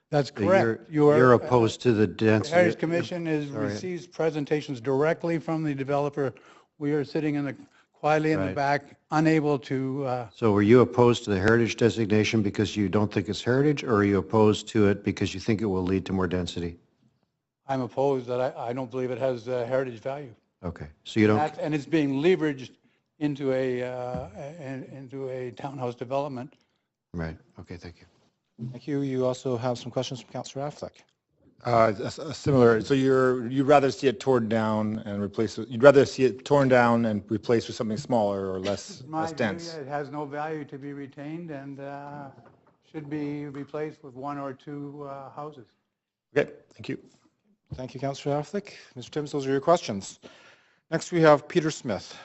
That's correct. You're opposed to the density. The Heritage Commission receives presentations directly from the developer. We are sitting quietly in the back, unable to... So were you opposed to the heritage designation because you don't think it's heritage, or are you opposed to it because you think it will lead to more density? I'm opposed that I don't believe it has heritage value. Okay. So you don't... And it's being leveraged into a townhouse development. Right. Okay, thank you. Thank you. You also have some questions from Councillor Affleck. Similar. So you'd rather see it torn down and replace it. You'd rather see it torn down and replaced with something smaller or less dense. It has no value to be retained and should be replaced with one or two houses. Okay. Thank you. Thank you, Councillor Affleck. Mr. Timms, those are your questions. Next, we have Peter Smith.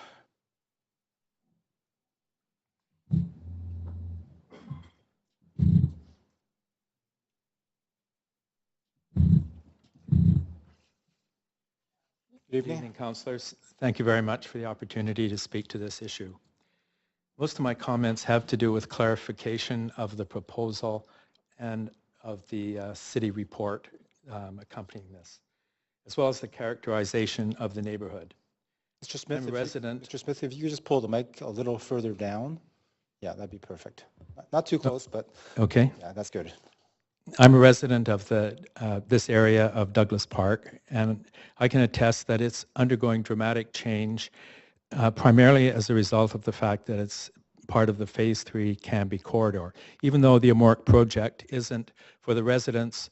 Good evening, councillors. Thank you very much for the opportunity to speak to this issue. Most of my comments have to do with clarification of the proposal and of the city report accompanying this, as well as the characterization of the neighborhood. Mr. Smith, Mr. Smith, if you could just pull the mic a little further down. Yeah, that'd be perfect. Not too close, but okay. Yeah, that's good. I'm a resident of this area of Douglas Park, and I can attest that it's undergoing dramatic change, primarily as a result of the fact that it's part of the Phase 3 Cambie corridor. Even though the Amorc project isn't for the residents,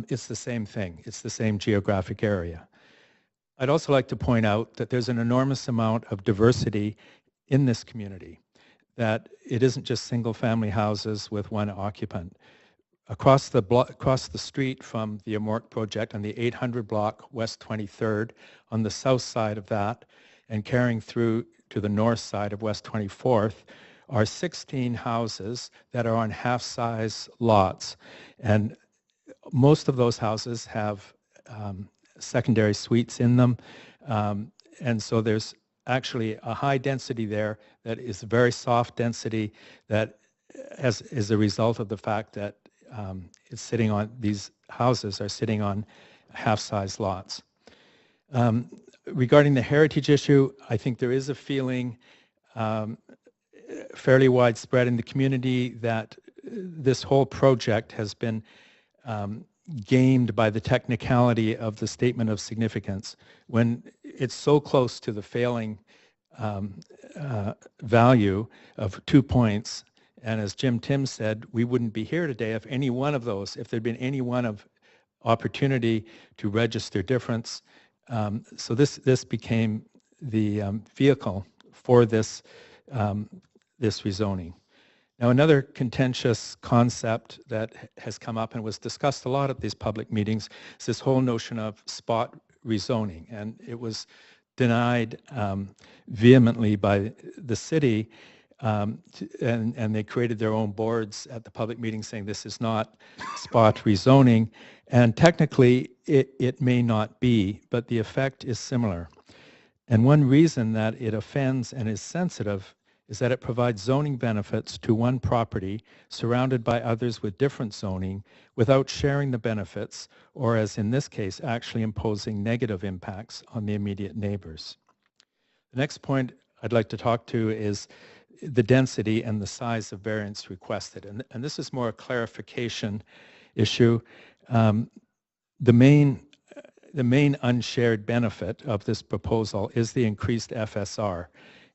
it's the same thing. It's the same geographic area. I'd also like to point out that there's an enormous amount of diversity in this community, that it isn't just single-family houses with one occupant. Across the street from the Amorc project on the 800 block West 23rd, on the south side of that, and carrying through to the north side of West 24th, are 16 houses that are on half-size lots. And most of those houses have secondary suites in them. And so there's actually a high density there that is a very soft density that is a result of the fact that it's sitting on, these houses are sitting on half-size lots. Regarding the heritage issue, I think there is a feeling fairly widespread in the community that this whole project has been gamed by the technicality of the statement of significance when it's so close to the failing value of 2 points. And as Jim Timms said, we wouldn't be here today if any one of those, if there'd been any one of opportunity to register difference. So this became the vehicle for this rezoning. Now, another contentious concept that has come up and was discussed a lot at these public meetings is this whole notion of spot rezoning. And it was denied vehemently by the city, and they created their own boards at the public meeting saying this is not spot rezoning. And technically, it may not be, but the effect is similar. And one reason that it offends and is sensitive is that it provides zoning benefits to one property surrounded by others with different zoning without sharing the benefits, or as in this case, actually imposing negative impacts on the immediate neighbors. The next point I'd like to talk to is the density and the size of variance requested. And this is more a clarification issue. The main unshared benefit of this proposal is the increased FSR,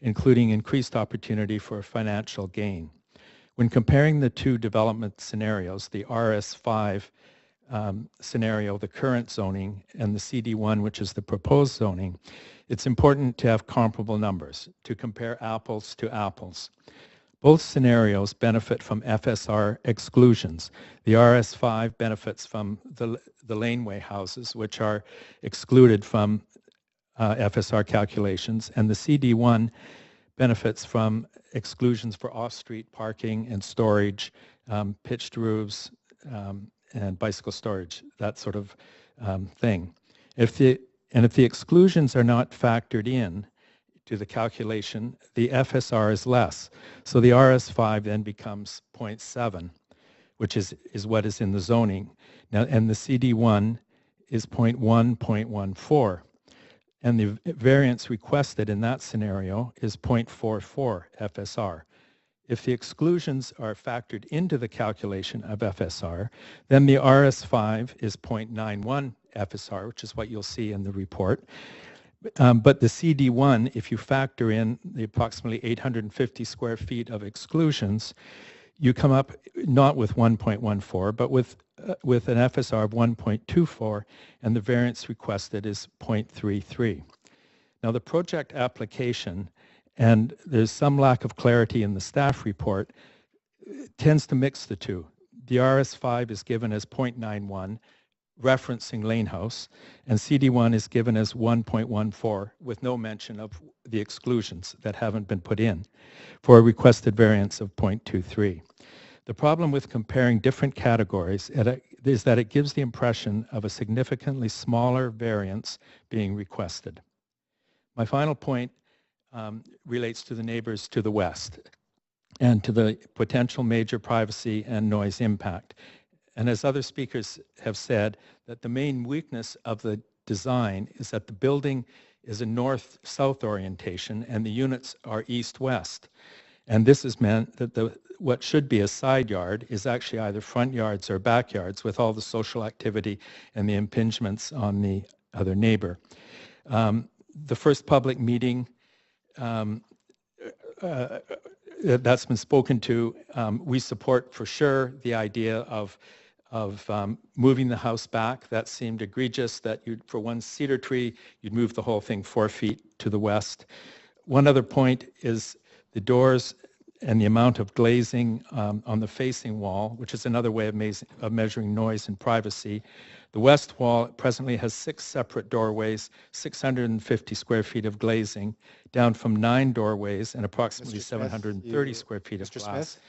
including increased opportunity for financial gain. When comparing the two development scenarios, the RS5 scenario, the current zoning, and the CD1, which is the proposed zoning, it's important to have comparable numbers, to compare apples to apples. Both scenarios benefit from FSR exclusions. The RS5 benefits from the laneway houses, which are excluded from FSR calculations, and the CD1 benefits from exclusions for off-street parking and storage, pitched roofs, and bicycle storage, that sort of thing. If the exclusions are not factored in to the calculation, the FSR is less. So the RS5 then becomes 0.7, which is what is in the zoning. Now, and the CD1 is 0.1, 0.14. And the variance requested in that scenario is 0.44 FSR. If the exclusions are factored into the calculation of FSR, then the RS5 is 0.91 FSR, which is what you'll see in the report. But the CD1, if you factor in the approximately 850 square feet of exclusions, you come up not with 1.14, but with an FSR of 1.24, and the variance requested is 0.33. Now, the project application, and there's some lack of clarity in the staff report, tends to mix the two. The RS5 is given as 0.91, referencing Lane House, and CD1 is given as 1.14 with no mention of the exclusions that haven't been put in for a requested variance of 0.23. The problem with comparing different categories is that it gives the impression of a significantly smaller variance being requested. My final point relates to the neighbors to the west and to the potential major privacy and noise impact. And as other speakers have said, that the main weakness of the design is that the building is a north-south orientation and the units are east-west. And this has meant that what should be a side yard is actually either front yards or backyards with all the social activity and the impingements on the other neighbor. The first public meeting that's been spoken to, we support for sure the idea of moving the house back. That seemed egregious that for one cedar tree, you'd move the whole thing 4 feet to the west. One other point is the doors and the amount of glazing on the facing wall, which is another way of measuring noise and privacy. The west wall presently has 6 separate doorways, 650 square feet of glazing, down from 9 doorways and approximately 730 square feet of glass.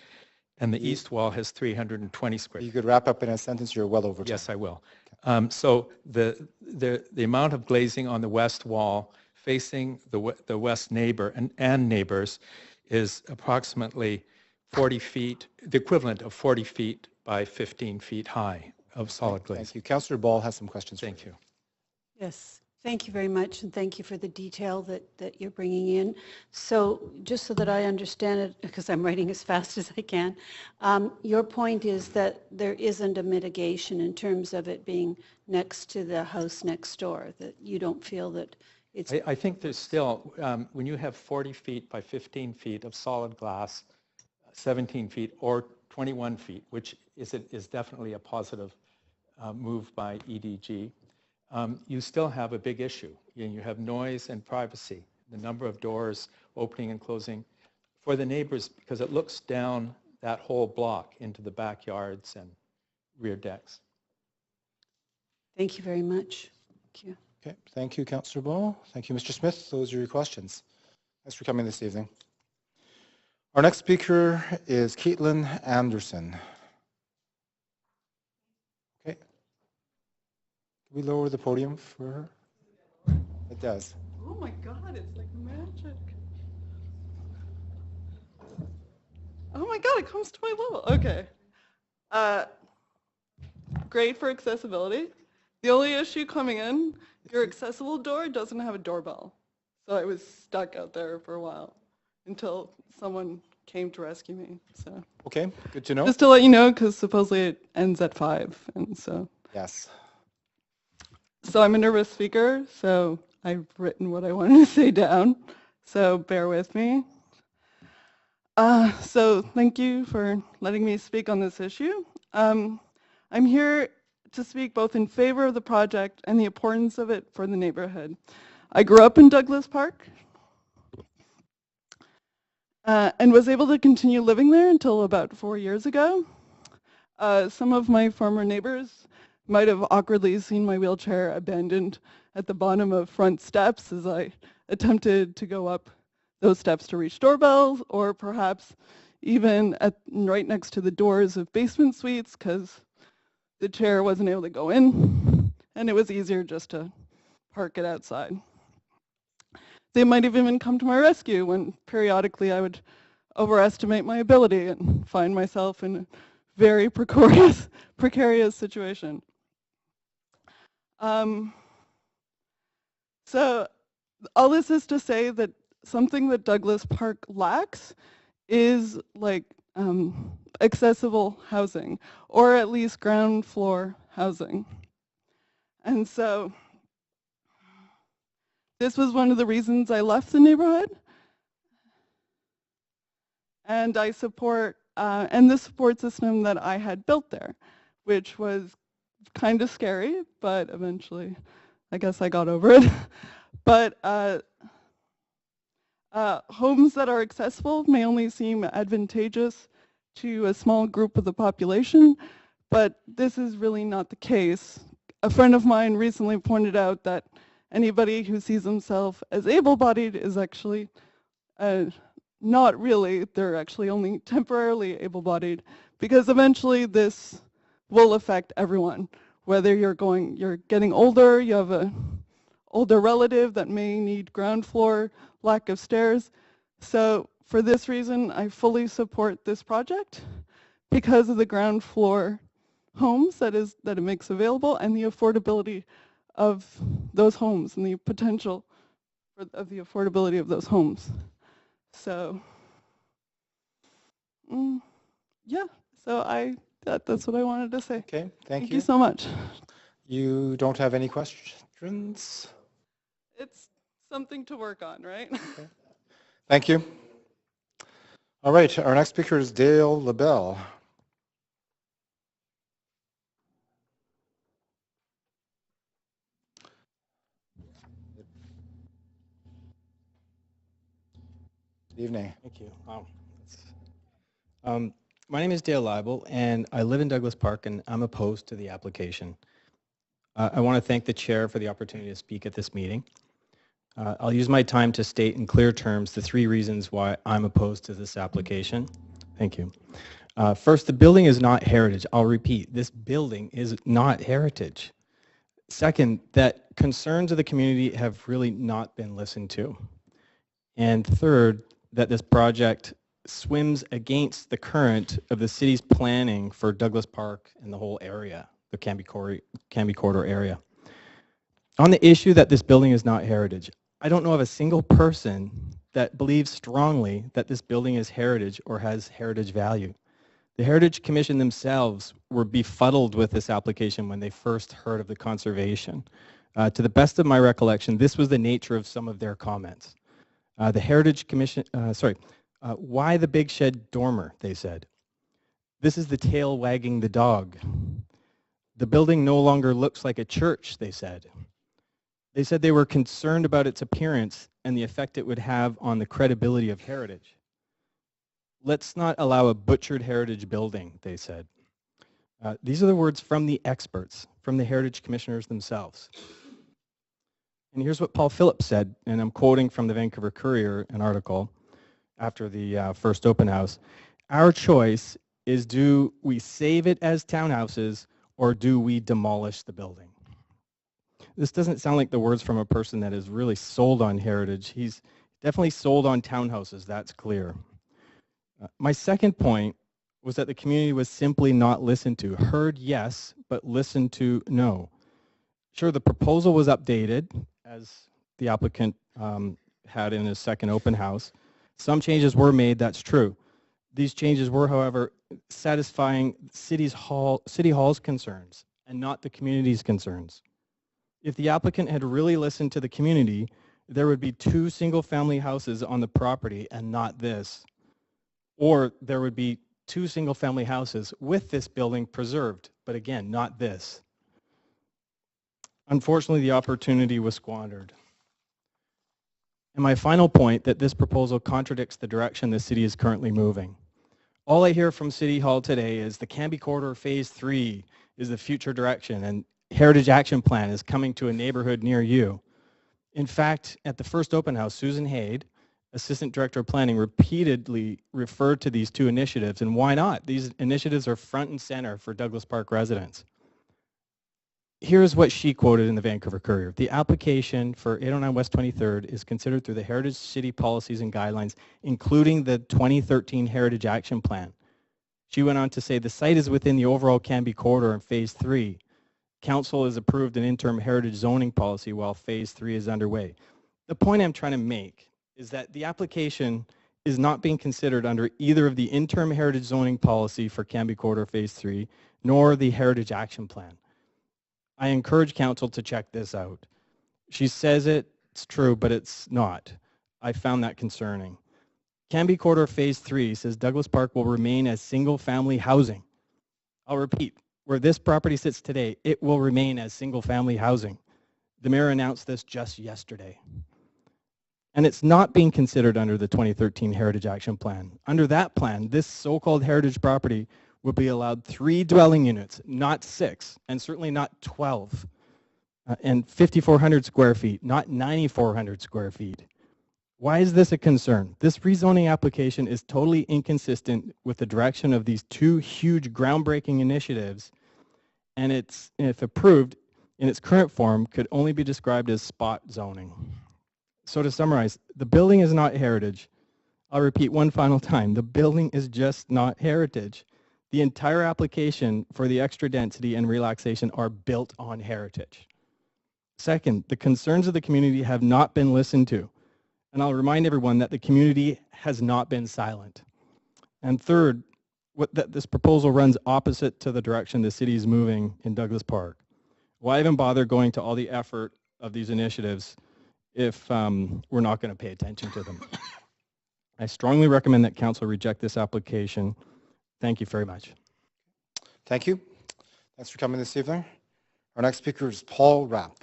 And the east wall has 320 square feet. You could wrap up in a sentence, you're well over time. Yes, I will. So the amount of glazing on the west wall facing the west neighbor and neighbors is approximately 40 feet, the equivalent of 40 feet by 15 feet high of solid glaze. Thank you. Councillor Ball has some questions. Thank you. Yes, thank you very much, and thank you for the detail that you're bringing in. So just so that I understand it, because I'm writing as fast as I can, your point is that there isn't a mitigation in terms of it being next to the house next door, that you don't feel that it's... I think there's still, when you have 40 feet by 15 feet of solid glass, 17 feet or 21 feet, which is definitely a positive move by EDG, you still have a big issue. You have noise and privacy, the number of doors opening and closing for the neighbors, because it looks down that whole block into the backyards and rear decks. Thank you very much. Thank you. Okay, thank you, Councillor Ball. Thank you, Mr. Smith. Those are your questions. Thanks for coming this evening. Our next speaker is Caitlin Anderson. Okay. Can we lower the podium for her? It does. Oh my God, it's like magic. Oh my God, it comes to my level. Okay. Great for accessibility. The only issue coming in, your accessible door doesn't have a doorbell. So I was stuck out there for a while until someone came to rescue me. So okay, good to know. Just to let you know, because supposedly it ends at 5, and so. Yes. So I'm a nervous speaker, so I've written what I wanted to say down. So bear with me. So thank you for letting me speak on this issue. I'm here to speak both in favor of the project and the importance of it for the neighborhood. I grew up in Douglas Park and was able to continue living there until about 4 years ago. Some of my former neighbors might have awkwardly seen my wheelchair abandoned at the bottom of front steps as I attempted to go up those steps to reach doorbells, or perhaps even right next to the doors of basement suites, because the chair wasn't able to go in, and it was easier just to park it outside. They might have even come to my rescue when periodically I would overestimate my ability and find myself in a very precarious situation. So all this is to say that something that Douglas Park lacks is like accessible housing, or at least ground floor housing. And so This was one of the reasons I left the neighborhood. And I support, and the support system that I had built there, which was kind of scary, but eventually I guess I got over it. But homes that are accessible may only seem advantageous to a small group of the population, but this is really not the case. A friend of mine recently pointed out that anybody who sees themselves as able-bodied is actually not really, they're actually only temporarily able-bodied, because eventually this will affect everyone. Whether you're getting older, you have a older relative that may need ground floor, lack of stairs. So for this reason, I fully support this project because of the ground floor homes that it makes available and the affordability of those homes and the potential of the affordability of those homes. So, yeah, so that's what I wanted to say. Okay, thank you. Thank you so much. You don't have any questions? It's something to work on, right? Okay. Thank you. All right, our next speaker is Dale LaBelle. Good evening. Thank you. My name is Dale Leibel, and I live in Douglas Park, and I'm opposed to the application. I want to thank the chair for the opportunity to speak at this meeting. I'll use my time to state in clear terms the 3 reasons why I'm opposed to this application. Thank you. First, the building is not heritage. I'll repeat, this building is not heritage. Second, that concerns of the community have really not been listened to. And third, that this project swims against the current of the city's planning for Douglas Park and the whole area, the Cambie corridor area. On the issue that this building is not heritage, I don't know of a single person that believes strongly that this building is heritage or has heritage value. The Heritage Commission themselves were befuddled with this application when they first heard of the conservation. To the best of my recollection, this was the nature of some of their comments. The Heritage Commission, why the big shed dormer, they said. This is the tail wagging the dog. The building no longer looks like a church, they said. They said they were concerned about its appearance and the effect it would have on the credibility of heritage. Let's not allow a butchered heritage building, they said. These are the words from the experts, from the Heritage Commissioners themselves. And here's what Paul Phillips said, and I'm quoting from the Vancouver Courier, an article after the first open house. Our choice is, do we save it as townhouses or do we demolish the building? This doesn't sound like the words from a person that is really sold on heritage. He's definitely sold on townhouses, that's clear. My second point was that the community was simply not listened to. Heard, yes, but listened to, no. Sure, the proposal was updated, as the applicant had in his second open house. Some changes were made, that's true. These changes were, however, satisfying City Hall's concerns and not the community's concerns. If the applicant had really listened to the community, there would be 2 single-family houses on the property and not this. Or there would be 2 single-family houses with this building preserved, but again, not this. Unfortunately, the opportunity was squandered. And my final point, that this proposal contradicts the direction the city is currently moving. All I hear from City Hall today is the Cambie Corridor Phase 3 is the future direction, and Heritage Action Plan is coming to a neighborhood near you. In fact, at the first open house, Susan Haid, Assistant Director of Planning, repeatedly referred to these 2 initiatives, and why not? These initiatives are front and center for Douglas Park residents. Here's what she quoted in the Vancouver Courier. The application for 809 West 23rd is considered through the Heritage City policies and guidelines, including the 2013 Heritage Action Plan. She went on to say the site is within the overall Cambie corridor in Phase 3. Council has approved an interim heritage zoning policy while Phase 3 is underway. The point I'm trying to make is that the application is not being considered under either of the interim heritage zoning policy for Cambie Corridor Phase 3, nor the Heritage Action Plan. I encourage Council to check this out. She says it it's true, but it's not. I found that concerning. Cambie Corridor Phase 3 says Douglas Park will remain as single-family housing. I'll repeat, where this property sits today, it will remain as single-family housing. The mayor announced this just yesterday. And it's not being considered under the 2013 Heritage Action Plan. Under that plan, this so-called heritage property will be allowed 3 dwelling units, not 6, and certainly not 12, and 5,400 square feet, not 9,400 square feet. Why is this a concern? This rezoning application is totally inconsistent with the direction of these 2 huge groundbreaking initiatives, and it's, if approved, in its current form, could only be described as spot zoning. So to summarize, the building is not heritage. I'll repeat one final time, the building is just not heritage. The entire application for the extra density and relaxation are built on heritage. Second, the concerns of the community have not been listened to. And I'll remind everyone that the community has not been silent. And third, this proposal runs opposite to the direction the city is moving in Douglas Park. Why even bother going to all the effort of these initiatives if we're not going to pay attention to them? I strongly recommend that council reject this application. Thank you very much. Thank you. Thanks for coming this evening. Our next speaker is Paul Rapp.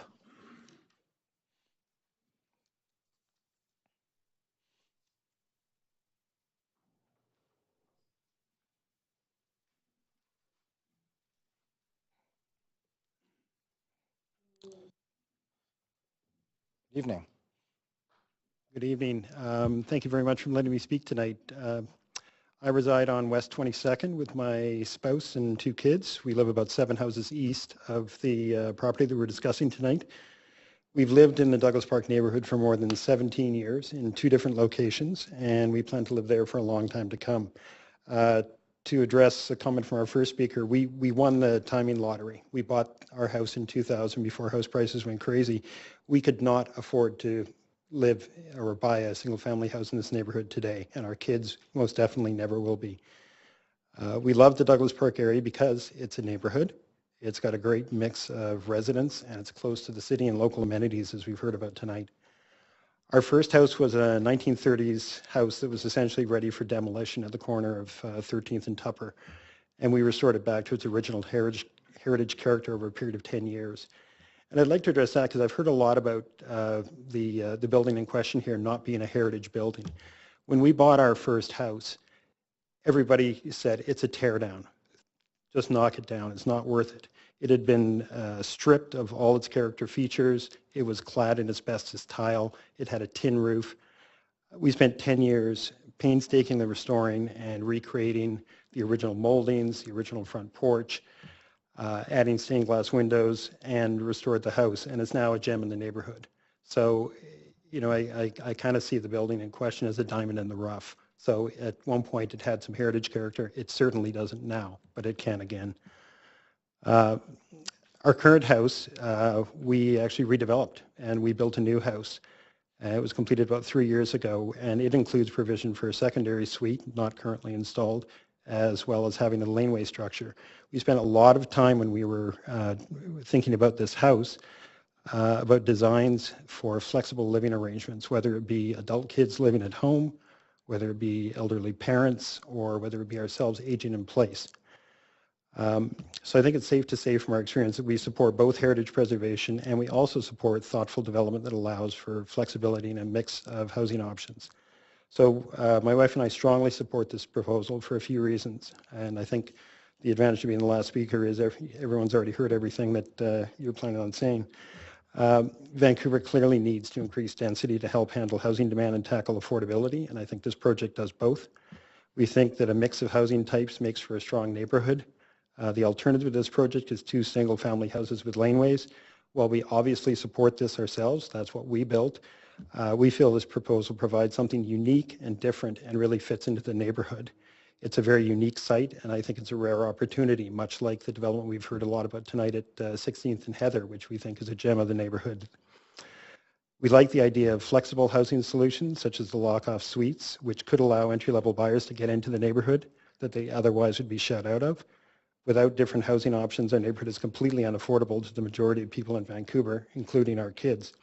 Good evening. Good evening. Thank you very much for letting me speak tonight. I reside on West 22nd with my spouse and 2 kids. We live about 7 houses east of the property that we're discussing tonight. We've lived in the Douglas Park neighborhood for more than 17 years in 2 different locations, and we plan to live there for a long time to come. To address a comment from our first speaker, we won the timing lottery. We bought our house in 2000 before house prices went crazy. We could not afford to live or buy a single-family house in this neighborhood today, and our kids most definitely never will be. We love the Douglas Park area because it's a neighborhood. It's got a great mix of residents, and it's close to the city and local amenities, as we've heard about tonight. Our first house was a 1930s house that was essentially ready for demolition at the corner of 13th and Tupper, and we restored it back to its original heritage character over a period of 10 years. And I'd like to address that because I've heard a lot about the building in question here not being a heritage building. When we bought our first house, everybody said, it's a tear down. Just knock it down. It's not worth it. It had been stripped of all its character features. It was clad in asbestos tile. It had a tin roof. We spent 10 years painstakingly restoring and recreating the original moldings, the original front porch, adding stained glass windows, and restored the house, and it's now a gem in the neighborhood. So, you know, I kind of see the building in question as a diamond in the rough. So at one point it had some heritage character. It certainly doesn't now, but it can again. Our current house, we actually redeveloped and we built a new house. It was completed about 3 years ago, and it includes provision for a secondary suite, not currently installed, as well as having a laneway structure. We spent a lot of time when we were thinking about this house, about designs for flexible living arrangements, whether it be adult kids living at home, whether it be elderly parents, or whether it be ourselves aging in place. So I think it's safe to say from our experience that we support both heritage preservation and we also support thoughtful development that allows for flexibility and a mix of housing options. So my wife and I strongly support this proposal for a few reasons, and I think the advantage of being the last speaker is everyone's already heard everything that you're planning on saying. Vancouver clearly needs to increase density to help handle housing demand and tackle affordability, and I think this project does both. We think that a mix of housing types makes for a strong neighborhood. The alternative to this project is 2 single-family houses with laneways. While we obviously support this ourselves, that's what we built, we feel this proposal provides something unique and different and really fits into the neighborhood. It's a very unique site, and I think it's a rare opportunity, much like the development we've heard a lot about tonight at 16th and Heather, which we think is a gem of the neighborhood. We like the idea of flexible housing solutions, such as the lock-off suites, which could allow entry-level buyers to get into the neighborhood that they otherwise would be shut out of. Without different housing options, our neighborhood is completely unaffordable to the majority of people in Vancouver, including our kids.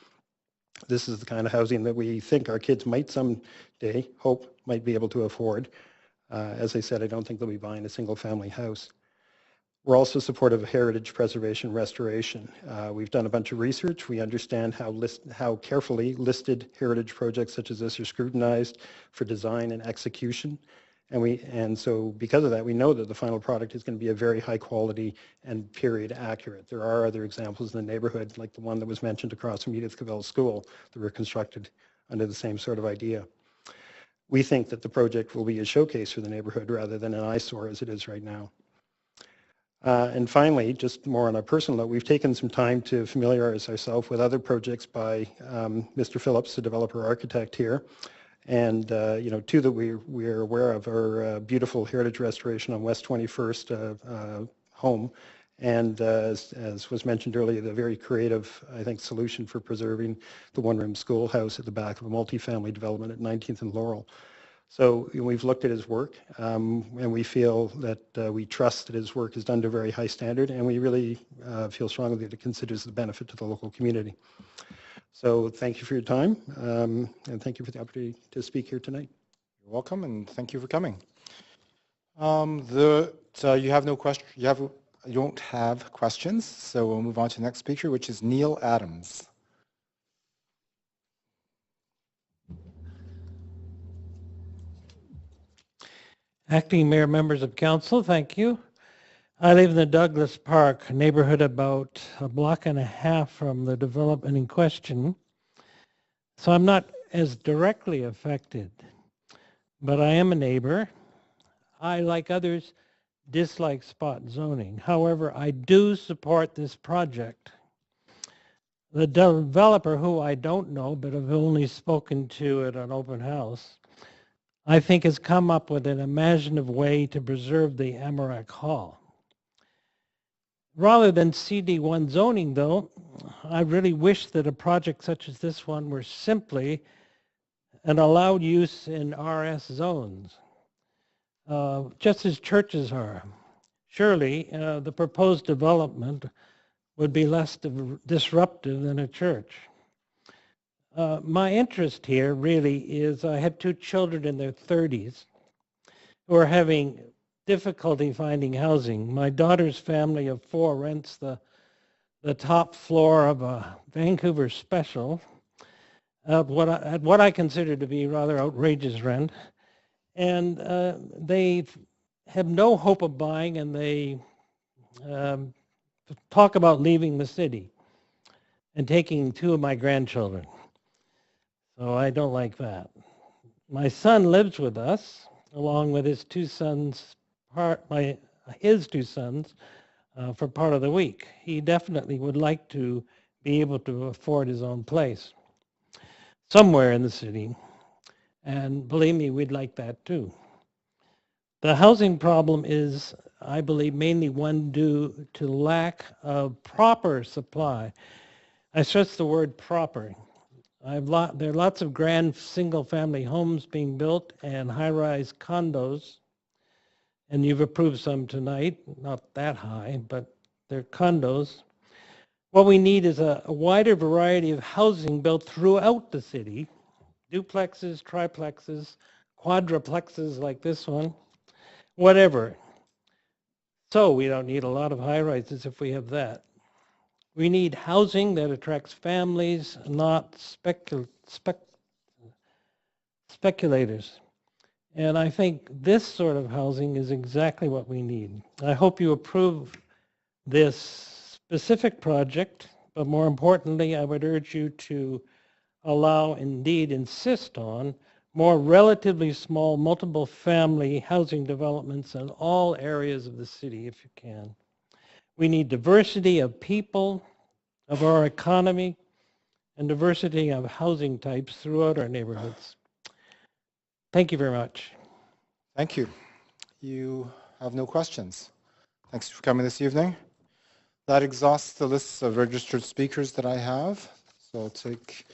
This is the kind of housing that we think our kids might someday, hope, might be able to afford. As I said, I don't think they'll be buying a single-family house. We're also supportive of heritage preservation restoration. We've done a bunch of research. We understand how carefully listed heritage projects such as this are scrutinized for design and execution. And so because of that, we know that the final product is going to be a very high quality and period accurate. There are other examples in the neighborhood, like the one that was mentioned across from Edith Cavell School, that were constructed under the same sort of idea. We think that the project will be a showcase for the neighborhood rather than an eyesore as it is right now. And finally, just more on a personal note, we've taken some time to familiarize ourselves with other projects by Mr. Phillips, the developer architect here. And two that we're aware of are beautiful heritage restoration on West 21st home, and as was mentioned earlier, the very creative, I think, solution for preserving the one-room schoolhouse at the back of a multifamily development at 19th and Laurel. So we've looked at his work, and we feel that we trust that his work is done to a very high standard, and we really feel strongly that it considers the benefit to the local community. So thank you for your time, and thank you for the opportunity to speak here tonight. You're welcome, and thank you for coming. You have no question. You don't have questions, so we'll move on to the next speaker, which is Neil Adams. Acting Mayor, members of council, thank you. I live in the Douglas Park neighborhood about a block and a half from the development in question. So I'm not as directly affected, but I am a neighbor. I, like others, dislike spot zoning. However, I do support this project. The developer, who I don't know, but have only spoken to at an open house, I think has come up with an imaginative way to preserve the Amarak Hall. Rather than CD1 zoning, though, I really wish that a project such as this one were simply an allowed use in RS zones, just as churches are. Surely, the proposed development would be less disruptive than a church. My interest here really is I have two children in their 30s who are having difficulty finding housing. My daughter's family of four rents the top floor of a Vancouver special at what I consider to be rather outrageous rent. And they have no hope of buying, and they talk about leaving the city and taking two of my grandchildren. So I don't like that. My son lives with us, along with his two sons, for part of the week. He definitely would like to be able to afford his own place somewhere in the city. And believe me, we'd like that too. The housing problem is, I believe, mainly one due to lack of proper supply. I stress the word proper. There are lots of grand single-family homes being built and high-rise condos, and you've approved some tonight, not that high, but they're condos. What we need is a wider variety of housing built throughout the city, duplexes, triplexes, quadruplexes like this one, whatever. So we don't need a lot of high-rises if we have that. We need housing that attracts families, not speculators. And I think this sort of housing is exactly what we need. I hope you approve this specific project, but more importantly, I would urge you to allow, indeed insist on, more relatively small multiple family housing developments in all areas of the city if you can. We need diversity of people, of our economy, and diversity of housing types throughout our neighborhoods. Thank you very much. Thank you. You have no questions. Thanks for coming this evening. That exhausts the list of registered speakers that I have. So I'll take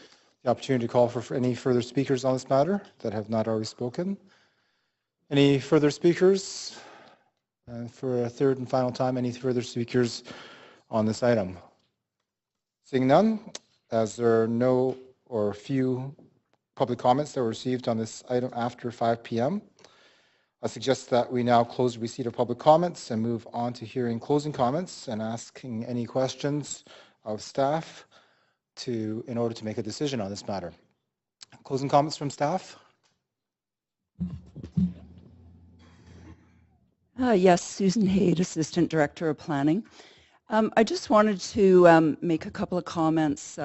the opportunity to call for any further speakers on this matter that have not already spoken. Any further speakers? And for a third and final time, any further speakers on this item? Seeing none, as there are no or few public comments that were received on this item after 5 p.m. I suggest that we now close the receipt of public comments and move on to hearing closing comments and asking any questions of staff in order to make a decision on this matter. Closing comments from staff? Yes, Susan Haid, Assistant Director of Planning. I just wanted to make a couple of comments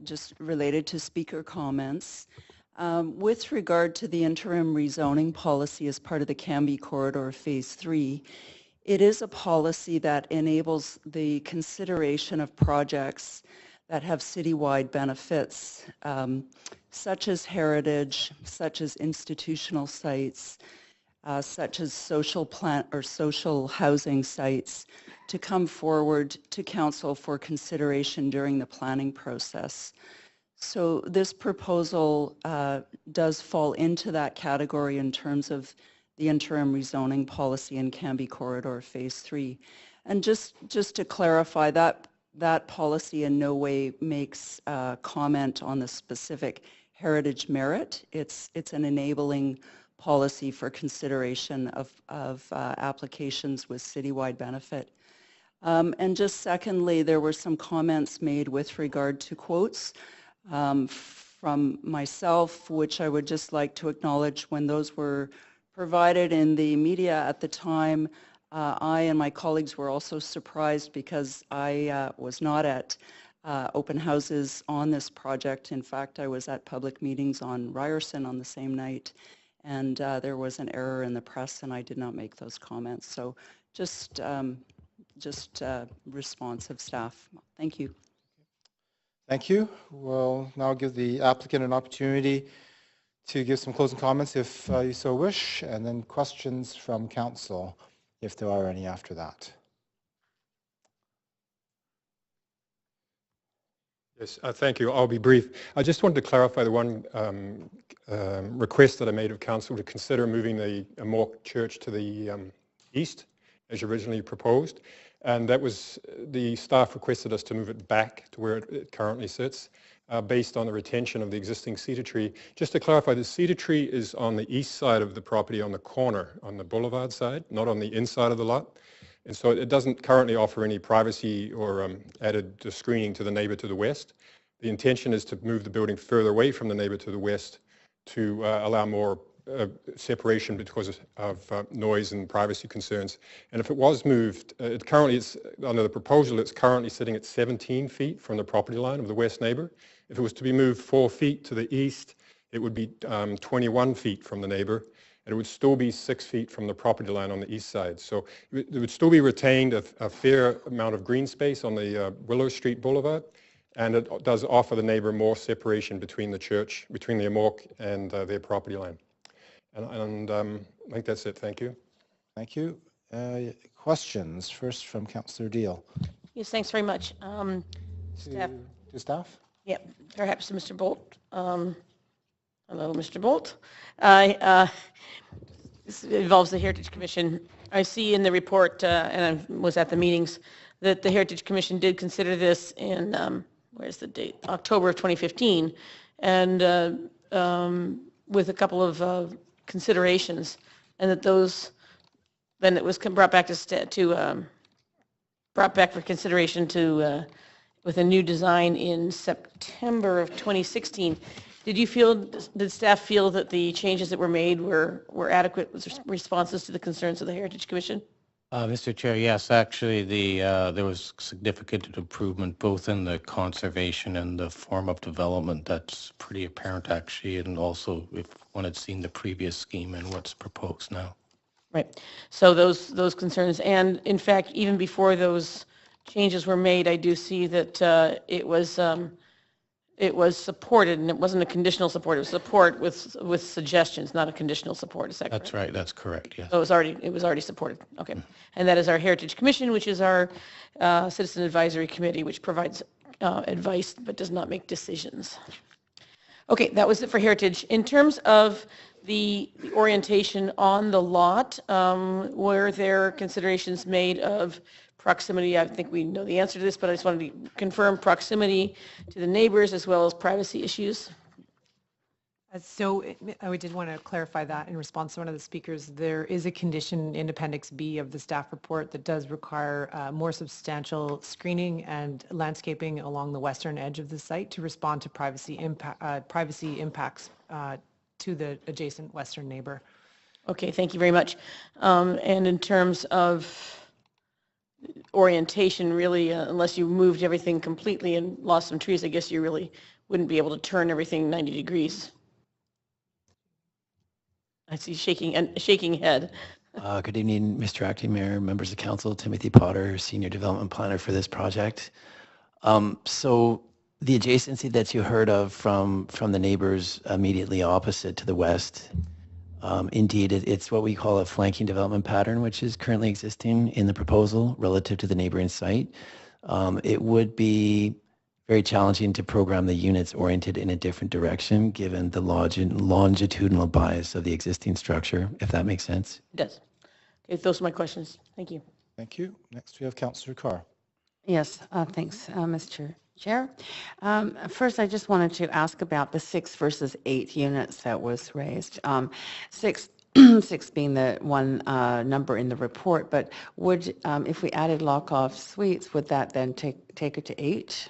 just related to speaker comments. With regard to the interim rezoning policy as part of the Cambie Corridor Phase 3, it is a policy that enables the consideration of projects that have citywide benefits, such as heritage, such as institutional sites, such as social housing sites, to come forward to council for consideration during the planning process. So this proposal does fall into that category in terms of the interim rezoning policy in Cambie Corridor Phase 3. And just to clarify, that policy in no way makes comment on the specific heritage merit. It's an enabling policy for consideration of applications with citywide benefit. And just secondly, there were some comments made with regard to quotes from myself, which I would just like to acknowledge. When those were provided in the media at the time, I and my colleagues were also surprised because I was not at open houses on this project. In fact, I was at public meetings on Ryerson on the same night, and there was an error in the press and I did not make those comments. So just response of staff. Thank you. Thank you. We'll now give the applicant an opportunity to give some closing comments if you so wish, and then questions from council if there are any after that. Yes, thank you. I'll be brief. I just wanted to clarify the one request that I made of council to consider moving the Amorc Church to the east as originally proposed. And that was, the staff requested us to move it back to where it currently sits based on the retention of the existing cedar tree. Just to clarify, the cedar tree is on the east side of the property on the corner, on the boulevard side, not on the inside of the lot. And so it doesn't currently offer any privacy or added screening to the neighbor to the west. The intention is to move the building further away from the neighbor to the west to allow more separation because of noise and privacy concerns. And if it was moved, it currently is, under the proposal, it's currently sitting at 17 feet from the property line of the west neighbor. If it was to be moved 4 feet to the east, it would be 21 feet from the neighbor, and it would still be 6 feet from the property line on the east side. So it would still be retained a fair amount of green space on the Willow Street Boulevard, and it does offer the neighbor more separation between the church, between the Amorc and their property line. And I think that's it. Thank you. Thank you. Questions? First from Councillor Deal. Yes, thanks very much. Staff. To staff? Yeah, perhaps to Mr. Bolt. Hello, Mr. Bolt. This involves the Heritage Commission. I see in the report, and I was at the meetings, that the Heritage Commission did consider this in, where's the date? October of 2015, and with a couple of considerations, and that those, then it was brought back brought back for consideration to with a new design in September of 2016. Did staff feel that the changes that were made were adequate with responses to the concerns of the Heritage Commission? Mr. Chair, yes, actually there was significant improvement both in the conservation and the form of development. That's pretty apparent actually, and also if one had seen the previous scheme and what's proposed now. Right. So those concerns, and in fact, even before those changes were made, I do see that it was supported, and it wasn't a conditional support. It was support with suggestions, not a conditional support. Is that correct? That's right. That's correct. Yes. So it was already supported. Okay. And that is our Heritage Commission, which is our Citizen Advisory Committee, which provides advice but does not make decisions. Okay, that was it for Heritage. In terms of the orientation on the lot, were there considerations made of proximity, I think we know the answer to this, but I just wanted to confirm proximity to the neighbors as well as privacy issues. So I did want to clarify that in response to one of the speakers. There is a condition in Appendix B of the staff report that does require more substantial screening and landscaping along the western edge of the site to respond to privacy impacts to the adjacent western neighbor. Okay, thank you very much. And in terms of orientation, really, unless you moved everything completely and lost some trees, I guess you really wouldn't be able to turn everything 90 degrees. I see shaking head. Good evening, Mr. Acting Mayor, members of council. Timothy Potter, Senior Development Planner for this project. So the adjacency that you heard of from the neighbors immediately opposite to the west, indeed, it's what we call a flanking development pattern, which is currently existing in the proposal relative to the neighboring site. It would be very challenging to program the units oriented in a different direction given the longitudinal bias of the existing structure, if that makes sense. It does. Okay, those are my questions. Thank you. Thank you. Next, we have Councillor Carr. Yes, thanks, Mr. Chair. First, I just wanted to ask about the 6 versus 8 units that was raised. 6 being the one number in the report, but would, if we added lock-off suites, would that then take it to 8?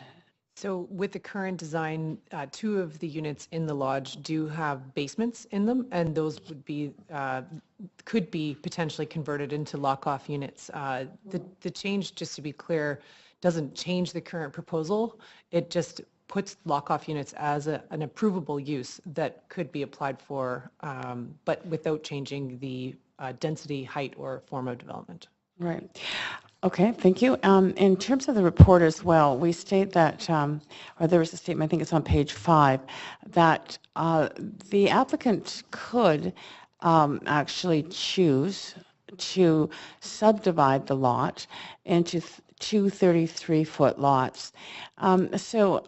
So with the current design, 2 of the units in the lodge do have basements in them, and those would be could be potentially converted into lock-off units. The change, just to be clear, doesn't change the current proposal. It just puts lock-off units as an approvable use that could be applied for, but without changing the density, height, or form of development. Right. Okay, thank you. In terms of the report as well, we state that, or there was a statement, I think it's on page 5, that the applicant could actually choose to subdivide the lot into 2 33-foot lots. So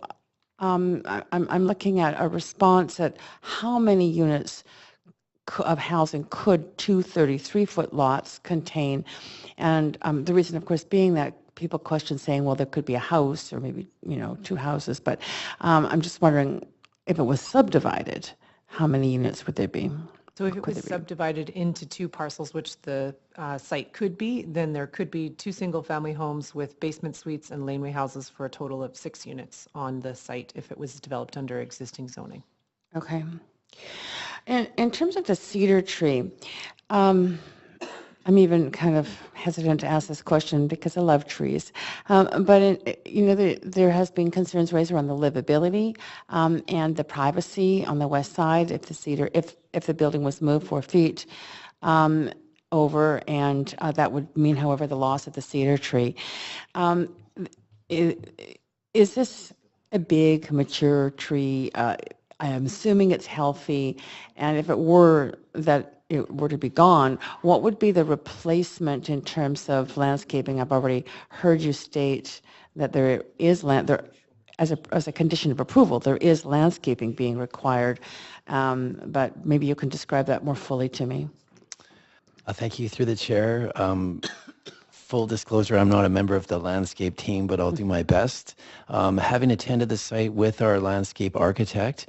I'm looking at a response at how many units of housing could 2 33-foot lots contain, and the reason, of course, being that people question saying, well, there could be a house or maybe 2 houses, but I'm just wondering if it was subdivided, how many units would there be? So if it was subdivided into 2 parcels, which the site could be, then there could be 2 single-family homes with basement suites and laneway houses for a total of 6 units on the site if it was developed under existing zoning. Okay. In terms of the cedar tree, I'm even kind of hesitant to ask this question because I love trees, but there has been concerns raised around the livability and the privacy on the west side if the building was moved 4 feet over, and that would mean, however, the loss of the cedar tree. Is this a big, mature tree? I'm assuming it's healthy, and if it were to be gone, what would be the replacement in terms of landscaping? I've already heard you state that there is as a condition of approval, there is landscaping being required, but maybe you can describe that more fully to me. Thank you, through the chair. Full disclosure, I'm not a member of the landscape team, but I'll do my best. Having attended the site with our landscape architect,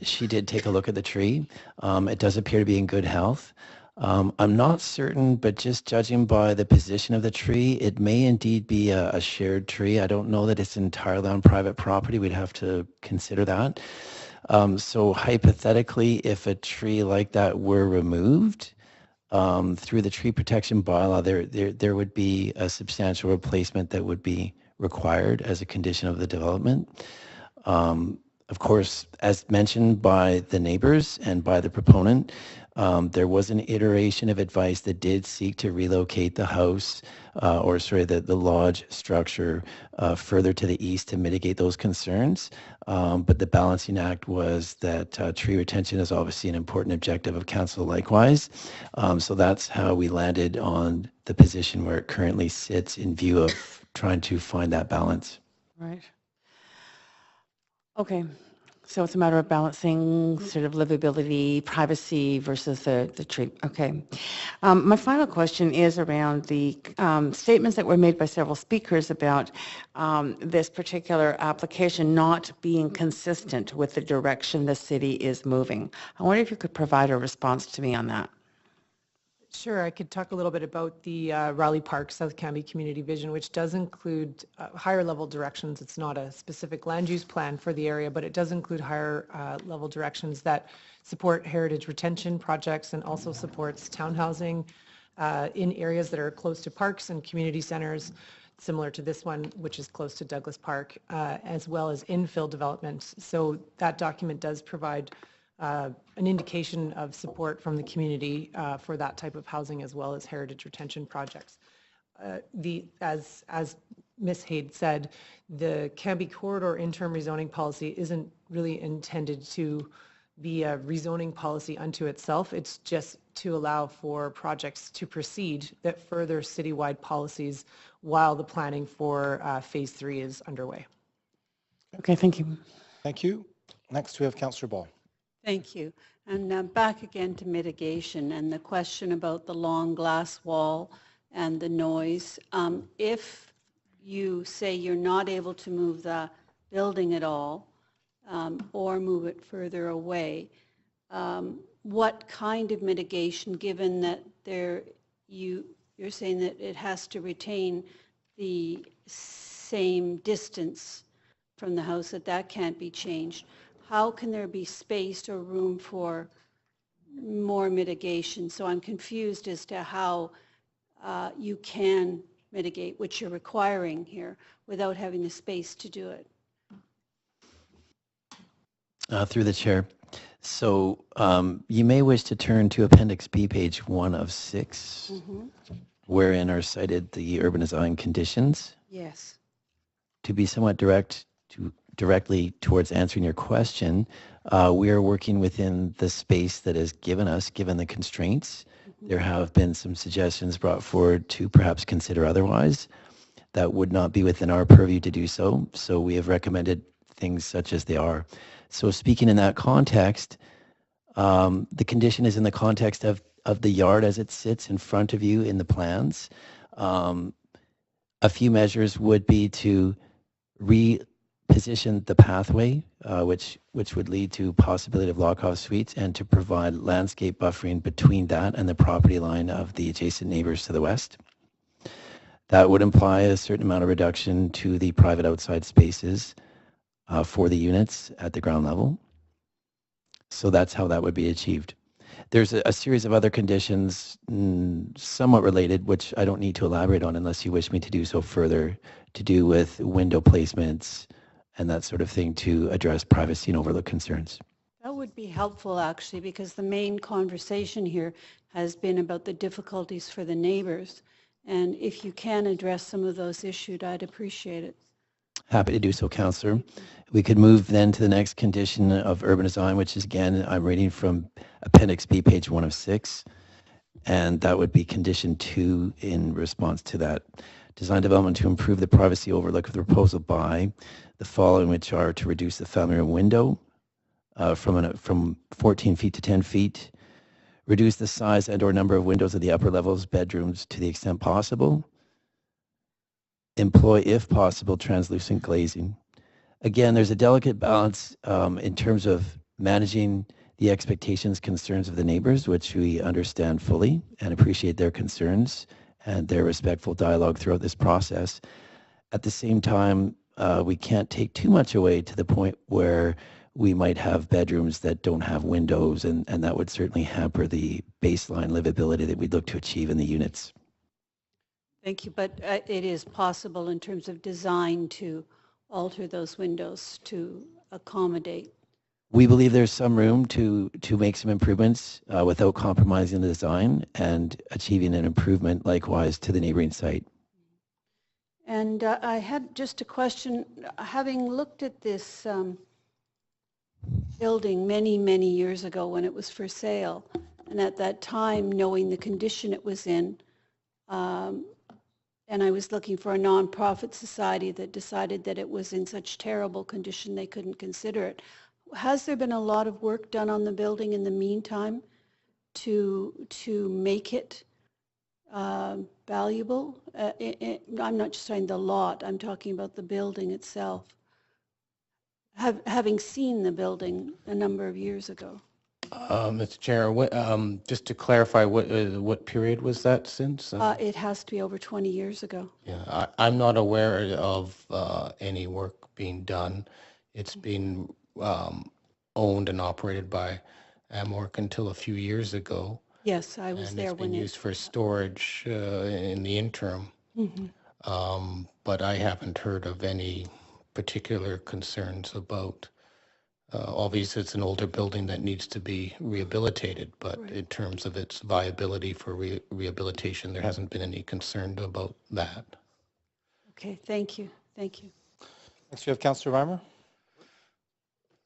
she did take a look at the tree. It does appear to be in good health. I'm not certain, but just judging by the position of the tree, it may indeed be a shared tree. I don't know that it's entirely on private property. We'd have to consider that. So hypothetically, if a tree like that were removed, through the tree protection bylaw, there would be a substantial replacement that would be required as a condition of the development. Of course, as mentioned by the neighbors and by the proponent, there was an iteration of advice that did seek to relocate the house, the lodge structure further to the east to mitigate those concerns. But the balancing act was that tree retention is obviously an important objective of council likewise. So that's how we landed on the position where it currently sits in view of trying to find that balance. Right. Okay. So it's a matter of balancing sort of livability, privacy versus the tree. Okay. My final question is around the statements that were made by several speakers about this particular application not being consistent with the direction the city is moving. I wonder if you could provide a response to me on that. Sure, I could talk a little bit about the Riley Park South Cambie Community Vision, which does include higher level directions. It's not a specific land use plan for the area, but it does include higher level directions that support heritage retention projects and also supports townhousing in areas that are close to parks and community centers, similar to this one, which is close to Douglas Park, as well as infill development. So that document does provide an indication of support from the community for that type of housing as well as heritage retention projects. As Ms. Haid said, the Cambie corridor interim rezoning policy isn't really intended to be a rezoning policy unto itself. It's just to allow for projects to proceed that further citywide policies while the planning for phase 3 is underway. Okay, thank you. Thank you. Next we have Councillor Ball. Thank you. And back again to mitigation and the question about the long glass wall and the noise. If you say you're not able to move the building at all or move it further away, what kind of mitigation, given that you're saying that it has to retain the same distance from the house, that can't be changed? How can there be space or room for more mitigation? So I'm confused as to how you can mitigate, which you're requiring here, without having the space to do it. Through the chair. So you may wish to turn to Appendix B, page 1 of 6, wherein are cited the urban design conditions. Yes. To be somewhat directly towards answering your question, we are working within the space that is given us, given the constraints. There have been some suggestions brought forward to perhaps consider otherwise. That would not be within our purview to do so. So we have recommended things such as they are. So speaking in that context, the condition is in the context of the yard as it sits in front of you in the plans. A few measures would be to reposition the pathway, which would lead to possibility of lock-off suites, and to provide landscape buffering between that and the property line of the adjacent neighbors to the west. That would imply a certain amount of reduction to the private outside spaces for the units at the ground level. So that's how that would be achieved. There's a series of other conditions somewhat related, which I don't need to elaborate on unless you wish me to do so further, to do with window placements and that sort of thing to address privacy and overlook concerns. That would be helpful, actually, because the main conversation here has been about the difficulties for the neighbors. And if you can address some of those issues, I'd appreciate it. Happy to do so, Councillor. We could move then to the next condition of urban design, which is, again, I'm reading from Appendix B, page 1 of 6. And that would be condition 2 in response to that. Design development to improve the privacy overlook of the proposal by the following, which are to reduce the family room window from 14 feet to 10 feet, reduce the size and or number of windows of the upper levels bedrooms to the extent possible, employ, if possible, translucent glazing. Again, there's a delicate balance in terms of managing the expectations, concerns of the neighbors, which we understand fully and appreciate their concerns and their respectful dialogue throughout this process. At the same time, we can't take too much away to the point where we might have bedrooms that don't have windows, and that would certainly hamper the baseline livability that we'd look to achieve in the units. Thank you, but it is possible in terms of design to alter those windows to accommodate. We believe there's some room to make some improvements without compromising the design and achieving an improvement likewise to the neighboring site. And I had just a question. Having looked at this building many, many years ago when it was for sale, and at that time knowing the condition it was in, and I was looking for a nonprofit society that decided that it was in such terrible condition they couldn't consider it. has there been a lot of work done on the building in the meantime to make it valuable? I'm not just saying the lot, I'm talking about the building itself. Having seen the building a number of years ago. Mr. Chair, just to clarify, what period was that since? It has to be over 20 years ago. Yeah, I'm not aware of any work being done. It's been owned and operated by Amorc until a few years ago. Yes, I was there when it's when been used for storage in the interim. But I haven't heard of any particular concerns about. Obviously, it's an older building that needs to be rehabilitated, but in terms of its viability for rehabilitation, there hasn't been any concern about that. Okay, thank you. Thank you. Next, we have Councillor Weimer.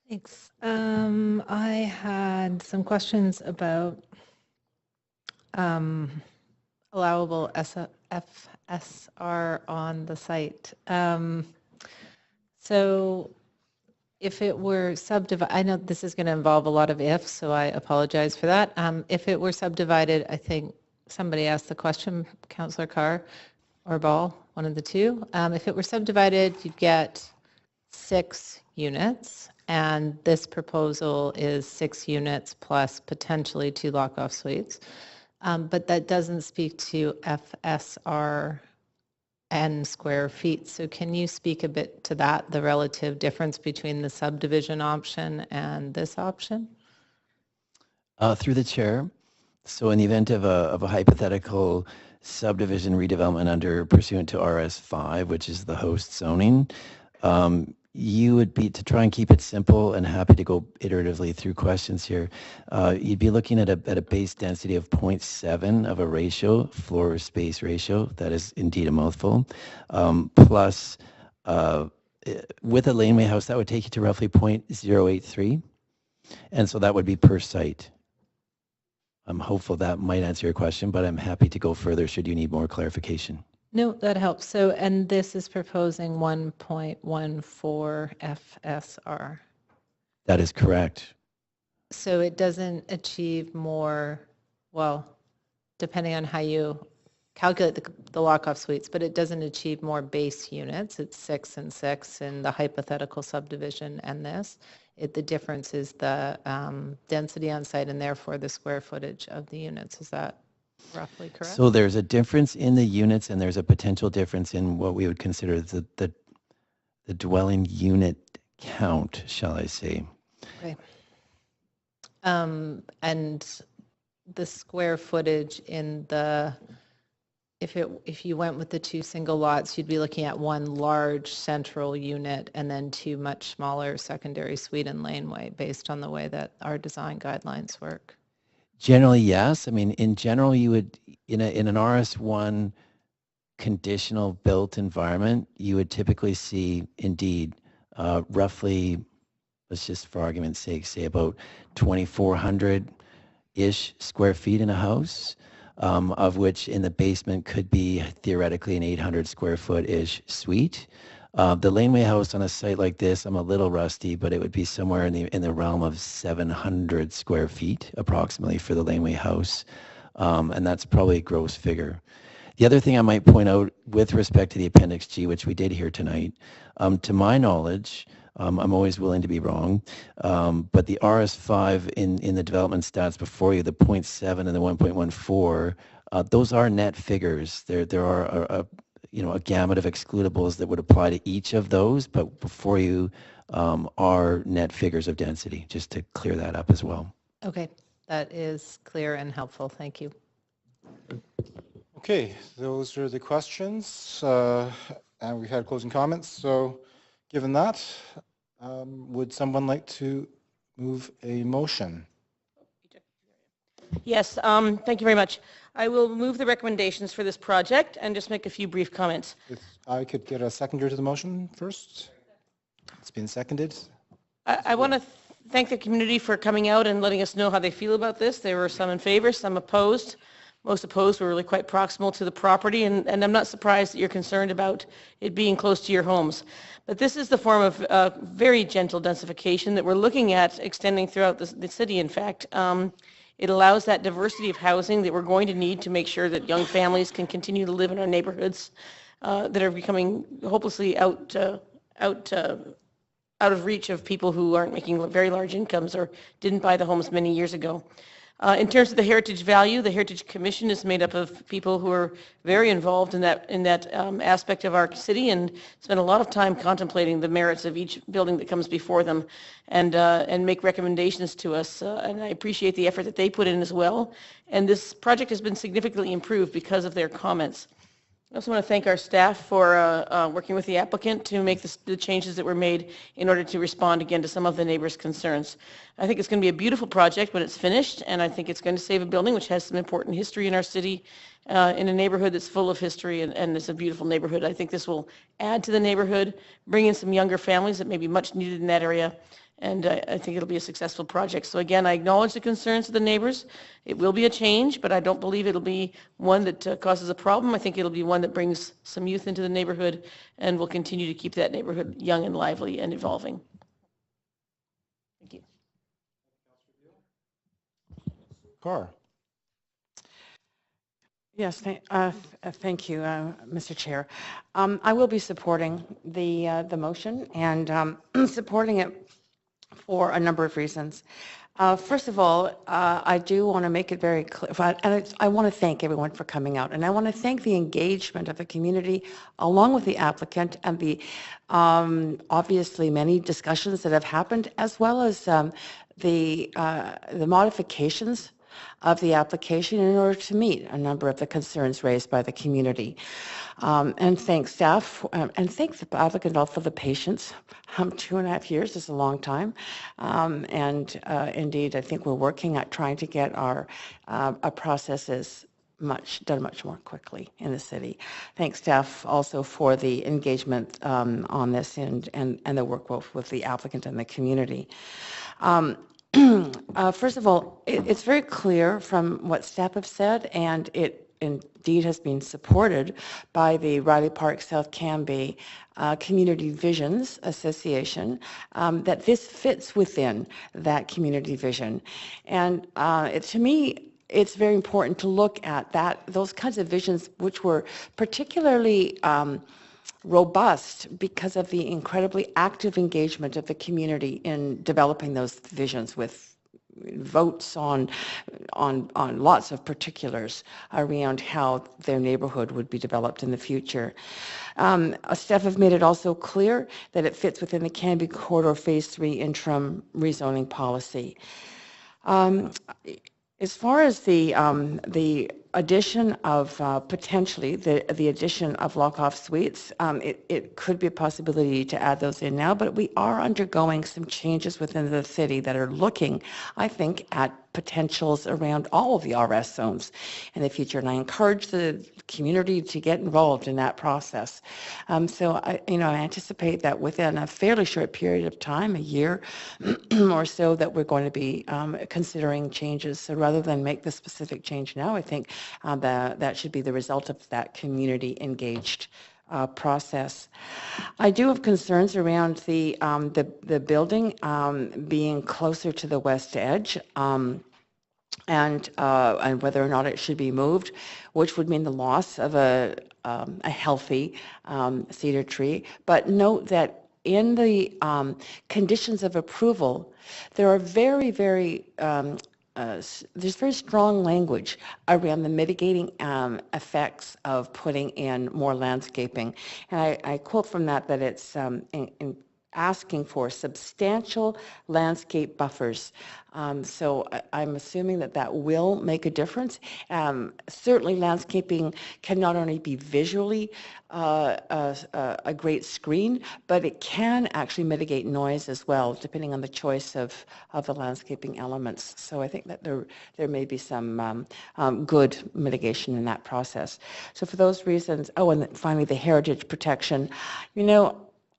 Thanks. I had some questions about allowable FSR on the site. So if it were subdivided, I know this is going to involve a lot of ifs, so I apologize for that. If it were subdivided, I think somebody asked the question, Councillor Carr or Ball, one of the two. If it were subdivided, you'd get 6 units, and this proposal is 6 units plus potentially 2 lock-off suites. But that doesn't speak to FSR and square feet. So can you speak a bit to that, the relative difference between the subdivision option and this option? Through the chair. So in the event of a hypothetical subdivision redevelopment under pursuant to RS5, which is the host zoning, you would be, to try and keep it simple, and happy to go iteratively through questions here, you'd be looking at a base density of 0.7 of a ratio, floor space ratio. That is indeed a mouthful. Plus, with a laneway house, that would take you to roughly 0.083. And so that would be per site. I'm hopeful that might answer your question, but I'm happy to go further should you need more clarification. No, that helps. So, and this is proposing 1.14 FSR. That is correct. So it doesn't achieve more, well, depending on how you calculate the lock-off suites, but it doesn't achieve more base units. It's 6 and 6 in the hypothetical subdivision and this. The difference is the density on site and therefore the square footage of the units. Is that roughly correct? So there's a difference in the units, and there's a potential difference in what we would consider the dwelling unit count, shall I say. Okay. And the square footage in the, if you went with the 2 single lots, you'd be looking at 1 large central unit and then 2 much smaller secondary suite and laneway, based on the way that our design guidelines work. Generally, yes. I mean, in general, you would, in an RS1 conditional built environment, you would typically see, indeed, roughly, let's just for argument's sake, say about 2,400-ish square feet in a house, of which in the basement could be theoretically an 800 square foot-ish suite. The laneway house on a site like this, I'm a little rusty, but it would be somewhere in the realm of 700 square feet approximately for the laneway house, and that's probably a gross figure. The other thing I might point out with respect to the Appendix G, which we did hear tonight, to my knowledge, I'm always willing to be wrong, but the RS5 in the development stats before you, the 0.7 and the 1.14, those are net figures. There are a gamut of excludables that would apply to each of those, but before you are net figures of density, just to clear that up as well. Okay, that is clear and helpful. Thank you. Okay, those are the questions, and we had closing comments. So given that, would someone like to move a motion? Yes, thank you very much. I will move the recommendations for this project and just make a few brief comments. If I could get a seconder to the motion first. It's been seconded. I want to thank the community for coming out and letting us know how they feel about this. There were some in favor, some opposed, most opposed were really quite proximal to the property, and I'm not surprised that you're concerned about it being close to your homes. But this is the form of very gentle densification that we're looking at extending throughout the city, in fact. It allows that diversity of housing that we're going to need to make sure that young families can continue to live in our neighborhoods that are becoming hopelessly out of reach of people who aren't making very large incomes or didn't buy the homes many years ago. In terms of the heritage value, the Heritage Commission is made up of people who are very involved in that aspect of our city and spend a lot of time contemplating the merits of each building that comes before them and make recommendations to us. And I appreciate the effort that they put in as well. And this project has been significantly improved because of their comments. I also want to thank our staff for working with the applicant to make the changes that were made in order to respond again to some of the neighbors' concerns. I think it's going to be a beautiful project when it's finished, and I think it's going to save a building which has some important history in our city, in a neighborhood that's full of history, and it's a beautiful neighborhood. I think this will add to the neighborhood, bring in some younger families that may be much needed in that area, and I think it'll be a successful project. So again, I acknowledge the concerns of the neighbors. It will be a change, but I don't believe it'll be one that causes a problem. I think it'll be one that brings some youth into the neighborhood and will continue to keep that neighborhood young and lively and evolving. Thank you. Carr. Yes, thank you, Mr. Chair. I will be supporting the motion and supporting it for a number of reasons. First of all, I do want to make it very clear, and I want to thank everyone for coming out, and I want to thank the engagement of the community along with the applicant and the obviously many discussions that have happened, as well as the modifications of the application in order to meet a number of the concerns raised by the community. And thank staff and thank the applicant all for the patience. 2.5 years is a long time. And indeed, I think we're working at trying to get our processes done much more quickly in the city. Thanks staff also for the engagement on this and the work both with the applicant and the community. First of all, it's very clear from what staff have said, and it indeed has been supported by the Riley Park South Cambie Community Visions Association, that this fits within that community vision. And to me, it's very important to look at those kinds of visions which were particularly robust because of the incredibly active engagement of the community in developing those visions with votes on lots of particulars around how their neighborhood would be developed in the future. Staff have made it also clear that it fits within the Cambie Corridor Phase 3 interim rezoning policy. As far as the addition of potentially the addition of lock-off suites, it could be a possibility to add those in now, but we are undergoing some changes within the city that are looking, I think, at potentials around all of the RS zones in the future, and I encourage the community to get involved in that process. So I anticipate that within a fairly short period of time, a year or so, that we're going to be considering changes. So rather than make the specific change now, I think that should be the result of that community engaged process. I do have concerns around the building being closer to the west edge, and whether or not it should be moved, which would mean the loss of a healthy cedar tree. But note that in the conditions of approval, there are there's very strong language around the mitigating effects of putting in more landscaping. And I quote from that it's in asking for substantial landscape buffers. So I'm assuming that will make a difference. Certainly landscaping can not only be visually a great screen, but it can actually mitigate noise as well, depending on the choice of the landscaping elements. So I think that there may be some good mitigation in that process. So for those reasons, and then finally the heritage protection.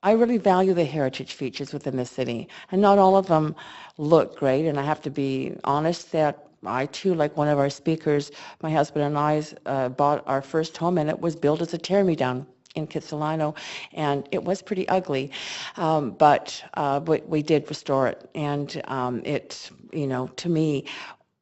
I really value the heritage features within the city, and not all of them look great, and I have to be honest that I too, like one of our speakers, my husband and I bought our first home, and it was built as a tear-me-down in Kitsilano, and it was pretty ugly, but we did restore it, and it, you know, to me,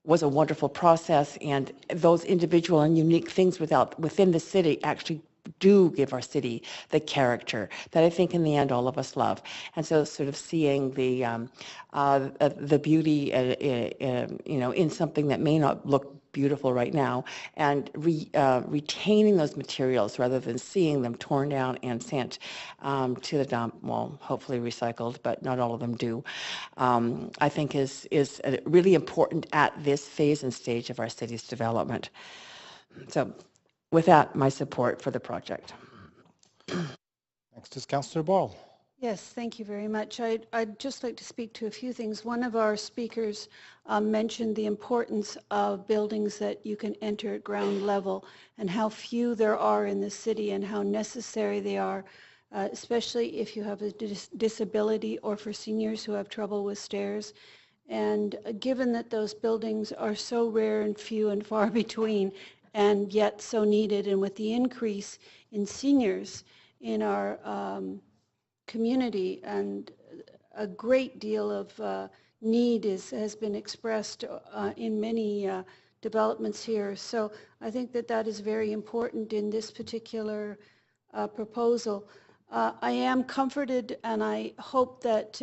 was a wonderful process, and those individual and unique things within the city actually do give our city the character that I think in the end all of us love. And so sort of seeing the beauty, you know, in something that may not look beautiful right now, and retaining those materials rather than seeing them torn down and sent to the dump, well, hopefully recycled, but not all of them do, I think is really important at this phase and stage of our city's development. So with that, my support for the project. Next is Councillor Ball. Yes, thank you very much. I'd just like to speak to a few things. One of our speakers mentioned the importance of buildings that you can enter at ground level and how few there are in the city and how necessary they are, especially if you have a disability or for seniors who have trouble with stairs. And given that those buildings are so rare and few and far between, and yet so needed, and with the increase in seniors in our community, and a great deal of need has been expressed in many developments here. So I think that that is very important in this particular proposal. I am comforted, and I hope that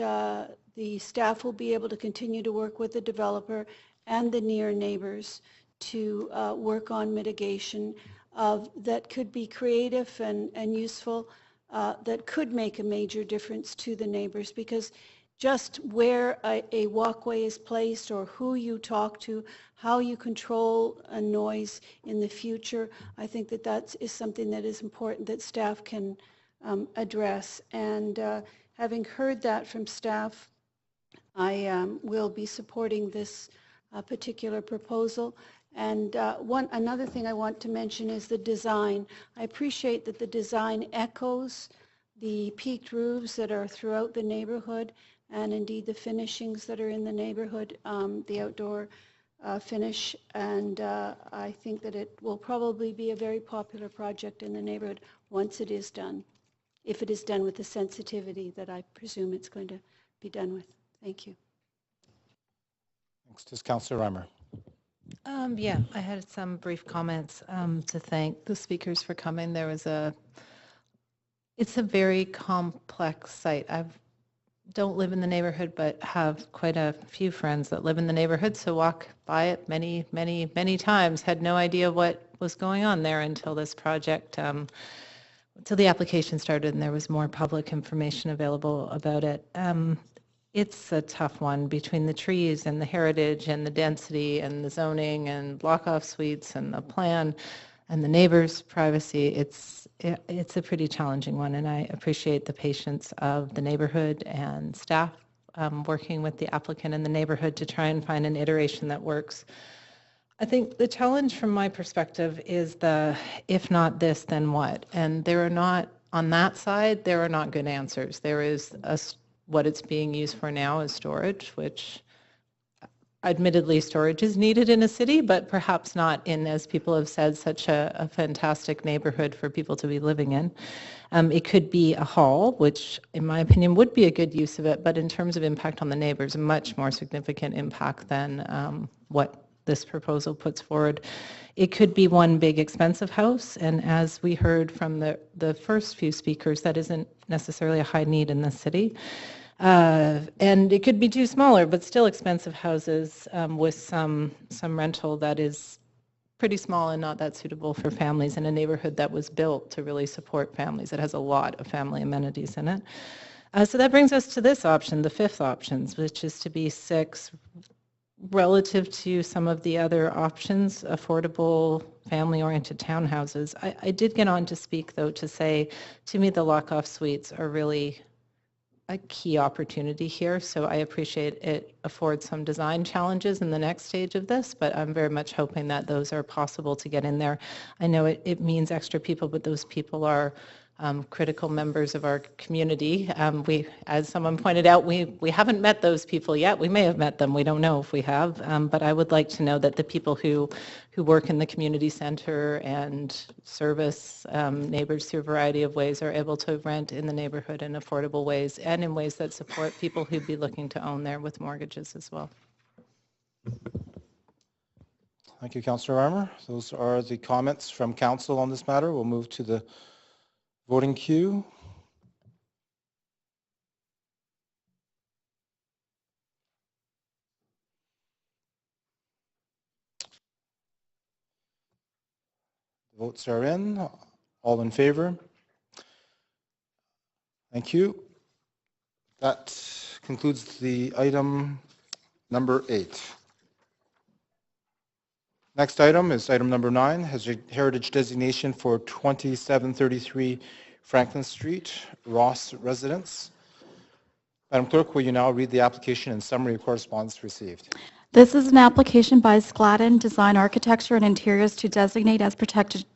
the staff will be able to continue to work with the developer and the near neighbors to work on mitigation that could be creative and useful, that could make a major difference to the neighbors, because just where a walkway is placed or who you talk to, how you control a noise in the future, I think that that is something that is important that staff can address. And having heard that from staff, I will be supporting this particular proposal. And another thing I want to mention is the design. I appreciate that the design echoes the peaked roofs that are throughout the neighborhood, and indeed the finishings that are in the neighborhood, the outdoor finish. And I think that it will probably be a very popular project in the neighborhood once it is done, if it is done with the sensitivity that I presume it's going to be done with. Thank you. Next is Councillor Reimer. Yeah, I had some brief comments to thank the speakers for coming. It's a very complex site. I don't live in the neighborhood, but have quite a few friends that live in the neighborhood, so walk by it many, many, many times. Had no idea what was going on there until this project, until the application started and there was more public information available about it. It's a tough one between the trees and the heritage and the density and the zoning and block-off suites and the plan and the neighbors' privacy. It's a pretty challenging one, and I appreciate the patience of the neighborhood and staff working with the applicant and the neighborhood to try and find an iteration that works. I think the challenge from my perspective is if not this, then what? And there are not, on that side, there are not good answers. There is what it's being used for now is storage, which admittedly storage is needed in a city, but perhaps not in, as people have said, such a fantastic neighborhood for people to be living in. It could be a hall, which in my opinion would be a good use of it, but in terms of impact on the neighbors, a much more significant impact than what this proposal puts forward. It could be one big expensive house, and as we heard from the first few speakers, that isn't necessarily a high need in the city. And it could be two smaller, but still expensive houses with some rental that is pretty small and not that suitable for families in a neighborhood that was built to really support families. It has a lot of family amenities in it. So that brings us to this option, the fifth option, which is to be 6 relative to some of the other options, affordable family-oriented townhouses. I did get on to speak, though, to say, to me, the lock-off suites are really a key opportunity here. So I appreciate it affords some design challenges in the next stage of this, but I'm very much hoping that those are possible to get in there. I know it means extra people, but those people are critical members of our community. We, as someone pointed out, we haven't met those people yet. We may have met them. We don't know if we have. But I would like to know that the people who work in the community center and service neighbors through a variety of ways are able to rent in the neighborhood in affordable ways and in ways that support people who'd be looking to own there with mortgages as well. Thank you, Councillor Armour. Those are the comments from council on this matter. We'll move to the voting queue. The votes are in. All in favor? Thank you. That concludes the item number 8. Next item is item number 9, has a heritage designation for 2733 Franklin Street, Ross Residence. Madam Clerk, will you now read the application and summary of correspondence received? This is an application by Skladden Design Architecture and Interiors to designate as protected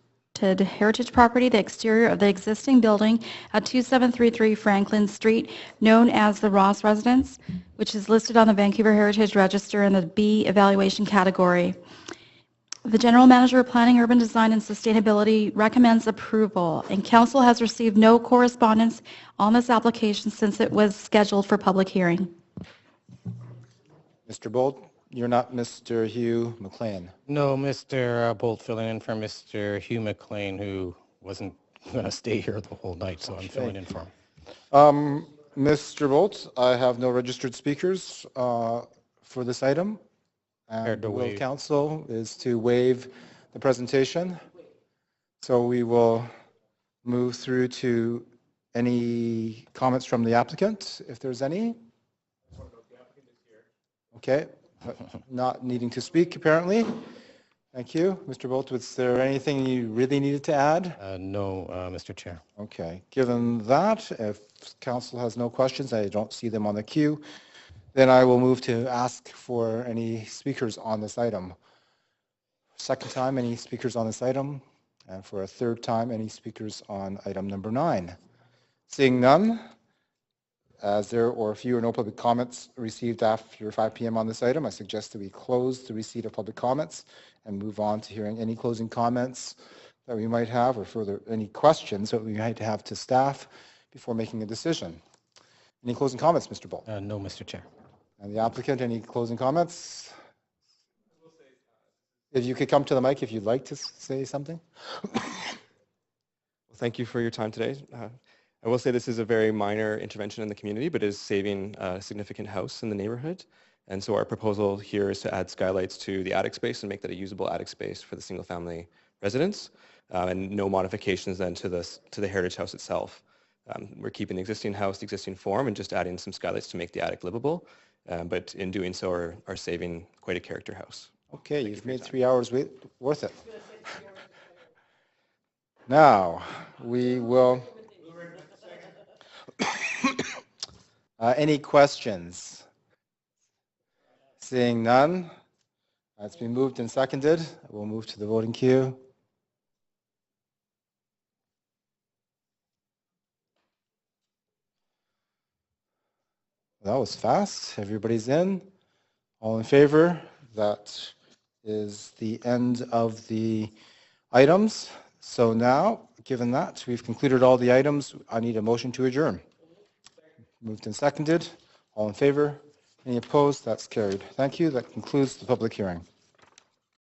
heritage property the exterior of the existing building at 2733 Franklin Street, known as the Ross Residence, which is listed on the Vancouver Heritage Register in the B evaluation category. The General Manager of Planning, Urban Design and Sustainability recommends approval, and Council has received no correspondence on this application since it was scheduled for public hearing. Mr. Bolt, you're not Mr. Hugh McLean. No, Mr. Bolt filling in for Mr. Hugh McLean, who wasn't going to stay here the whole night, so I'm filling in for him. Mr. Bolt, I have no registered speakers for this item. And the will of council is to waive the presentation. So we will move through to any comments from the applicant, if there's any. Okay, not needing to speak apparently. Thank you. Mr. Bolt, was there anything you really needed to add? No, Mr. Chair. Okay, given that, if council has no questions, I don't see them on the queue, then I will move to ask for any speakers on this item. Second time, any speakers on this item? And for a third time, any speakers on item number 9? Seeing none, as there or few or no public comments received after 5 p.m. on this item, I suggest that we close the receipt of public comments and move on to hearing any closing comments that we might have, or further any questions that we might have to staff before making a decision. Any closing comments, Mr. Bolt? No, Mr. Chair. And the applicant, any closing comments? If you could come to the mic if you'd like to say something. Well, thank you for your time today. I will say this is a very minor intervention in the community, but is saving a significant house in the neighborhood. And so our proposal here is to add skylights to the attic space and make that a usable attic space for the single family residence, and no modifications then to the heritage house itself. We're keeping the existing house, the existing form, and just adding some skylights to make the attic livable. But in doing so are saving quite a character house. Okay, you've made 3 hours worth it. Now, we will... any questions? Seeing none, it's been moved and seconded. We'll move to the voting queue. That was fast. Everybody's in. All in favor? That is the end of the items. So now, given that we've concluded all the items, I need a motion to adjourn. Moved and seconded. All in favor? Any opposed? That's carried. Thank you. That concludes the public hearing.